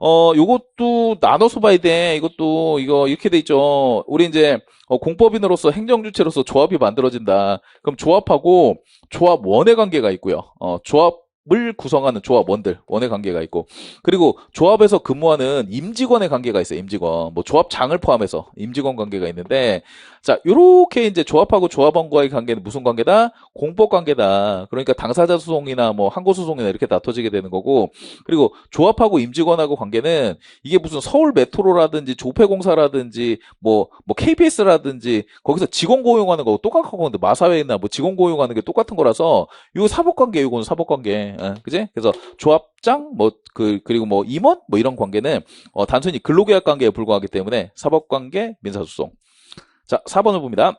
요것도 나눠서 봐야 돼. 이거 이렇게 돼 있죠. 우리 이제 공법인으로서 행정주체로서 조합이 만들어진다. 그럼 조합하고 조합원의 관계가 있고요. 조합을 구성하는 조합원의 관계가 있고, 그리고 조합에서 근무하는 임직원의 관계가 있어요. 임직원. 뭐 조합장을 포함해서 임직원 관계가 있는데, 자, 요렇게 이제 조합하고 조합원과의 관계는 무슨 관계다? 공법 관계다. 그러니까 당사자 소송이나 뭐 항고 소송이나 이렇게 다퉈지게 되는 거고, 그리고 조합하고 임직원하고 관계는 이게 무슨 서울 메트로라든지 조폐공사라든지 뭐 KBS라든지 거기서 직원 고용하는 거고 똑같은 건데, 마사회나 뭐 직원 고용하는 게 똑같은 거라서 이거 사법관계, 이거는 사법관계. 그지? 그래서 조합장 그리고 뭐 임원 뭐 이런 관계는 단순히 근로계약 관계에 불과하기 때문에 사법관계, 민사소송. 자, 4번을 봅니다.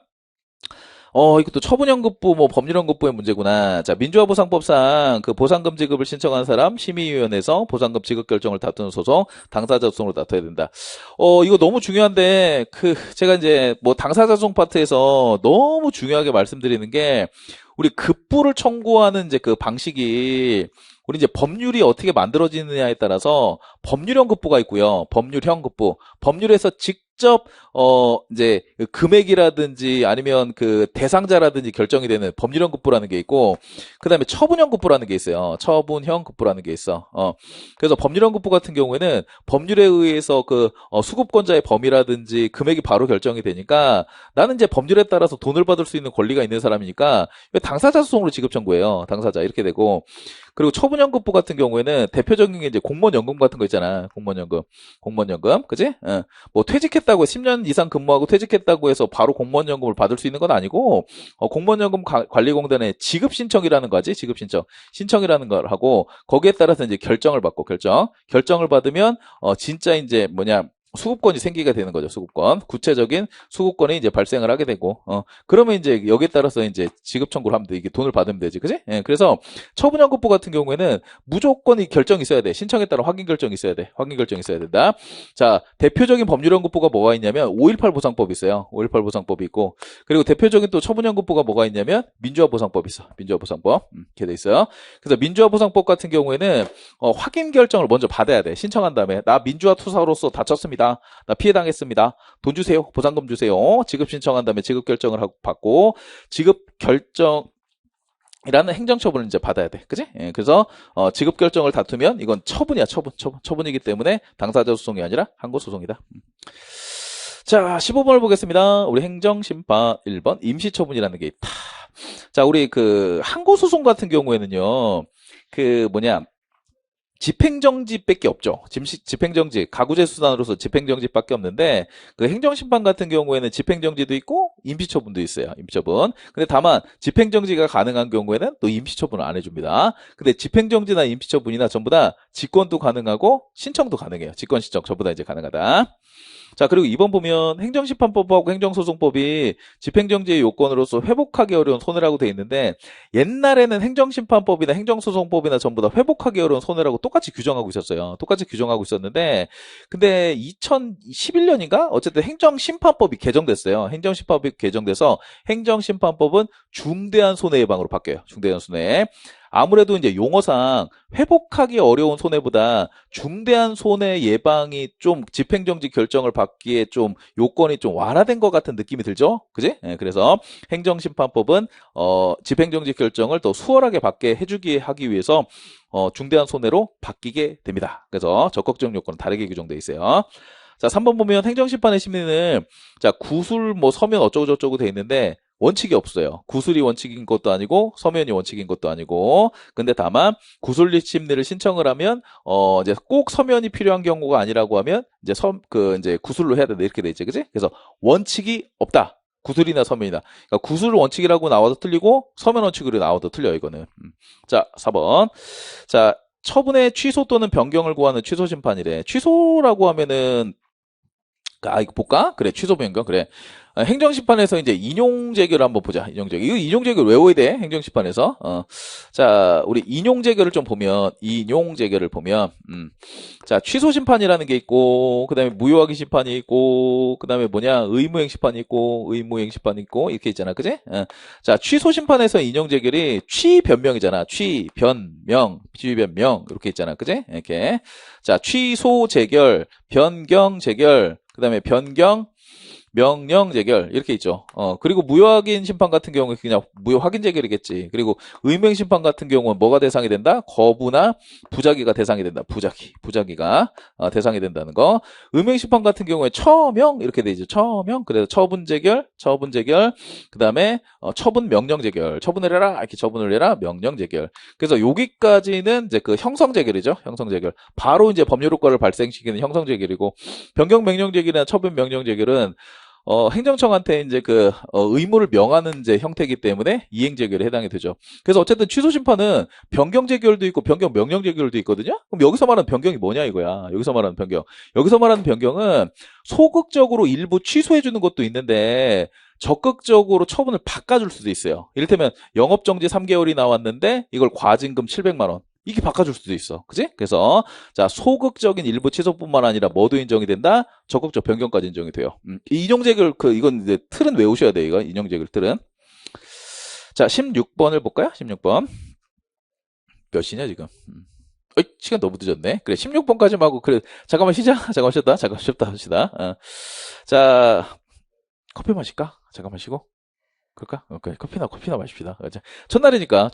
이것도 처분연금부, 뭐 법률연금부의 문제구나. 자, 민주화보상법상 그 보상금 지급을 신청한 사람 심의위원회에서 보상금 지급 결정을 다투는 소송, 당사자 소송으로 다퉈야 된다. 이거 너무 중요한데, 제가 이제 뭐 당사자 소송 파트에서 너무 중요하게 말씀드리는 게, 우리 급부를 청구하는 이제 그 방식이, 우리 이제 법률이 어떻게 만들어지느냐에 따라서 법률형 급부가 있고요. 법률형 급부. 법률에서 직접 이제 금액이라든지 아니면 그 대상자라든지 결정이 되는 법률형 급부라는 게 있고, 그다음에 처분형 급부라는 게 있어요. 처분형 급부라는 게 있어. 그래서 법률형 급부 같은 경우에는 법률에 의해서 수급권자의 범위라든지 금액이 바로 결정이 되니까, 나는 이제 법률에 따라서 돈을 받을 수 있는 권리가 있는 사람이니까 당사자 소송으로 지급 청구해요. 당사자 이렇게 되고, 그리고 처분연금부 같은 경우에는 대표적인 게 이제 공무원연금 같은 거 있잖아. 공무원연금. 그지? 뭐 퇴직했다고 10년 이상 근무하고 퇴직했다고 해서 바로 공무원연금을 받을 수 있는 건 아니고, 공무원연금 관리공단에 지급 신청이라는 거 하지? 지급 신청이라는 걸 하고, 거기에 따라서 이제 결정을 받고, 결정을 받으면 진짜 이제 수급권이 생기게 되는 거죠. 수급권. 구체적인 수급권이 이제 발생을 하게 되고, 그러면 이제 여기에 따라서 이제 지급 청구를 하면 돼. 이게 돈을 받으면 되지. 그지? 예, 그래서 처분연금부 같은 경우에는 무조건 이 결정이 있어야 돼. 신청에 따라 확인 결정이 있어야 돼. 확인 결정이 있어야 된다. 자, 대표적인 법률연금부가 뭐가 있냐면 5.18 보상법이 있어요. 5.18 보상법이 있고, 그리고 대표적인 또 처분연금부가 뭐가 있냐면 민주화 보상법이 있어. 민주화 보상법. 이렇게 돼 있어요. 그래서 민주화 보상법 같은 경우에는 확인 결정을 먼저 받아야 돼. 신청한 다음에 나 민주화 투사로서 다쳤습니다. 나 피해 당했습니다. 돈 주세요. 보상금 주세요. 지급 신청한 다음에 지급 결정을 받고 지급 결정 이라는 행정처분을 이제 받아야 돼. 그지? 예, 그래서, 지급 결정을 다투면 이건 처분이야, 처분이기 때문에 당사자 소송이 아니라 항고소송이다. 자, 15번을 보겠습니다. 우리 행정심판 1번 임시처분이라는 게 있다. 자, 우리 항고소송 같은 경우에는요, 집행정지밖에 없죠. 집행정지, 가구제수단으로서 집행정지밖에 없는데, 행정심판 같은 경우에는 집행정지도 있고, 임시처분도 있어요. 임시처분. 근데 다만, 집행정지가 가능한 경우에는 또 임시처분을 안 해줍니다. 근데 집행정지나 임시처분이나 전부 다 직권도 가능하고, 신청도 가능해요. 직권 신청 전부 다 이제 가능하다. 자, 그리고 2번 보면 행정심판법하고 행정소송법이 집행정지의 요건으로서 회복하기 어려운 손해라고 돼 있는데, 옛날에는 행정심판법이나 행정소송법이나 전부 다 회복하기 어려운 손해라고 똑같이 규정하고 있었어요. 똑같이 규정하고 있었는데, 근데 2011년인가? 어쨌든 행정심판법이 개정됐어요. 행정심판법이 개정돼서 행정심판법은 중대한 손해 예방으로 바뀌어요. 중대한 손해. 아무래도 이제 용어상 회복하기 어려운 손해보다 중대한 손해 예방이 좀 집행정지 결정을 받기에 좀 요건이 좀 완화된 것 같은 느낌이 들죠? 그지? 예, 그래서 행정심판법은 집행정지 결정을 더 수월하게 받게 해주기 하기 위해서 중대한 손해로 바뀌게 됩니다. 그래서 적극적 요건은 다르게 규정되어 있어요. 자, 3번 보면 행정심판의 심리는 자, 구술 서면 어쩌고저쩌고 돼 있는데 원칙이 없어요. 구술이 원칙인 것도 아니고 서면이 원칙인 것도 아니고, 근데 다만 구술리 심리를 신청을 하면 이제 꼭 서면이 필요한 경우가 아니라고 하면 이제 이제 구술로 해야 된다 이렇게 돼 있지, 그지? 그래서 원칙이 없다. 구술이나 서면이다. 그러니까 구술 원칙이라고 나와도 틀리고 서면 원칙으로 나와도 틀려요, 이거는. 자, 4번. 자, 처분의 취소 또는 변경을 구하는 취소 심판이래. 취소라고 하면은 이거 볼까? 그래, 취소 변경, 그래. 행정심판에서 이제 인용재결을 한번 보자. 인용재결. 이거 인용재결 외워야 돼. 행정심판에서. 자, 우리 인용재결을 좀 보면, 자, 취소심판이라는 게 있고, 그 다음에 무효하기 심판이 있고, 그 다음에 의무행 심판이 있고, 의무행 심판이 있고, 이렇게 있잖아. 그지? 자, 취소심판에서 인용재결이 취변명이잖아. 취변명. 이렇게 있잖아. 그지? 이렇게. 자, 취소재결, 변경재결, 그 다음에 변경, 명령 재결 이렇게 있죠. 그리고 무효확인 심판 같은 경우는 그냥 무효 확인 재결이겠지. 그리고 의무행 심판 같은 경우는 뭐가 대상이 된다? 거부나 부작위가 대상이 된다. 부작위가 대상이 된다는 거. 의무행 심판 같은 경우에 처명 이렇게 돼 있죠. 처명. 그래서 처분 재결. 그다음에 처분 명령 재결. 처분을 해라. 이렇게 처분을 해라. 명령 재결. 그래서 여기까지는 이제 형성 재결이죠. 형성 재결. 바로 이제 법률 효과를 발생시키는 형성 재결이고, 변경 명령 재결이나 처분 명령 재결은 행정청한테 이제 의무를 명하는 이제 형태이기 때문에 이행재결에 해당이 되죠. 그래서 어쨌든 취소심판은 변경재결도 있고 변경 명령재결도 있거든요. 그럼 여기서 말하는 변경이 뭐냐 이거야. 여기서 말하는 변경은 소극적으로 일부 취소해주는 것도 있는데 적극적으로 처분을 바꿔줄 수도 있어요. 이를테면 영업정지 3개월이 나왔는데 이걸 과징금 700만 원. 이게 바꿔줄 수도 있어. 그지? 그래서, 자, 소극적인 일부 취소뿐만 아니라 뭐도 인정이 된다? 적극적 변경까지 인정이 돼요. 인용재결, 이건 이제 틀은 외우셔야 돼, 이거. 인용재결 틀은. 자, 16번을 볼까요? 16번. 몇 시냐, 지금? 시간 너무 늦었네. 그래, 16번까지만 하고, 그래, 잠깐만 쉬자. 잠깐만 쉬었다 합시다. 자, 커피 마실까? 잠깐만 쉬고. 그럴까? 오케이. 커피나 마십시다. 첫날이니까.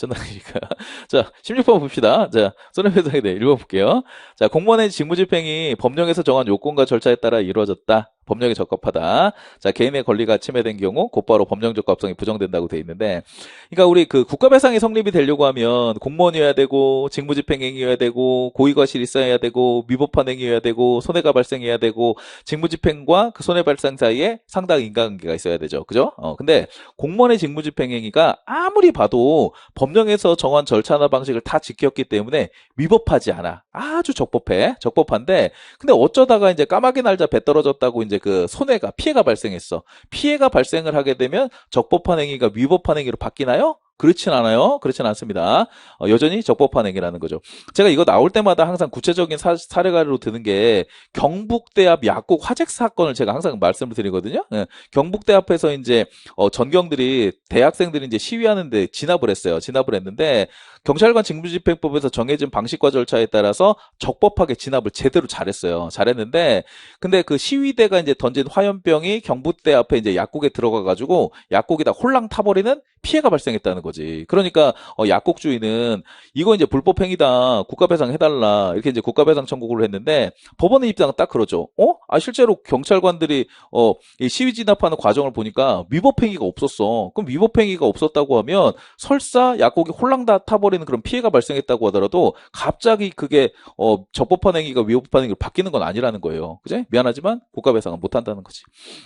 자, 16번 봅시다. 자, 손해배상에 대해 읽어볼게요. 자, 공무원의 직무집행이 법령에서 정한 요건과 절차에 따라 이루어졌다. 법령에 적합하다. 자, 개인의 권리가 침해된 경우 곧바로 법령 적합성이 부정된다고 돼 있는데, 그러니까 우리 그 국가배상이 성립이 되려고 하면 공무원이어야 되고, 직무집행행위여야 되고, 고의과실이 있어야 되고, 위법한 행위여야 되고, 손해가 발생해야 되고, 직무집행과 그 손해 발생 사이에 상당 인과관계가 있어야 되죠. 그죠? 근데 공무원의 직무집행행위가 아무리 봐도 법령에서 정한 절차나 방식을 다 지켰기 때문에 위법하지 않아. 아주 적법해. 적법한데, 근데 어쩌다가 이제 까마귀 날자 배 떨어졌다고 이제 그 손해가, 피해가 발생했어. 피해가 발생을 하게 되면 적법한 행위가 위법한 행위로 바뀌나요? 그렇진 않아요. 그렇진 않습니다. 여전히 적법한 행위라는 거죠. 제가 이거 나올 때마다 항상 구체적인 사례가로 드는 게 경북대합 약국 화재 사건을 제가 항상 말씀을 드리거든요. 예, 경북대 앞에서 이제 전경들이 대학생들이 이제 시위하는데 진압을 했어요. 진압을 했는데 경찰관 직무집행법에서 정해진 방식과 절차에 따라서 적법하게 진압을 제대로 잘했어요. 잘했는데 근데 그 시위대가 이제 던진 화염병이 경북대 앞에 이제 약국에 들어가 가지고 약국이 다 홀랑 타버리는 피해가 발생했다는 거지. 그러니까 약국 주인은 이거 이제 불법 행위다. 국가배상 해달라. 이렇게 이제 국가배상 청구를 했는데 법원의 입장은 딱 그러죠. 실제로 경찰관들이 이 시위 진압하는 과정을 보니까 위법 행위가 없었어. 그럼 위법 행위가 없었다고 하면 설사 약국이 홀랑 다 타버리는 그런 피해가 발생했다고 하더라도 갑자기 그게 적법한 행위가 위법한 행위로 바뀌는 건 아니라는 거예요. 그지? 미안하지만 국가배상은 못 한다는 거지.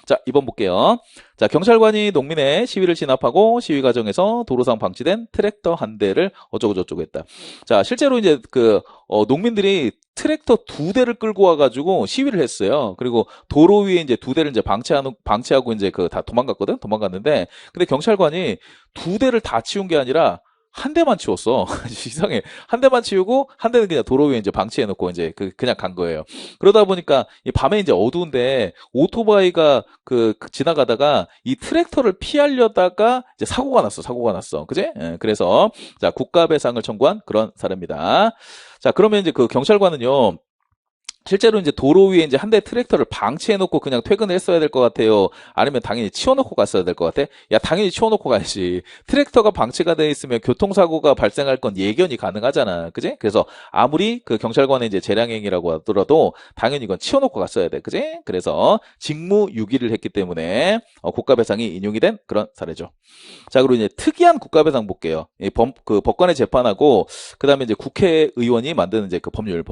자, 2번 볼게요. 자, 경찰관이 농민의 시위를 진압하고 시위 과정에서 도로상 방치된 트랙터 한 대를 어쩌고저쩌고 했다. 자, 실제로 이제 농민들이 트랙터 2대를 끌고 와가지고 시위를 했어요. 그리고 도로 위에 이제 2대를 이제 방치하고 이제 다 도망갔거든? 도망갔는데, 근데 경찰관이 2대를 다 치운 게 아니라 한 대만 치웠어. 이상해. 한 대만 치우고 한 대는 그냥 도로 위에 이제 방치해놓고 이제 그냥 간 거예요. 그러다 보니까 이 밤에 이제 어두운데 오토바이가 지나가다가 이 트랙터를 피하려다가 이제 사고가 났어. 그지? 예, 그래서 자, 국가배상을 청구한 그런 사례입니다. 자, 그러면 이제 그 경찰관은요. 실제로 이제 도로 위에 이제 한 대 트랙터를 방치해놓고 그냥 퇴근을 했어야 될 것 같아요. 아니면 당연히 치워놓고 갔어야 될 것 같아. 야, 당연히 치워놓고 가야지. 트랙터가 방치가 돼 있으면 교통사고가 발생할 건 예견이 가능하잖아. 그지? 그래서 아무리 그 경찰관의 이제 재량행위라고 하더라도 당연히 이건 치워놓고 갔어야 돼. 그지? 그래서 직무유기를 했기 때문에 국가배상이 인용이 된 그런 사례죠. 자, 그리고 이제 특이한 국가배상 볼게요. 법관의 재판하고 그다음에 이제 국회의원이 만드는 이제 그 법률.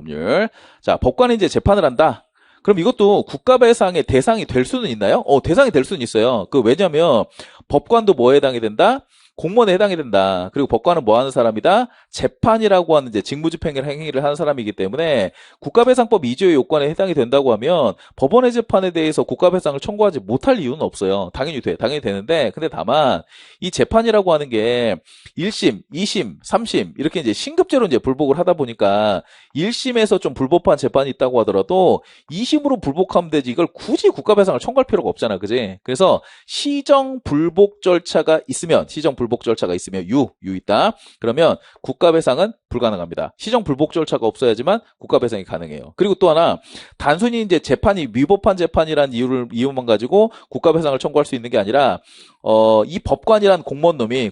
자, 법관이 이제 재판을 한다. 그럼 이것도 국가배상의 대상이 될 수는 있나요? 대상이 될 수는 있어요. 왜냐면 법관도 뭐에 해당이 된다? 공무원에 해당이 된다. 그리고 법관은 뭐 하는 사람이다? 재판이라고 하는 이제 직무집행 행위를 하는 사람이기 때문에 국가배상법 2조의 요건에 해당이 된다고 하면 법원의 재판에 대해서 국가배상을 청구하지 못할 이유는 없어요. 당연히 돼. 당연히 되는데, 근데 다만 이 재판이라고 하는 게 1심, 2심, 3심 이렇게 이제 신급제로 이제 불복을 하다 보니까 1심에서 좀 불법한 재판이 있다고 하더라도 2심으로 불복하면 되지 이걸 굳이 국가배상을 청구할 필요가 없잖아. 그지? 그래서 시정 불복 절차가 있으면 유 있다. 그러면 국가배상은 불가능합니다. 시정 불복 절차가 없어야지만 국가배상이 가능해요. 그리고 또 하나, 단순히 이제 재판이 위법한 재판이라는 이유만 가지고 국가배상을 청구할 수 있는 게 아니라 이 법관이란 공무원놈이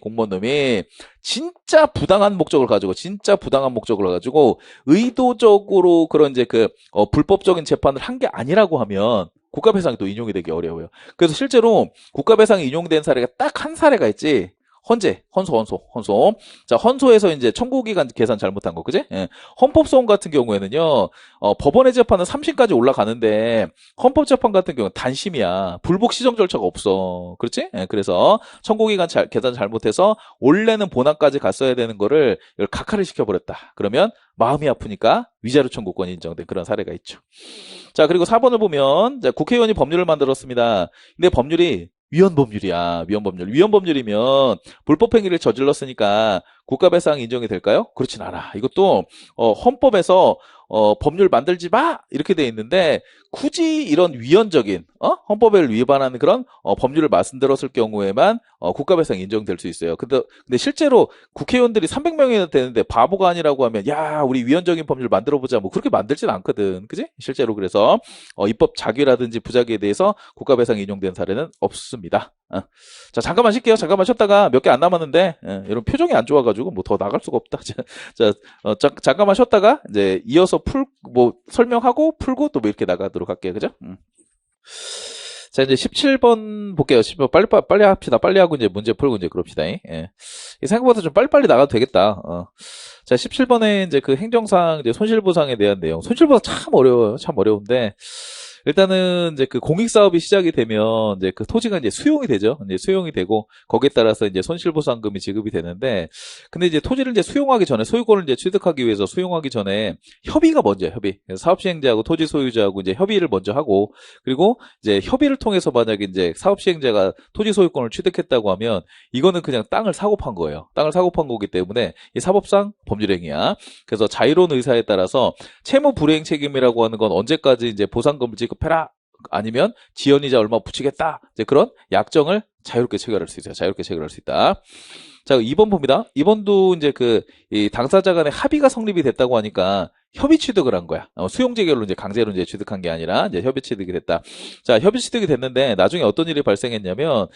진짜 부당한 목적을 가지고 의도적으로 그런 이제 불법적인 재판을 한 게 아니라고 하면 국가배상이 또 인용이 되기 어려워요. 그래서 실제로 국가배상이 인용된 사례가 딱 한 사례가 있지. 헌소. 자, 헌소에서 이제 청구기간 계산 잘못한 거, 그지? 예. 헌법소원 같은 경우에는요, 법원의 재판은 3심까지 올라가는데, 헌법재판 같은 경우는 단심이야. 불복 시정 절차가 없어. 그렇지? 예. 그래서 청구기간 계산 잘못해서 원래는 본안까지 갔어야 되는 거를 이걸 각하를 시켜버렸다. 그러면 마음이 아프니까 위자료 청구권이 인정된 그런 사례가 있죠. 자, 그리고 4번을 보면, 자, 국회의원이 법률을 만들었습니다. 근데 법률이 위헌법률이야. 위헌법률이면 불법 행위를 저질렀으니까 국가배상 인정이 될까요? 그렇진 않아. 이것도 헌법에서 법률 만들지 마 이렇게 돼 있는데 굳이 이런 위헌적인 헌법을 위반하는 그런 법률을 말씀드렸을 경우에만 국가배상이 인정될 수 있어요. 근데 실제로 국회의원들이 300명이나 되는데 바보가 아니라고 하면 야 우리 위헌적인 법률 만들어보자 뭐 그렇게 만들진 않거든. 그지? 실제로 그래서 입법 자규라든지 부작위에 대해서 국가배상이 인용된 사례는 없습니다. 자, 잠깐만 쉴게요. 잠깐만 쉬었다가 몇 개 안 남았는데 여러분 표정이 안 좋아가지고 뭐 더 나갈 수가 없다. 잠깐만 쉬었다가 이제 이어서 설명하고 풀고 또 뭐 이렇게 나가도록 할게요. 그죠? 자, 이제 17번 볼게요. 17번 빨리 합시다. 빨리 하고 이제 문제 풀고 이제 그럽시다. 예. 생각보다 좀 빨리빨리 나가도 되겠다. 자, 17번에 이제 그 행정상 이제 손실보상에 대한 내용. 손실보상 참 어려워요. 참 어려운데. 일단은 이제 그 공익 사업이 시작이 되면 이제 그 토지가 이제 수용이 되죠. 이제 수용이 되고 거기에 따라서 이제 손실보상금이 지급이 되는데, 근데 이제 토지를 이제 수용하기 전에 소유권을 이제 취득하기 위해서 수용하기 전에 협의가 먼저예요. 협의. 그래서 사업 시행자하고 토지 소유자하고 이제 협의를 먼저 하고, 그리고 이제 협의를 통해서 만약에 이제 사업 시행자가 토지 소유권을 취득했다고 하면 이거는 그냥 땅을 사고 판 거예요. 땅을 사고 판 거기 때문에 이 사법상 법률행위야. 그래서 자유로운 의사에 따라서 채무 불이행 책임이라고 하는 건 언제까지 이제 보상금을 지급해라, 아니면 지연이자 얼마 붙이겠다, 이제 그런 약정을 자유롭게 체결할 수 있어요. 자유롭게 체결할 수 있다. 자, 2번 봅니다. 2번도 이제 이 당사자 간의 합의가 성립이 됐다고 하니까 협의 취득을 한 거야. 수용 재결로 이제 강제로 이제 취득한 게 아니라 이제 협의 취득이 됐다. 자, 협의 취득이 됐는데 나중에 어떤 일이 발생했냐면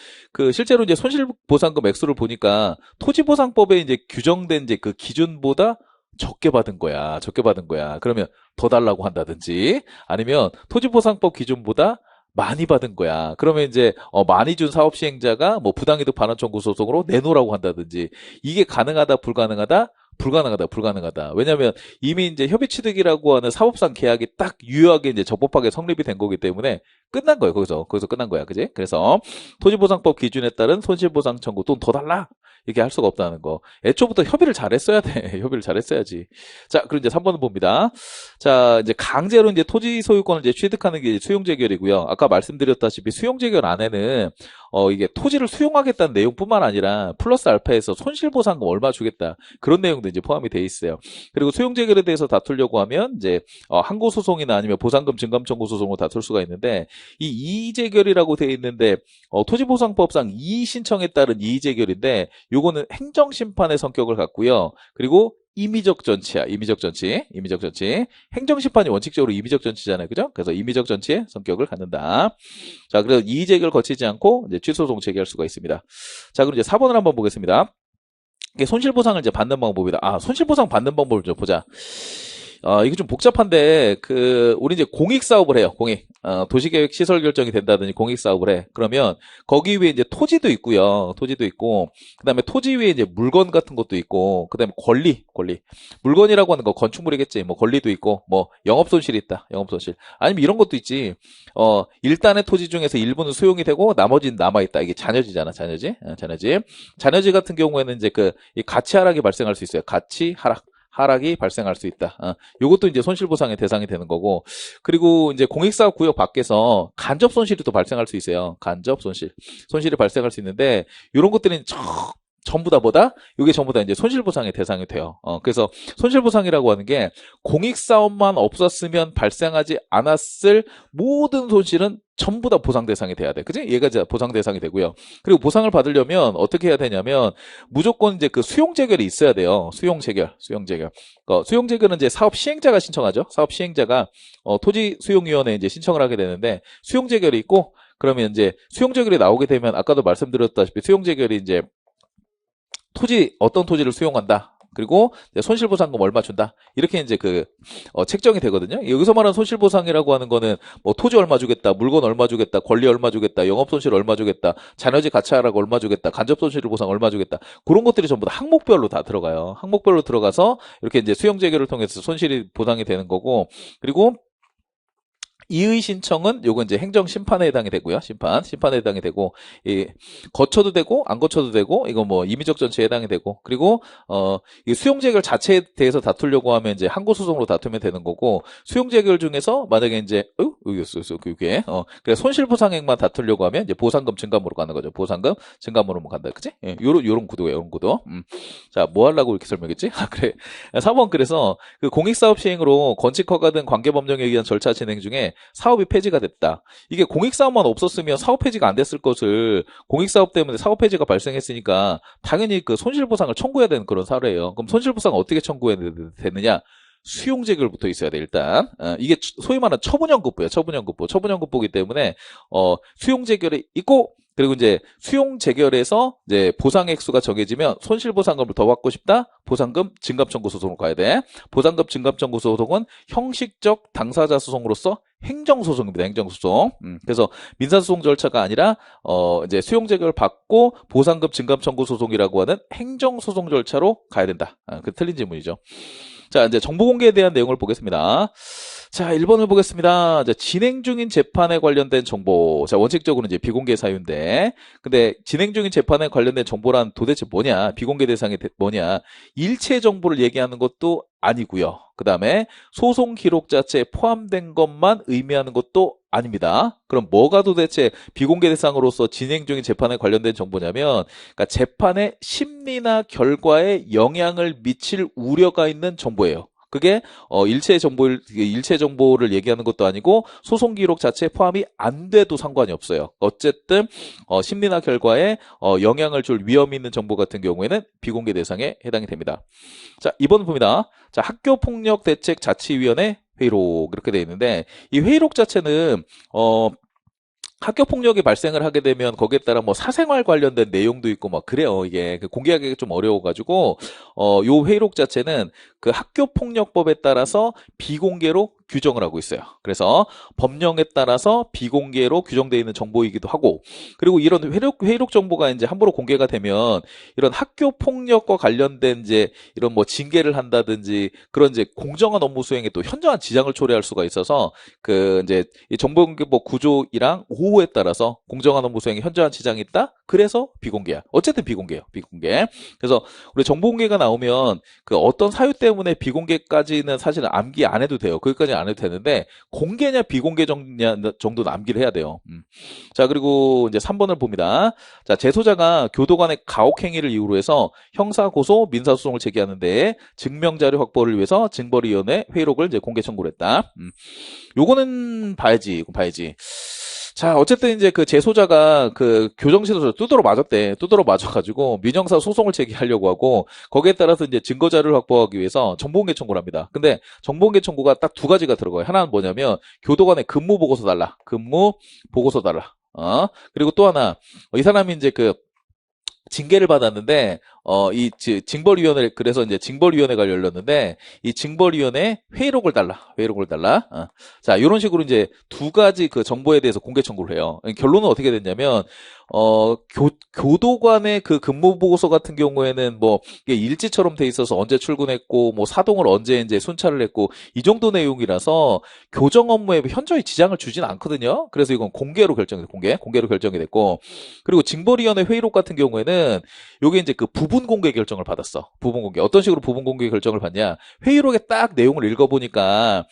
실제로 이제 손실보상금 액수를 보니까 토지보상법에 이제 규정된 이제 그 기준보다 적게 받은 거야. 적게 받은 거야. 그러면 더 달라고 한다든지, 아니면 토지보상법 기준보다 많이 받은 거야. 그러면 이제 많이 준 사업 시행자가 뭐 부당이득 반환 청구 소송으로 내놓으라고 한다든지. 이게 가능하다, 불가능하다? 불가능하다. 왜냐면 이미 이제 협의 취득이라고 하는 사법상 계약이 딱 유효하게 이제 적법하게 성립이 된 거기 때문에 끝난 거예요. 거기서 끝난 거야. 그지? 그래서 토지보상법 기준에 따른 손실보상 청구 돈 더 달라, 이게 할 수가 없다는 거. 애초부터 협의를 잘했어야 돼. 협의를 잘했어야지. 자, 그럼 이제 3번을 봅니다. 자, 이제 강제로 이제 토지 소유권을 이제 취득하는 게 수용재결이고요. 아까 말씀드렸다시피 수용재결 안에는 이게 토지를 수용하겠다는 내용뿐만 아니라 플러스 알파에서 손실보상금 얼마 주겠다, 그런 내용도 이제 포함이 돼 있어요. 그리고 수용재결에 대해서 다투려고 하면 이제 항고소송이나 아니면 보상금 증감 청구 소송으로 다툴 수가 있는데, 이 이의재결이라고 돼 있는데 토지보상법상 이의 신청에 따른 이의재결인데 요거는 행정심판의 성격을 갖고요. 그리고 임의적 전치야. 임의적 전치. 행정심판이 원칙적으로 임의적 전치잖아요. 그죠? 그래서 임의적 전치의 성격을 갖는다. 자, 그래서 이의제결을 거치지 않고 이제 취소소송 제기할 수가 있습니다. 자, 그럼 이제 4번을 한번 보겠습니다. 이게 손실보상을 이제 받는 방법이다. 손실보상 받는 방법을 좀 보자. 이게 좀 복잡한데, 우리 이제 공익사업을 해요, 공익. 도시계획 시설 결정이 된다든지 공익사업을 해. 그러면, 거기 위에 이제 토지도 있고요. 토지도 있고, 그 다음에 토지 위에 이제 물건 같은 것도 있고, 그 다음에 권리. 물건이라고 하는 거 건축물이겠지. 뭐 권리도 있고, 뭐 영업손실이 있다. 영업손실. 아니면 이런 것도 있지. 일단의 토지 중에서 일부는 수용이 되고, 나머지는 남아있다. 이게 잔여지잖아, 잔여지. 잔여지 같은 경우에는 이제 이 가치 하락이 발생할 수 있어요. 가치 하락이 발생할 수 있다. 요것도 이제 손실보상의 대상이 되는 거고, 그리고 이제 공익사업 구역 밖에서 간접 손실이 또 발생할 수 있어요. 간접 손실이 발생할 수 있는데, 요런 것들은 전부 다 이게 전부 다 이제 손실보상의 대상이 돼요. 그래서 손실보상이라고 하는 게 공익사업만 없었으면 발생하지 않았을 모든 손실은 전부 다 보상 대상이 돼야 돼. 그지? 얘가 이제 보상 대상이 되고요. 그리고 보상을 받으려면 어떻게 해야 되냐면 무조건 이제 수용재결이 있어야 돼요. 수용재결. 수용재결은 이제 사업 시행자가 신청하죠. 사업 시행자가 토지수용위원회에 이제 신청을 하게 되는데, 수용재결이 있고, 그러면 이제 수용재결이 나오게 되면 아까도 말씀드렸다시피 수용재결이 이제 어떤 토지를 수용한다. 그리고 손실보상금 얼마 준다. 이렇게 이제 책정이 되거든요. 여기서 말하는 손실보상이라고 하는 거는 뭐 토지 얼마 주겠다, 물건 얼마 주겠다, 권리 얼마 주겠다, 영업손실 얼마 주겠다, 잔여지 가치하락 얼마 주겠다, 간접손실보상 얼마 주겠다. 그런 것들이 전부 다 항목별로 다 들어가요. 항목별로 들어가서 이렇게 이제 수용재결을 통해서 손실이 보상이 되는 거고, 그리고 이의 신청은 요건 이제 행정 심판에 해당이 되고요. 심판에 해당이 되고, 거쳐도 되고 안 거쳐도 되고, 이거 뭐 임의적 전치에 해당이 되고, 그리고 이 수용재결 자체에 대해서 다투려고 하면 이제 항고소송으로 다투면 되는 거고, 수용재결 중에서 만약에 이제 그게 그래 손실보상액만 다투려고 하면 이제 보상금 증감으로 가는 거죠. 보상금 증감으로만 간다. 그치? 요런 구도예요. 요런 구도. 자, 뭐 하려고 이렇게 설명했지? 그래. 4번, 그래서 공익사업 시행으로 건축허가 등 관계법령에 의한 절차 진행 중에 사업이 폐지가 됐다. 이게 공익사업만 없었으면 사업 폐지가 안 됐을 것을 공익사업 때문에 사업 폐지가 발생했으니까 당연히 손실보상을 청구해야 되는 그런 사례예요. 그럼 손실보상을 어떻게 청구해야 되느냐? 수용재결부터 있어야 돼, 일단. 이게 소위 말하는 처분연급부예요. 처분연급부이기 때문에 수용재결이 있고, 그리고 이제 수용 재결에서 이제 보상 액수가 정해지면 손실보상금을 더 받고 싶다? 보상금 증감 청구 소송으로 가야 돼. 보상금 증감 청구 소송은 형식적 당사자 소송으로서 행정소송입니다. 행정소송. 그래서 민사소송 절차가 아니라 이제 수용 재결 받고 보상금 증감 청구 소송이라고 하는 행정소송 절차로 가야 된다. 그 틀린 질문이죠. 자, 이제 정보 공개에 대한 내용을 보겠습니다. 자, 1번을 보겠습니다. 이제 진행 중인 재판에 관련된 정보. 자, 원칙적으로 이제 비공개 사유인데, 근데 진행 중인 재판에 관련된 정보란 도대체 뭐냐? 비공개 대상이 뭐냐? 일체 정보를 얘기하는 것도 아니고요. 그 다음에 소송 기록 자체에 포함된 것만 의미하는 것도 아닙니다. 그럼 뭐가 도대체 비공개 대상으로서 진행 중인 재판에 관련된 정보냐면, 그러니까 재판의 심리나 결과에 영향을 미칠 우려가 있는 정보예요. 그게 일체 정보를 얘기하는 것도 아니고 소송 기록 자체에 포함이 안 돼도 상관이 없어요. 어쨌든 심리나 결과에 영향을 줄 위험이 있는 정보 같은 경우에는 비공개 대상에 해당이 됩니다. 자, 2번 봅니다. 자, 학교폭력대책자치위원회 회의록 이렇게 되어 있는데, 이 회의록 자체는 학교 폭력이 발생을 하게 되면 거기에 따라 뭐 사생활 관련된 내용도 있고 막 그래요. 이게 공개하기가 좀 어려워가지고 요 회의록 자체는 그 학교폭력법에 따라서 비공개로 규정을 하고 있어요. 그래서 법령에 따라서 비공개로 규정되어 있는 정보이기도 하고, 그리고 이런 회의록 정보가 이제 함부로 공개가 되면 이런 학교 폭력과 관련된 이제 이런 뭐 징계를 한다든지 그런 이제 공정한 업무 수행에 또 현저한 지장을 초래할 수가 있어서 그 이제 이 정보공개법 구조이랑 5호에 따라서 공정한 업무 수행에 현저한 지장이 있다. 그래서 비공개야. 어쨌든 비공개예요. 비공개. 그래서 우리 정보공개가 나오면 그 어떤 사유 때문에 비공개까지는 사실은 암기 안 해도 돼요. 거기까지 안 해도 되는데 공개냐 비공개 정도는 암기를 해야 돼요. 자, 그리고 이제 3번을 봅니다. 자, 재소자가 교도관의 가혹행위를 이유로 해서 형사 고소 민사소송을 제기하는데 증명자료 확보를 위해서 징벌위원회 회의록을 이제 공개 청구를 했다. 요거는 봐야지. 자, 어쨌든 이제 그 재소자가 그 교정실에서 두드러 맞았대. 두드러 맞아가지고 민형사 소송을 제기하려고 하고, 거기에 따라서 이제 증거자료를 확보하기 위해서 정보공개 청구를 합니다. 근데 정보공개 청구가 딱 두 가지가 들어가요. 하나는 뭐냐면 교도관의 근무 보고서 달라. 근무 보고서 달라. 그리고 또 하나, 이 사람이 이제 그 징계를 받았는데 이 징벌위원회, 그래서 이제 징벌위원회가 열렸는데 이 징벌위원회 회의록을 달라. 자, 이런 식으로 이제 두 가지 그 정보에 대해서 공개 청구를 해요. 결론은 어떻게 됐냐면 교도관의 그 근무 보고서 같은 경우에는 뭐 이게 일지처럼 돼 있어서 언제 출근했고 뭐 사동을 언제 이제 순찰을 했고 이 정도 내용이라서 교정 업무에 현저히 지장을 주진 않거든요. 그래서 이건 공개로 결정이 됐고, 그리고 징벌위원회 회의록 같은 경우에는 요게 이제 그 부분 공개 결정을 받았어. 부분 공개. 어떤 식으로 부분 공개 결정을 받냐? 회의록에 딱 내용을 읽어보니까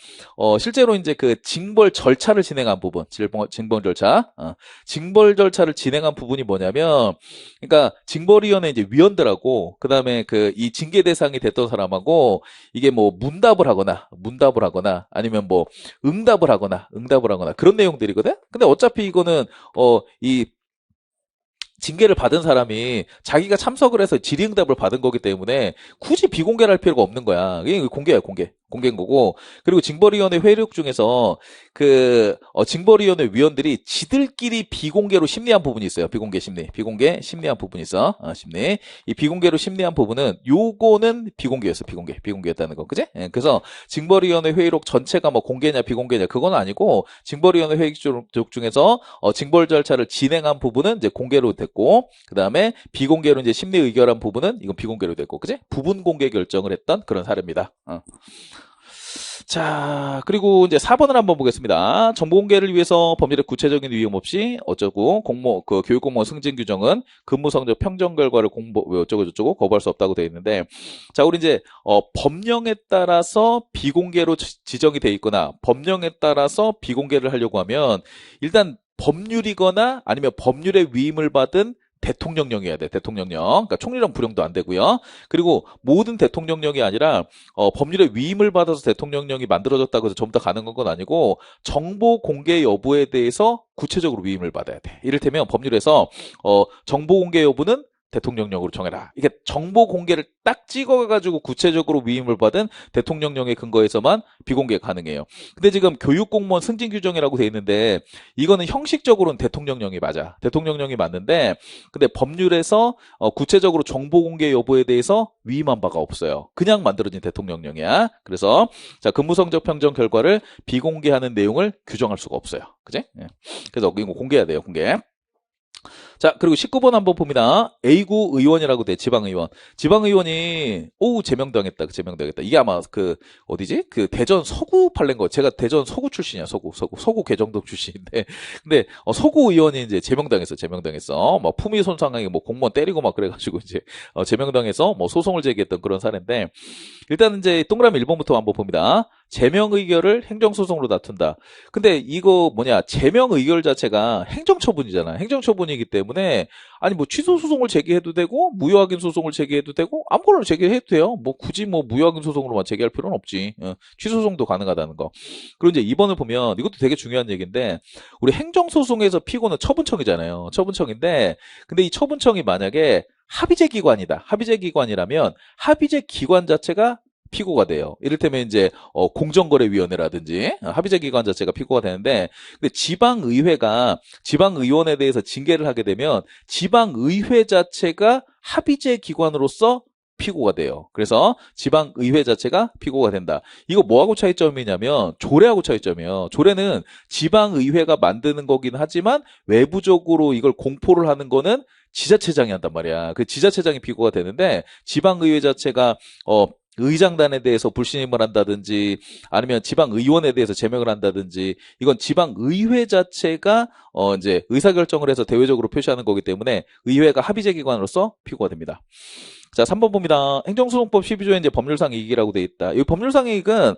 실제로 이제 그 징벌 절차를 진행한 부분, 징벌 절차를 진행한 부분이 뭐냐면, 그러니까 징벌위원회 이제 위원들하고 그다음에 그 이 징계 대상이 됐던 사람하고 이게 뭐 문답을 하거나 아니면 뭐 응답을 하거나 그런 내용들이거든. 근데 어차피 이거는 이 징계를 받은 사람이 자기가 참석을 해서 질의응답을 받은 거기 때문에 굳이 비공개를 할 필요가 없는 거야. 이게 공개예요, 공개인 거고. 그리고 징벌위원회 회의록 중에서 그 징벌위원회 위원들이 지들끼리 비공개로 심리한 부분이 있어요. 비공개 심리한 부분이 있어. 심리. 이 비공개로 심리한 부분은 요거는 비공개였다는 거, 그지? 예, 그래서 징벌위원회 회의록 전체가 뭐 공개냐 비공개냐 그건 아니고, 징벌위원회 회의록 중에서 징벌 절차를 진행한 부분은 이제 공개로 됐고, 그 다음에 비공개로 이제 심리 의결한 부분은 이건 비공개로 됐고, 그지? 부분 공개 결정을 했던 그런 사례입니다. 자, 그리고 이제 4번을 한번 보겠습니다. 정보 공개를 위해서 법률의 구체적인 위험 없이 어쩌고 교육 공무원 승진 규정은 근무 성적 평정 결과를 어쩌고 거부할 수 없다고 되어 있는데, 자, 우리 이제 법령에 따라서 비공개로 지정이 되어 있거나 법령에 따라서 비공개를 하려고 하면 일단 법률이거나 아니면 법률의 위임을 받은 대통령령이어야 돼. 대통령령. 그러니까 총리령 불용도 안 되고요. 그리고 모든 대통령령이 아니라 법률의 위임을 받아서 대통령령이 만들어졌다고 해서 전부 다 가능한 건 아니고, 정보 공개 여부에 대해서 구체적으로 위임을 받아야 돼. 이를테면 법률에서 정보 공개 여부는 대통령령으로 정해라. 이게 정보 공개를 딱 찍어가지고 구체적으로 위임을 받은 대통령령에 근거해서만 비공개가 가능해요. 근데 지금 교육공무원 승진 규정이라고 돼 있는데 이거는 형식적으로는 대통령령이 맞아. 대통령령이 맞는데 근데 법률에서 구체적으로 정보 공개 여부에 대해서 위임한 바가 없어요. 그냥 만들어진 대통령령이야. 그래서 자, 근무 성적 평정 결과를 비공개하는 내용을 규정할 수가 없어요. 그지? 예. 그래서 이거 공개해야 돼요. 공개. 자, 그리고 19번 한번 봅니다. A구 의원이라고 돼, 지방의원. 지방의원이, 제명당했다, 제명당했다. 이게 아마 어디지? 대전 서구 팔낸 거. 제가 대전 서구 출신이야, 서구 개정동 출신인데. 근데, 서구 의원이 이제 제명당했어. 뭐, 품위 손상하게 뭐, 공무원 때리고 막 그래가지고 이제, 제명당해서 뭐, 소송을 제기했던 그런 사례인데, 일단 이제 동그라미 1번부터 한번 봅니다. 제명 의결을 행정소송으로 다툰다. 근데 이거 제명 의결 자체가 행정처분이잖아. 행정처분이기 때문에 아니 뭐 취소 소송을 제기해도 되고 무효확인 소송을 제기해도 되고 아무거나 제기해도 돼요. 뭐 굳이 뭐 무효확인 소송으로만 제기할 필요는 없지. 취소 소송도 가능하다는 거. 그리고 이제 2번을 보면 이것도 되게 중요한 얘기인데 우리 행정소송에서 피고는 처분청이잖아요. 처분청인데 근데 이 처분청이 만약에 합의제 기관이다. 합의제 기관이라면 합의제 기관 자체가 피고가 돼요. 이를테면 이제 공정거래위원회라든지 합의제 기관 자체가 피고가 되는데 근데 지방의원에 대해서 징계를 하게 되면 지방의회 자체가 합의제 기관으로서 피고가 돼요. 그래서 지방의회 자체가 피고가 된다. 이거 뭐하고 차이점이냐면 조례하고 차이점이에요. 조례는 지방의회가 만드는 거긴 하지만 외부적으로 이걸 공포를 하는 거는 지자체장이 한단 말이야. 그 지자체장이 피고가 되는데 지방의회 자체가 의장단에 대해서 불신임을 한다든지 아니면 지방의원에 대해서 제명을 한다든지 이건 지방의회 자체가 이제 의사결정을 해서 대외적으로 표시하는 거기 때문에 의회가 합의제 기관으로서 피고가 됩니다. 자, 3번 봅니다. 행정소송법 12조에 이제 법률상 이익이라고 돼 있다. 이 법률상 이익은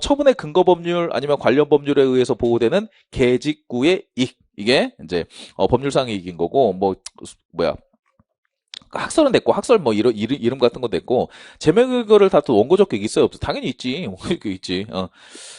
처분의 근거 법률 아니면 관련 법률에 의해서 보호되는 계직구의 이익. 이게 이제 법률상 이익인 거고 학설은 됐고 학설 뭐 이름 같은 거 됐고 제명 의결을 다툰 원고적 객이 있어요? 없어? 당연히 있지. 원고적 객 있지.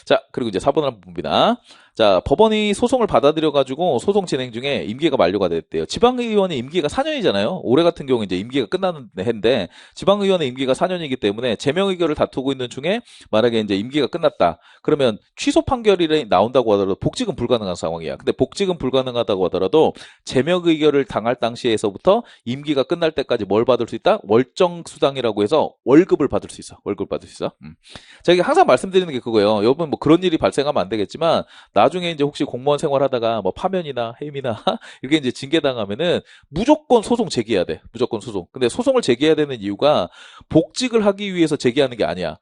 자, 그리고 이제 4번을 한번 봅니다. 자, 법원이 소송을 받아들여가지고 소송 진행 중에 임기가 만료가 됐대요. 지방의원의 임기가 4년이잖아요. 올해 같은 경우 이제 임기가 끝나는 해인데 지방의원의 임기가 4년이기 때문에 제명 의결을 다투고 있는 중에 만약에 이제 임기가 끝났다. 그러면 취소 판결이 나온다고 하더라도 복직은 불가능한 상황이야. 근데 복직은 불가능하다고 하더라도 제명 의결을 당할 당시에서부터 임기가 끝날 때까지 뭘 받을 수 있다? 월정수당이라고 해서 월급을 받을 수 있어. 월급을 받을 수 있어. 제가 항상 말씀드리는 게 그거예요. 여러분 뭐 그런 일이 발생하면 안 되겠지만 나중에 이제 혹시 공무원 생활하다가 뭐 파면이나 해임이나 이렇게 이제 징계당하면은 무조건 소송 제기해야 돼. 무조건 소송. 근데 소송을 제기해야 되는 이유가 복직을 하기 위해서 제기하는 게 아니야.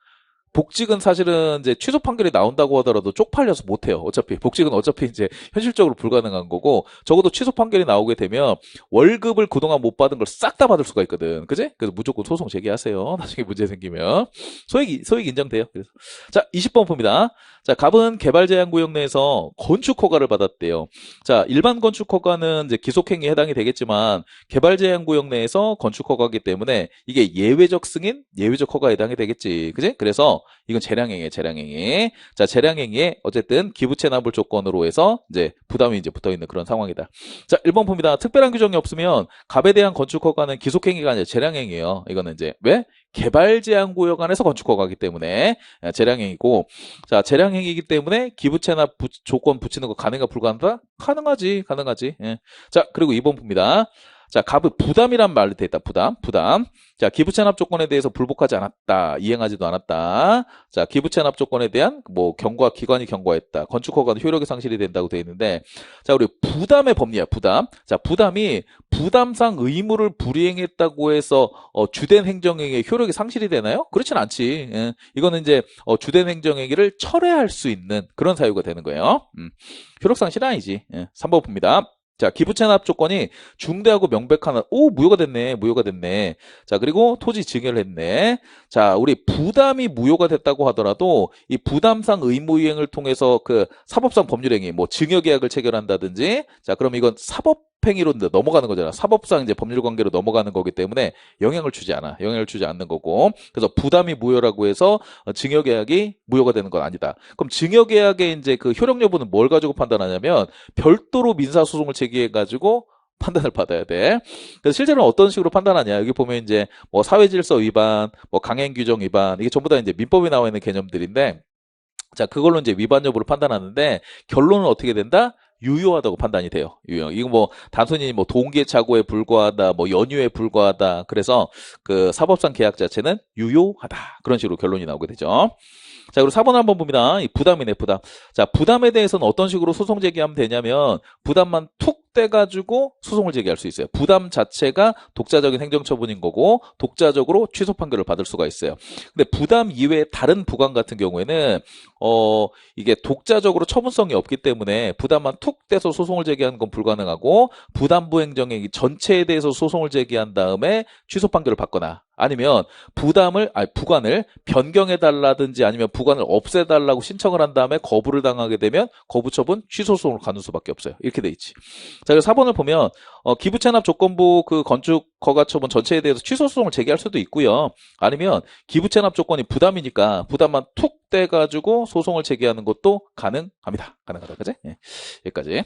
복직은 사실은 이제 취소 판결이 나온다고 하더라도 쪽팔려서 못해요. 어차피 복직은 이제 현실적으로 불가능한 거고 적어도 취소 판결이 나오게 되면 월급을 그동안 못 받은 걸 싹 다 받을 수가 있거든. 그지? 그래서 무조건 소송 제기하세요. 나중에 문제 생기면 소액 인정돼요. 그래서 자 20번 봅니다. 자, 갑은 개발제한구역 내에서 건축 허가를 받았대요. 자, 일반 건축 허가는 이제 기속행위에 해당이 되겠지만 개발제한구역 내에서 건축 허가이기 때문에 이게 예외적 승인, 예외적 허가에 해당이 되겠지. 그지? 그래서 이건 재량행위에 재량행위. 자, 재량행위에 어쨌든 기부채 납부 조건으로 해서 이제 부담이 이제 붙어 있는 그런 상황이다. 자, 1번 봅니다. 특별한 규정이 없으면 갑에 대한 건축 허가는 기속행위가 아니라 재량행위예요. 이거는 이제 왜? 개발제한구역 안에서 건축 허가이기 때문에 재량행위고, 자, 재량행위이기 때문에 기부채 납부 조건 붙이는 거 가능한가 불가능하다? 가능하지. 예. 자, 그리고 2번 봅니다. 자, 갑의 부담이란 말로 돼 있다. 부담. 자, 기부채납 조건에 대해서 불복하지 않았다. 이행하지도 않았다. 자, 기부채납 조건에 대한 기관이 경고했다. 건축 허가는 효력이 상실이 된다고 돼 있는데, 자, 우리 부담의 법리야. 부담. 자, 부담이 부담상 의무를 불이행했다고 해서 주된 행정행위의 효력이 상실이 되나요? 그렇진 않지. 예. 이거는 이제 주된 행정행위를 철회할 수 있는 그런 사유가 되는 거예요. 효력 상실은 아니지. 예. 3번 봅니다. 자, 기부채납 조건이 중대하고 명백한, 무효가 됐네. 자, 그리고 토지 증여를 했네. 자, 우리 부담이 무효가 됐다고 하더라도 이 부담상 의무이행을 통해서 그 사법상 법률행위, 뭐 증여계약을 체결한다든지, 자, 그럼 이건 사법행위로 넘어가는 거잖아. 사법상 이제 법률관계로 넘어가는 거기 때문에 영향을 주지 않는 거고. 그래서 부담이 무효라고 해서 증여계약이 무효가 되는 건 아니다. 그럼 증여계약의 이제 그 효력 여부는 뭘 가지고 판단하냐면 별도로 민사소송을 제기해가지고 판단을 받아야 돼. 그래서 실제로는 어떤 식으로 판단하냐. 여기 보면 이제 뭐 사회질서 위반, 뭐 강행규정 위반, 이게 전부 다 이제 민법에 나와 있는 개념들인데, 자, 그걸로 이제 위반 여부를 판단하는데, 결론은 어떻게 된다? 유효하다고 판단이 돼요. 유효. 이거 뭐 단순히 뭐 동기착오에 불과하다, 뭐 연유에 불과하다. 그래서 그 사법상 계약 자체는 유효하다. 그런 식으로 결론이 나오게 되죠. 자, 그리고 4번 한번 봅니다. 이 부담이네, 부담. 자, 부담에 대해서는 어떤 식으로 소송 제기하면 되냐면, 부담만 툭 떼가지고 소송을 제기할 수 있어요. 부담 자체가 독자적인 행정처분인 거고, 독자적으로 취소 판결을 받을 수가 있어요. 근데 부담 이외에 다른 부관 같은 경우에는, 이게 독자적으로 처분성이 없기 때문에 부담만 툭 떼서 소송을 제기하는 건 불가능하고, 부담부 행정행위 전체에 대해서 소송을 제기한 다음에 취소 판결을 받거나, 아니면 부관을 변경해달라든지 아니면 부관을 없애달라고 신청을 한 다음에 거부를 당하게 되면 거부 처분 취소 소송으로 가는 수밖에 없어요. 이렇게 돼 있지. 자, 그래서 4번을 보면 기부 체납 조건부 그 건축 허가 처분 전체에 대해서 취소 소송을 제기할 수도 있고요. 아니면 기부 체납 조건이 부담이니까 부담만 툭 떼가지고 소송을 제기하는 것도 가능합니다. 가능하다, 그지? 예, 여기까지.